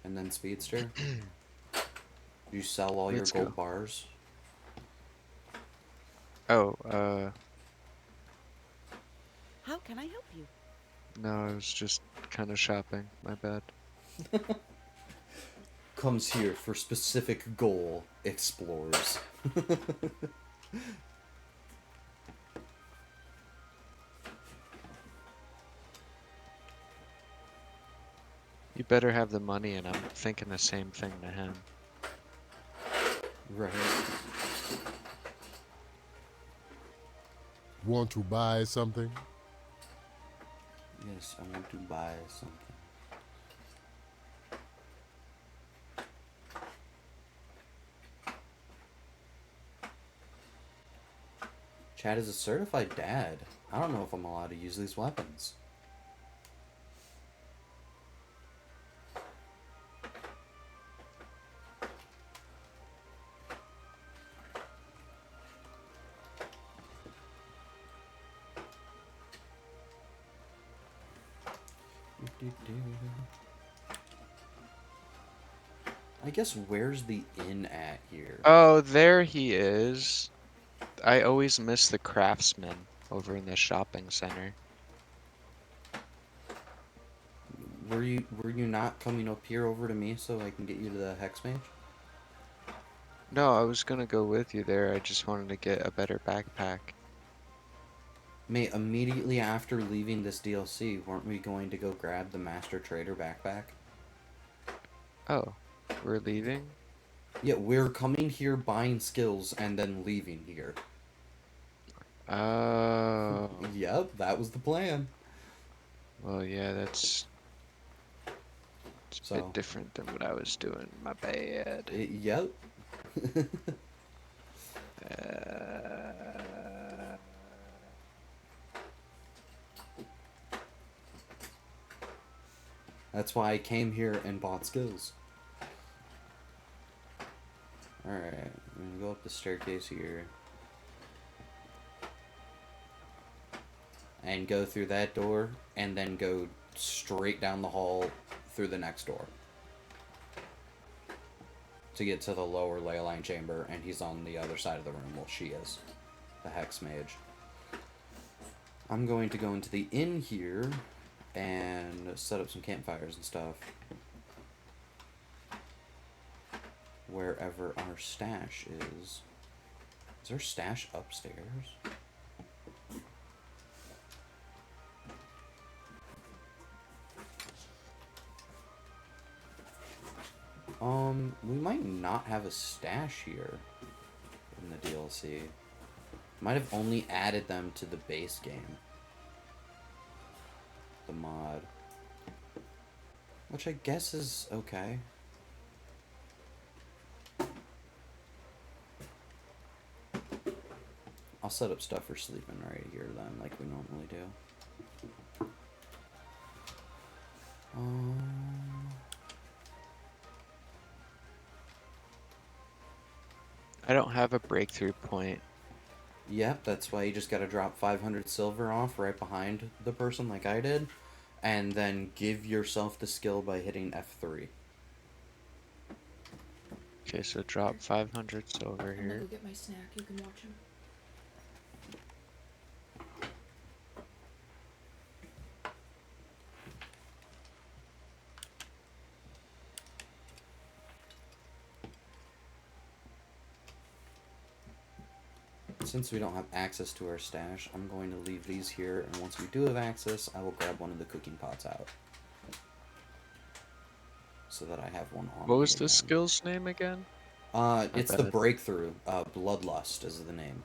and then Speedster? You sell all your Let's gold go. bars? Oh, How can I help you? no, I was just kind of shopping. My bad. Comes here for specific goal, explores. You better have the money, and I'm thinking the same thing to him. Right. Want to buy something? Yes, I want to buy something. Chad is a certified dad. I don't know if I'm allowed to use these weapons. I guess where's the inn at here? Oh, there he is. I always miss the craftsman over in the shopping center. Were you not coming up here over to me so I can get you to the hex mage? No, I was gonna go with you there. I just wanted to get a better backpack. Mate, immediately after leaving this DLC, weren't we going to go grab the Master Trader backpack? Oh, we're leaving? Yeah, we're coming here, buying skills, and then leaving here. Oh. Yep, that was the plan. Well, yeah, that's a bit So, different than what I was doing. My bad. Yep. Uh, That's why I came here and bought skills. Alright, I'm gonna go up the staircase here. And go through that door, and then go straight down the hall through the next door. To get to the lower ley line chamber, and he's on the other side of the room. Well, she is. The hex mage. I'm going to go into the inn here and set up some campfires and stuff. Wherever our stash is. Is our stash upstairs? We might not have a stash here in the DLC. Might have only added them to the base game. The mod. Which I guess is okay. I'll set up stuff for sleeping right here then, like we normally do. I don't have a breakthrough point. Yep, that's why you just gotta drop 500 silver off right behind the person like I did, and then give yourself the skill by hitting F3. Okay, so drop 500 silver I'm gonna here. go get my snack. You can watch him. Since we don't have access to our stash, I'm going to leave these here, and once we do have access, I will grab one of the cooking pots out. So that I have one on What me was the again. skill's name again? It's the bad. breakthrough. Bloodlust is the name.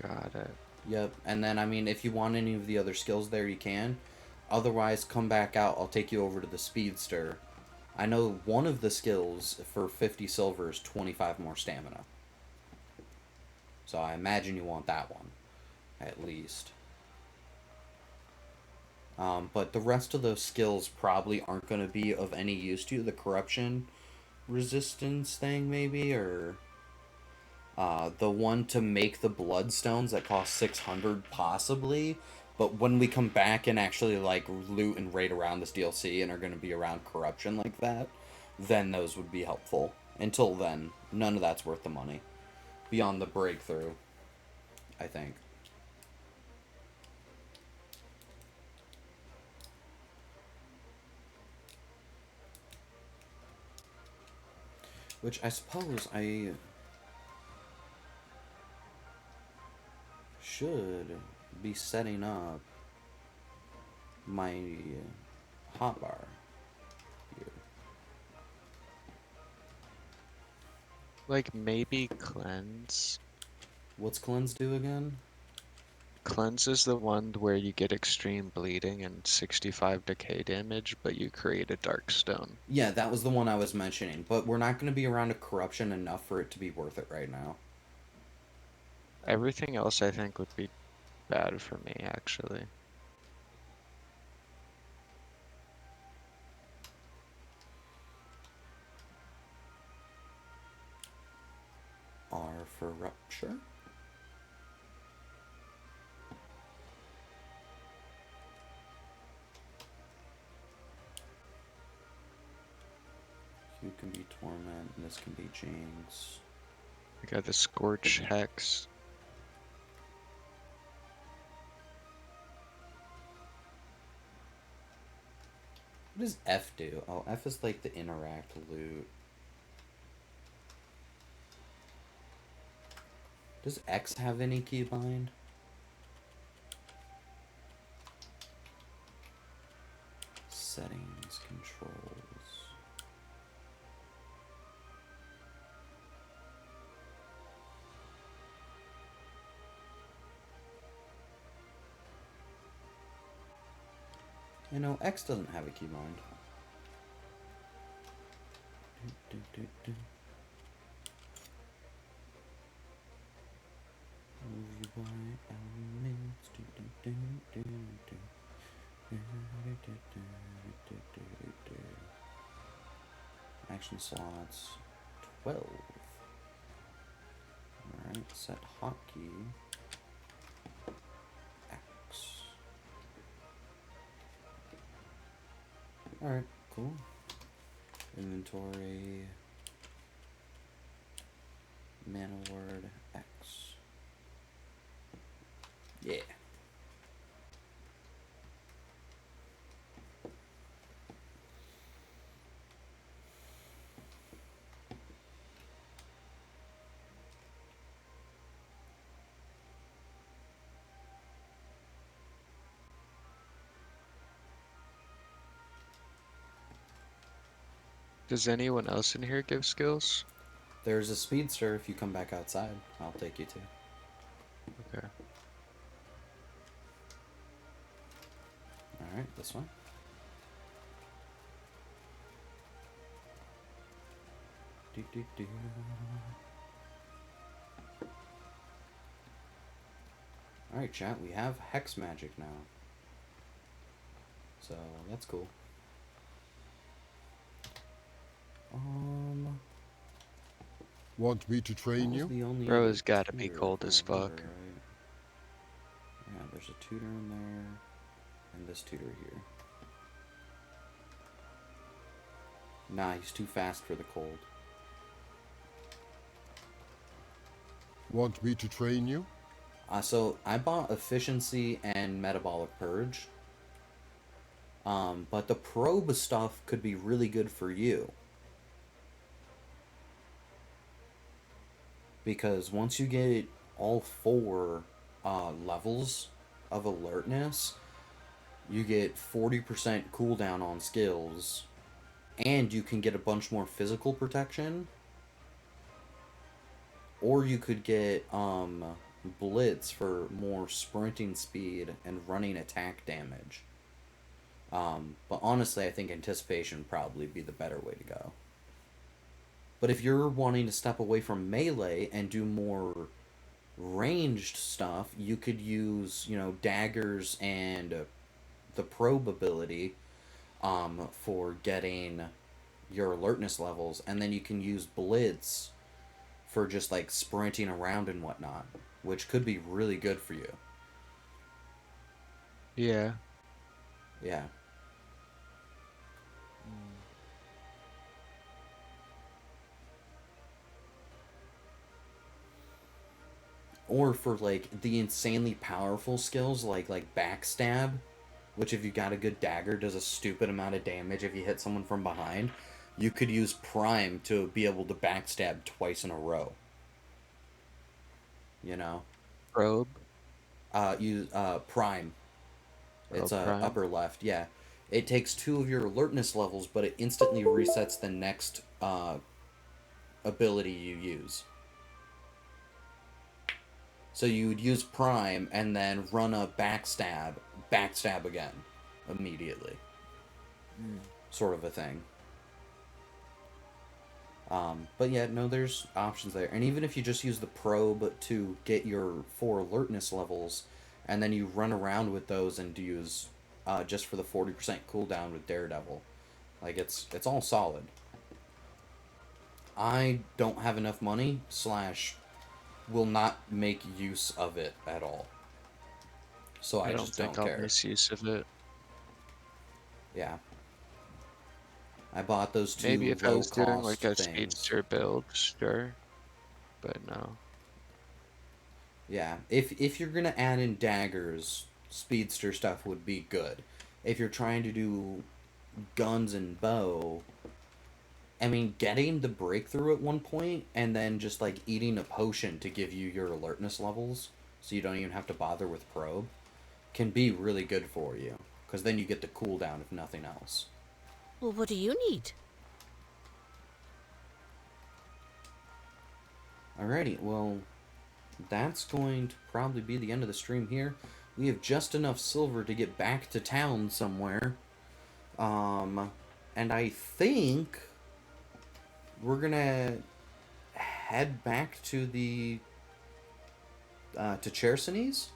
Got it. Yep, and then, I mean, if you want any of the other skills there, you can. Otherwise, come back out. I'll take you over to the Speedster. I know one of the skills for 50 silver is 25 more stamina. So I imagine you want that one, at least. But the rest of those skills probably aren't going to be of any use to you. The corruption resistance thing, maybe, or the one to make the bloodstones that cost 600, possibly. But when we come back and actually like loot and raid around this DLC and are going to be around corruption like that, then those would be helpful. Until then, none of that's worth the money. Beyond the breakthrough, I think. Which I suppose I should be setting up my hotbar here. Like maybe cleanse. What's cleanse do again? Cleanse is the one where you get extreme bleeding and 65 decay damage, but you create a dark stone. Yeah, that was the one I was mentioning, but we're not going to be around a corruption enough for it to be worth it right now. Everything else I think would be bad for me, actually. R for rupture. Q can be torment, and this can be jinx. We got the Scorch Hex. What does F do? Oh, F is like the interact loot. Does X have any keybind? Settings, controls. You know, X doesn't have a keybind. Action slots 12. Alright, set hotkey X. Alright, cool. Inventory mana word X. Yeah. Does anyone else in here give skills? There's a speedster if you come back outside. I'll take you to. Okay. Alright, this one. Do, do, do. Alright, chat, we have hex magic now. So, that's cool. Want me to train you? Bro has gotta be cold as fuck. Right? Yeah, there's a tutor in there, and this tutor here. Nah, he's too fast for the cold. Want me to train you? So I bought efficiency and metabolic purge. But the probe stuff could be really good for you. Because once you get all 4 levels of alertness, you get 40% cooldown on skills, and you can get a bunch more physical protection. Or you could get Blitz for more sprinting speed and running attack damage. But honestly, I think Anticipation would probably be the better way to go. But if you're wanting to step away from melee and do more ranged stuff, you could use, you know, daggers and the probe ability for getting your alertness levels, and then you can use Blitz for just like sprinting around and whatnot, which could be really good for you. Yeah. Yeah. Or for like the insanely powerful skills like backstab, which if you got a good dagger does a stupid amount of damage if you hit someone from behind. You could use Prime to be able to backstab twice in a row. You know? Probe? Use Prime. It's Prime? upper left, yeah. It takes 2 of your alertness levels, but it instantly resets the next ability you use. So you would use Prime and then run a backstab again immediately. Sort of a thing. But yeah, no, there's options there. And even if you just use the probe to get your 4 alertness levels, and then you run around with those and use just for the 40% cooldown with Daredevil, like it's all solid. I don't have enough money / will not make use of it at all. So I I don't just think don't I'll care. misuse of it. Yeah. I bought those Maybe 2 if I low was doing cost like a things. speedster build, sure. But no. Yeah. If you're gonna add in daggers, speedster stuff would be good. If you're trying to do guns and bow, I mean, getting the breakthrough at one point and then just like eating a potion to give you your alertness levels so you don't even have to bother with probe can be really good for you. Because then you get the cooldown if nothing else. Well, what do you need? Alrighty, well, that's going to probably be the end of the stream here. We have just enough silver to get back to town somewhere. And I think we're gonna head back to the to Chersonese?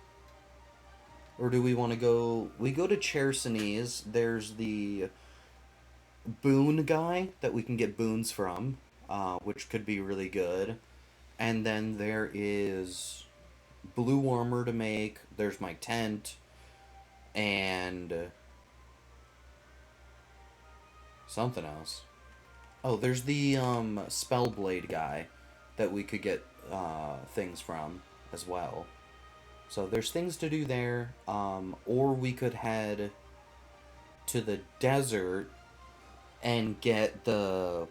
Or do we want to go... We go to Chersonese. There's the boon guy that we can get boons from, which could be really good. And then there is blue armor to make. There's my tent. And something else. Oh, there's the Spellblade guy that we could get things from as well. So there's things to do there. Or we could head to the desert and get the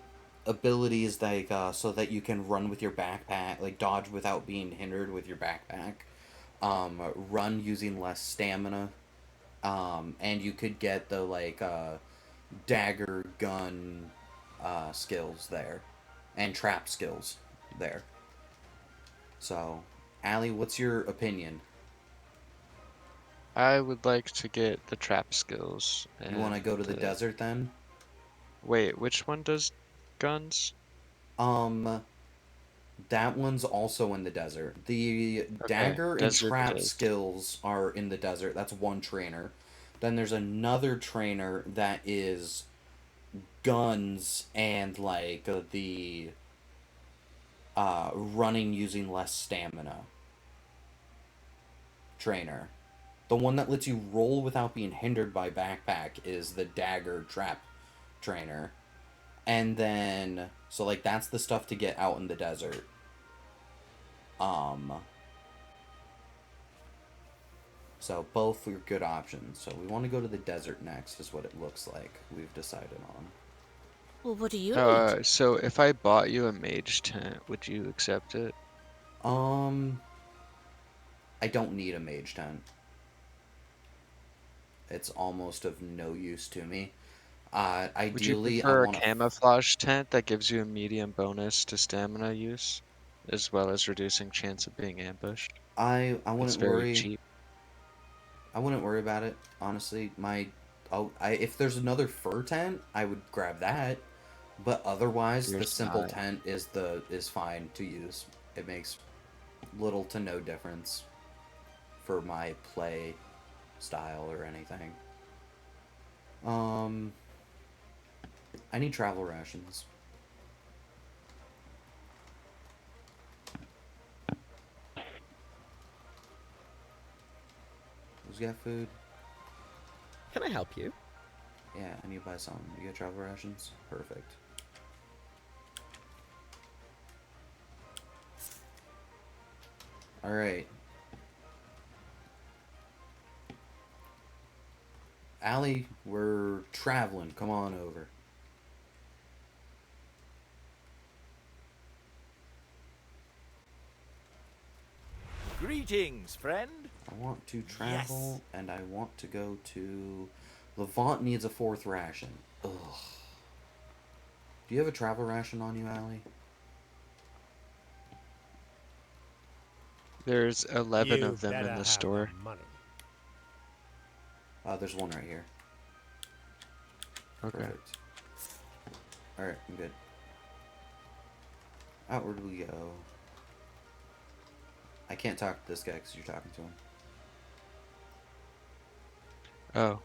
abilities like so that you can run with your backpack, like dodge without being hindered with your backpack. Run using less stamina. And you could get the like dagger gun skills there, and trap skills there. So, Allie, what's your opinion? I would like to get the trap skills You want to and go to the desert then? wait, which one does guns? Um, that one's also in the desert. The Okay, dagger and desert it trap is. skills are in the desert. That's one trainer. Then there's another trainer that is guns and like the running using less stamina trainer. The one that lets you roll without being hindered by backpack is the dagger trap trainer. And then so like that's the stuff to get out in the desert. Um so both are good options. So we want to go to the desert next is what it looks like we've decided on. Well, what do you need? So if I bought you a mage tent, would you accept it? Um I don't need a mage tent. It's almost of no use to me. Would you Ideally, I prefer a want to. camouflage tent that gives you a medium bonus to stamina use, as well as reducing chance of being ambushed? I It's wouldn't very worry. cheap. I wouldn't worry about it. Honestly, if there's another fur tent, I would grab that. But otherwise, the There's simple not. tent is fine to use. It makes little to no difference for my play style or anything. Um, I need travel rations. Who's got food? Can I help you? Yeah, I need to buy some. You got travel rations? Perfect. Alright. Allie, we're traveling. Come on over. Greetings, friend. I want to travel, and I want to go to... Levant needs a 4th ration. Ugh. Do you have a travel ration on you, Allie? There's 11 You of them better in the have store. the money. There's one right here. Okay. Perfect. Alright, I'm good. Outward we go. I can't talk to this guy because you're talking to him. Oh,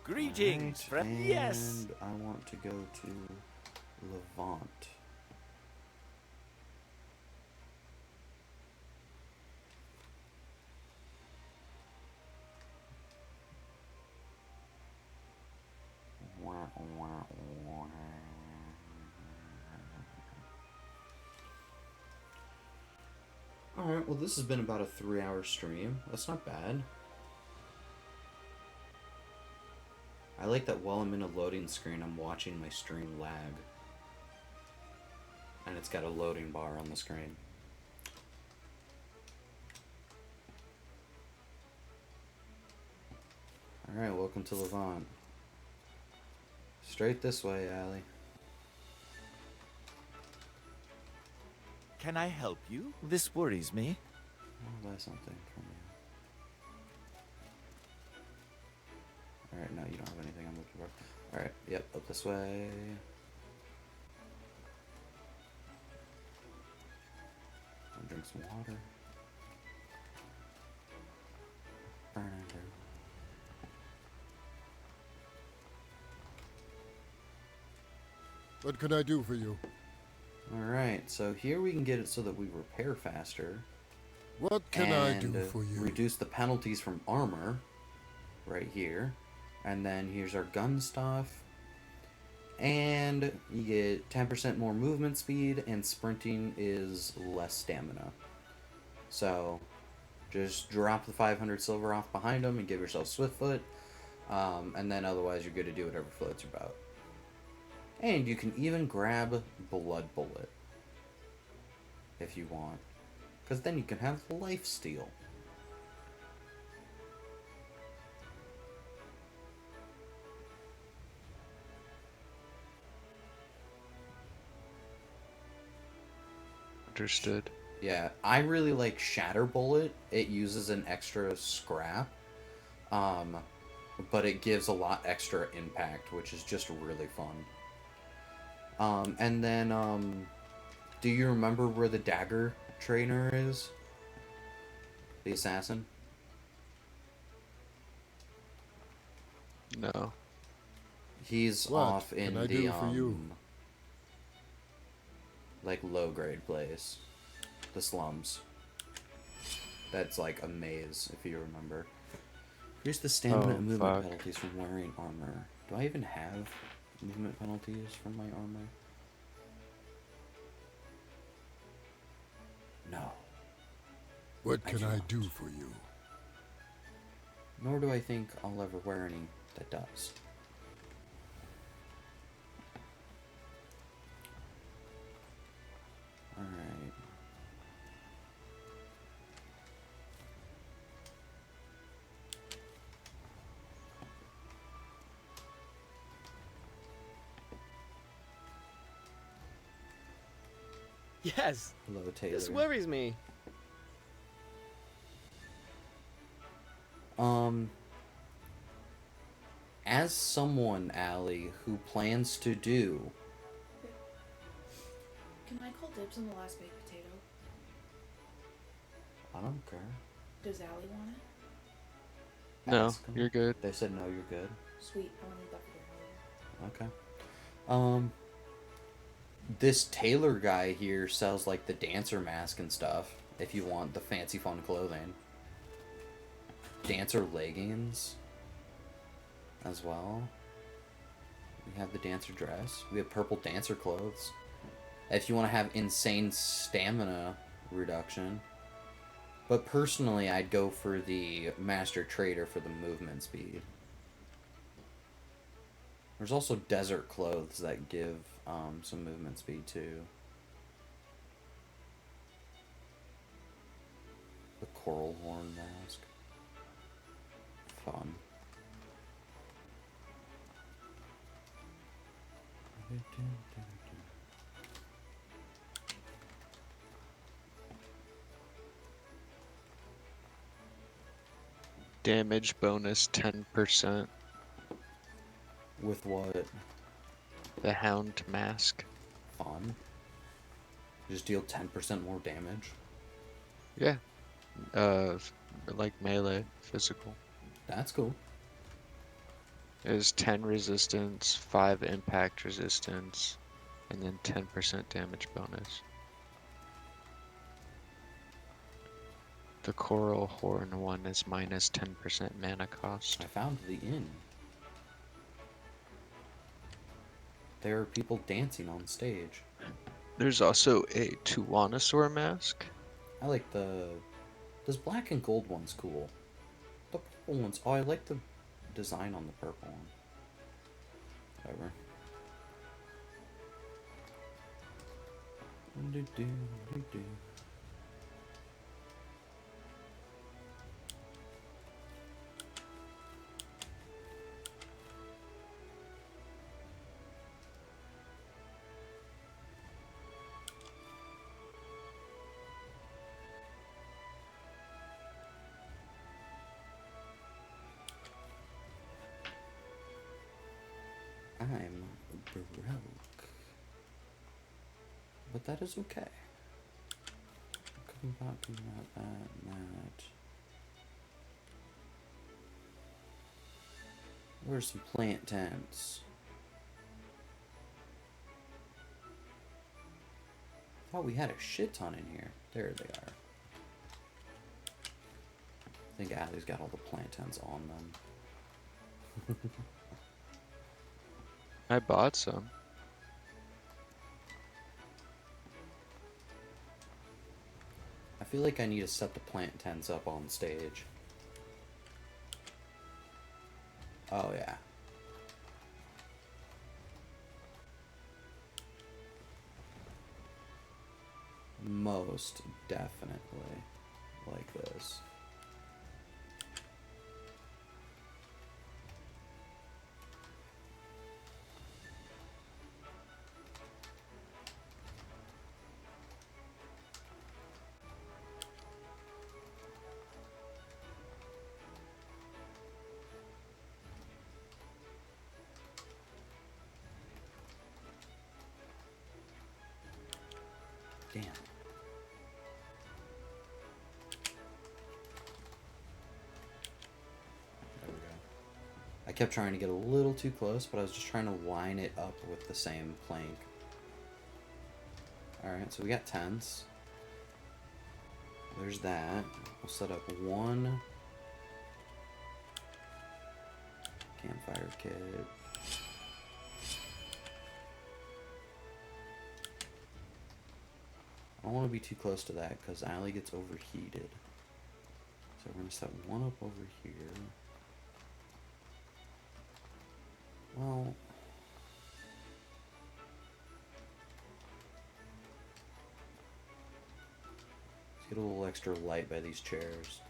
Greetings, Alright, friend. Yes. and I want to go to Levant. Alright, well this has been about a 3-hour stream. That's not bad. I like that while I'm in a loading screen, I'm watching my stream lag. And it's got a loading bar on the screen. Alright, welcome to Levant. Straight this way, Allie. Can I help you? This worries me. I'll buy something from you. Alright, no, you don't have anything I'm looking for. Alright, yep, up this way. I'll drink some water. Burn under. What can I do for you? Alright, so here we can get it so that we repair faster. What can I do for you? Reduce the penalties from armor. Right here. And then here's our gun stuff. And you get 10% more movement speed, and sprinting is less stamina. So, just drop the 500 silver off behind them and give yourself swift foot. And then otherwise you're good to do whatever floats your boat. And you can even grab Blood Bullet if you want, because then you can have Life Steal. understood. Yeah, I really like Shatter Bullet. It uses an extra scrap, but it gives a lot extra impact, which is just really fun. And then, do you remember where the dagger trainer is? The assassin? No. He's What off in can I the, do for you? like, low-grade place. The slums. That's, like, a maze, if you remember. Here's the stamina Oh, and movement fuck. penalties from wearing armor. Do I even have movement penalties from my armor? No. What I can do I not. do for you? Nor do I think I'll ever wear any that does. Alright. Yes, Hello, Taylor. this worries me. As someone, Allie, who plans to do... Can I call dibs on the last baked potato? I don't care. Does Allie want it? No, Ask 'em. you're good. They said no, you're good. Sweet, I want to eat that for dinner later. Okay. This Taylor guy here sells, like, the dancer mask and stuff, if you want the fancy fun clothing. Dancer leggings as well. We have the dancer dress. We have purple dancer clothes. If you want to have insane stamina reduction. But personally, I'd go for the Master Trader for the movement speed. There's also desert clothes that give some movement speed too. The coral horn mask. Fun. Damage bonus 10%. With what? The Hound Mask. fun? Just deal 10% more damage? Yeah. Like melee, physical. That's cool. There's 10 resistance, 5 impact resistance, and then 10% damage bonus. The Coral Horn one is minus 10% mana cost. I found the inn. There are people dancing on stage. There's also a Tuwanosaur mask. I like the... This black and gold one's cool. The purple one's... Oh, I like the design on the purple one. Whatever. Do-do-do-do-do. I'm broke. But that is okay. Come back, that. Where's some plant tents? Thought we had a shit ton in here. There they are. I think Allie's got all the plant tents on them. I bought some. I feel like I need to set the plant tents up on stage. Oh yeah. Most definitely like this. Damn. There we go. I kept trying to get a little too close, but I was just trying to line it up with the same plank. Alright, so we got tents. There's that. We'll set up one campfire kit. I don't want to be too close to that because Allie gets overheated. So we're going to set one up over here. Well, let's get a little extra light by these chairs.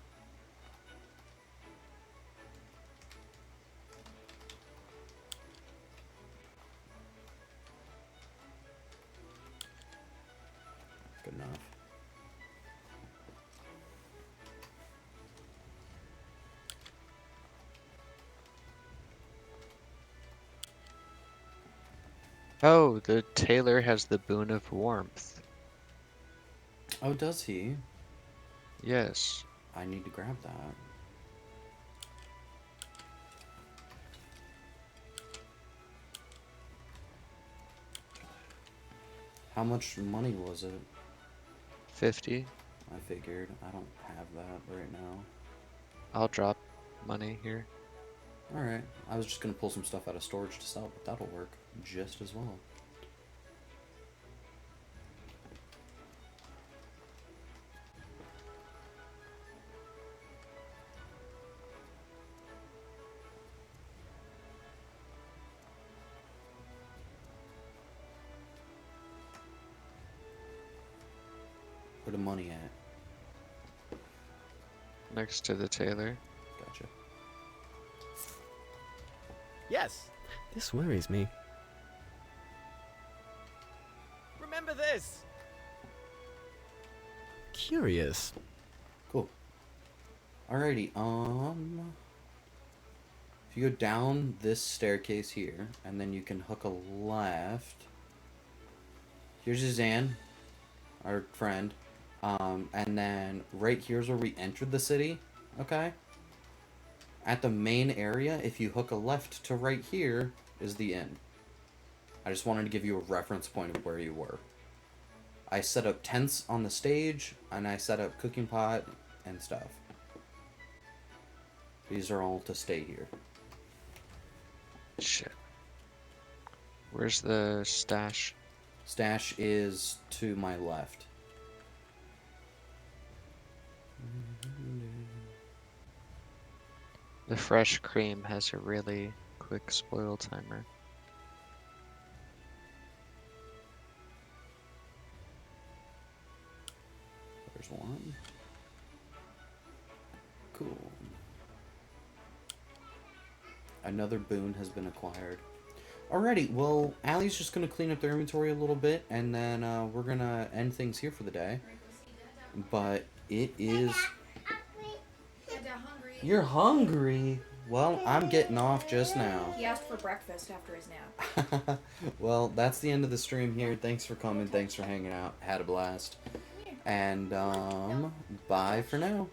Good enough. Oh, the tailor has the boon of warmth. Oh, does he? Yes. I need to grab that. How much money was it? 50. I figured. I don't have that right now. I'll drop money here. Alright. I was just gonna pull some stuff out of storage to sell, but that'll work just as well. Where the money at? Next to the tailor. Gotcha. Yes. This worries me. Remember this. Curious. Cool. Alrighty, if you go down this staircase here, and then you can hook a left, Here's Suzanne, our friend. And then right here's where we entered the city, okay? At the main area, if you hook a left to right here, is the inn. I just wanted to give you a reference point of where you were. I set up tents on the stage, and I set up cooking pot and stuff. These are all to stay here. Shit. Where's the stash? Stash is to my left. The fresh cream has a really quick spoil timer. There's one. Cool. Another boon has been acquired. Alrighty, well, Allie's just going to clean up their inventory a little bit, and then we're going to end things here for the day. But it is... Hungry. You're hungry? Well, I'm getting off just now. He asked for breakfast after his nap. Well, that's the end of the stream here. Thanks for coming. Thanks for hanging out. Had a blast. And, bye for now.